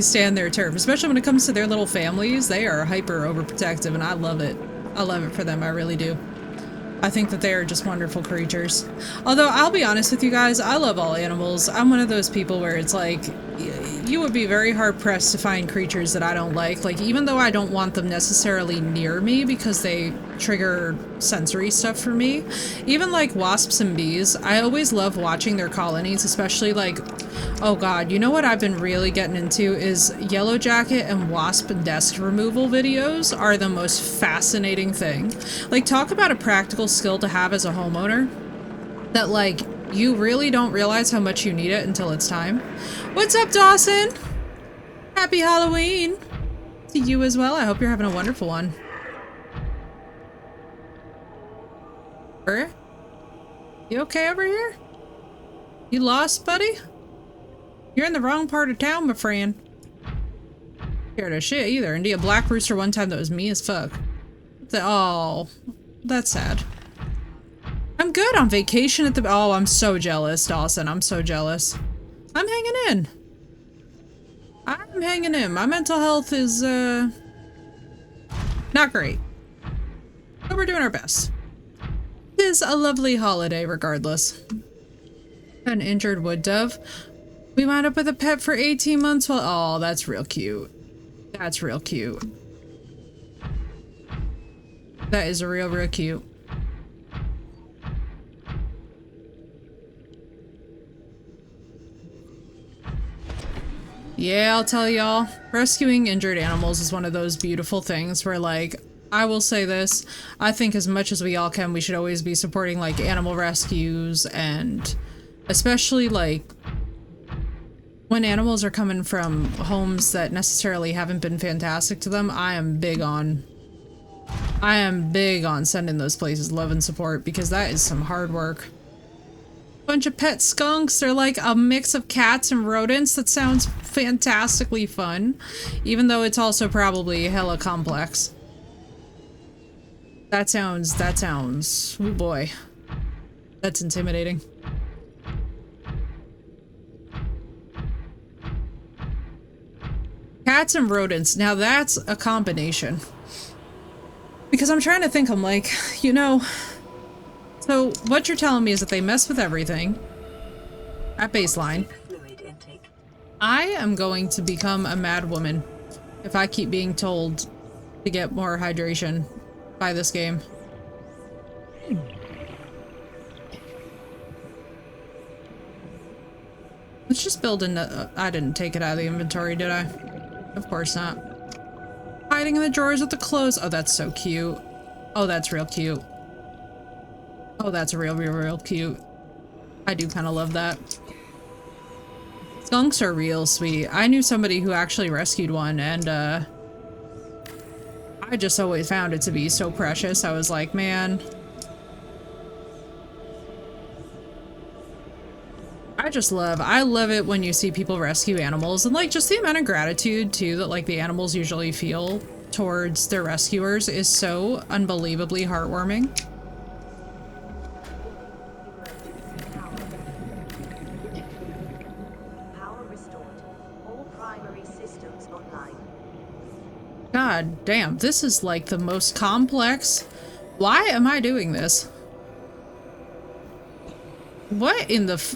stand their turf, especially when it comes to their little families. They are hyper overprotective, and I love it. I love it for them. I really do. I think that they are just wonderful creatures. Although, I'll be honest with you guys, I love all animals. I'm one of those people where it's like, you would be very hard-pressed to find creatures that I don't like. Like, even though I don't want them necessarily near me because they trigger sensory stuff for me, even like wasps and bees, I always love watching their colonies, especially like, oh god, you know what I've been really getting into is yellow jacket and wasp and desk removal videos are the most fascinating thing. Like, talk about a practical skill to have as a homeowner that, like, you really don't realize how much you need it until it's time. What's up, Dawson? Happy Halloween to you as well. I hope you're having a wonderful one. You okay over here? You lost, buddy? You're in the wrong part of town, my friend. Scared of shit either. And a black rooster one time that was mean as fuck. Oh, that's sad. I'm good on vacation at the— oh, I'm so jealous, Dawson. I'm so jealous. I'm hanging in. I'm hanging in. My mental health is, not great. But we're doing our best. It is a lovely holiday regardless. An injured wood dove. We wound up with a pet for 18 months while— oh, that's real cute. That's real cute. That is real cute. Yeah, I'll tell y'all, rescuing injured animals is one of those beautiful things where, like, I will say this, I think as much as we all can, we should always be supporting, like, animal rescues, and especially, like, when animals are coming from homes that necessarily haven't been fantastic to them. I am big on sending those places love and support, because that is some hard work. Bunch of pet skunks. They're like a mix of cats and rodents. That sounds fantastically fun, even though it's also probably hella complex. That sounds, oh boy. That's intimidating. Cats and rodents. Now that's a combination. Because I'm trying to think, I'm like, you know, so what you're telling me is that they mess with everything at baseline. Fluid intake. I am going to become a mad woman if I keep being told to get more hydration by this game. Let's just build a... I didn't take it out of the inventory, did I? Of course not. Hiding in the drawers with the clothes. Oh, that's so cute. Oh, that's real cute. Oh, that's real cute. I do kind of love that. Skunks are real sweet. I knew somebody who actually rescued one, and I just always found it to be so precious. I was like, man. I love it when you see people rescue animals, and like just the amount of gratitude too that like the animals usually feel towards their rescuers is so unbelievably heartwarming. Power restored. All primary systems online. God damn, this is like the most complex. Why am I doing this? What in the f—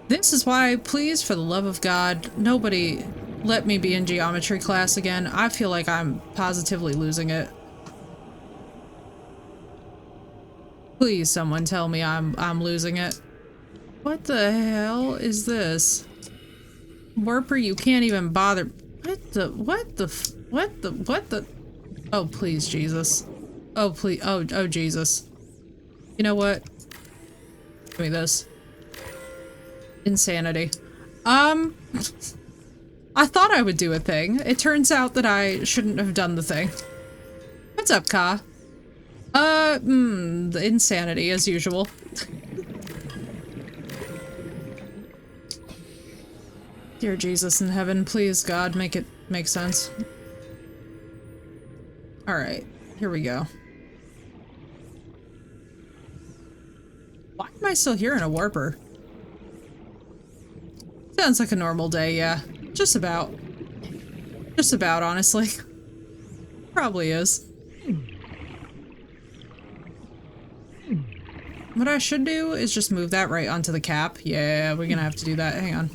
This is why, please, for the love of God, nobody let me be in geometry class again. I feel like I'm positively losing it. Please, someone tell me I'm losing it. What the hell is this? Warper, you can't even bother. What the? Oh, please, Jesus. Oh, please. Oh, Jesus. You know what? Give me this. Insanity. I thought I would do a thing. It turns out that I shouldn't have done the thing. What's up, Ka? The insanity as usual. Dear Jesus in heaven, please God, make it make sense. Alright, here we go. Why am I still here in a warper? Sounds like a normal day, yeah. Just about. Just about, honestly. Probably is. What I should do is just move that right onto the cap. Yeah, we're gonna have to do that. Hang on.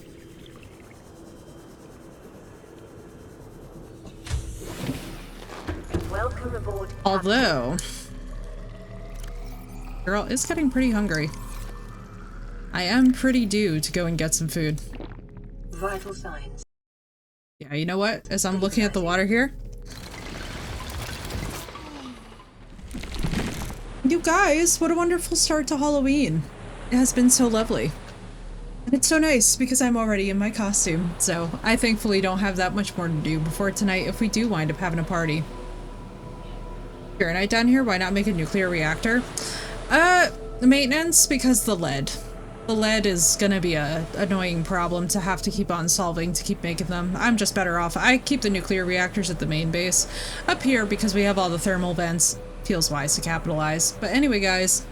Welcome aboard. Although, girl is getting pretty hungry. I am pretty due to go and get some food. Vital signs. Yeah, you know what? As I'm looking at the water here. You guys, what a wonderful start to Halloween. It has been so lovely. And it's so nice because I'm already in my costume. So I thankfully don't have that much more to do before tonight if we do wind up having a party. Night down here, why not make a nuclear reactor? Maintenance, because the lead. The lead is gonna be a annoying problem to have to keep on solving to keep making them. I'm just better off. I keep the nuclear reactors at the main base. Up here, because we have all the thermal vents, feels wise to capitalize. But anyway, guys,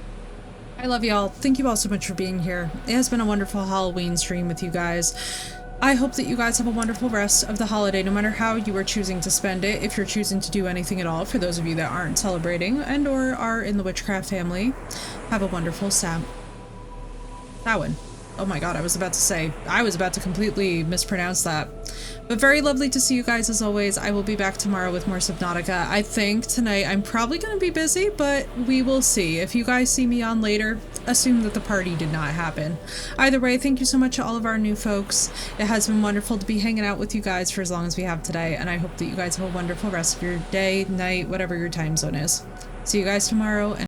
I love y'all. Thank you all so much for being here. It has been a wonderful Halloween stream with you guys. I hope that you guys have a wonderful rest of the holiday, no matter how you are choosing to spend it, if you're choosing to do anything at all, for those of you that aren't celebrating and or are in the witchcraft family. Have a wonderful Samhain. Oh my god, I was about to completely mispronounce that. But very lovely to see you guys as always. I will be back tomorrow with more Subnautica. I think tonight I'm probably going to be busy, but we will see. If you guys see me on later, assume that the party did not happen. Either way, thank you so much to all of our new folks. It has been wonderful to be hanging out with you guys for as long as we have today, and I hope that you guys have a wonderful rest of your day, night, whatever your time zone is. See you guys tomorrow. And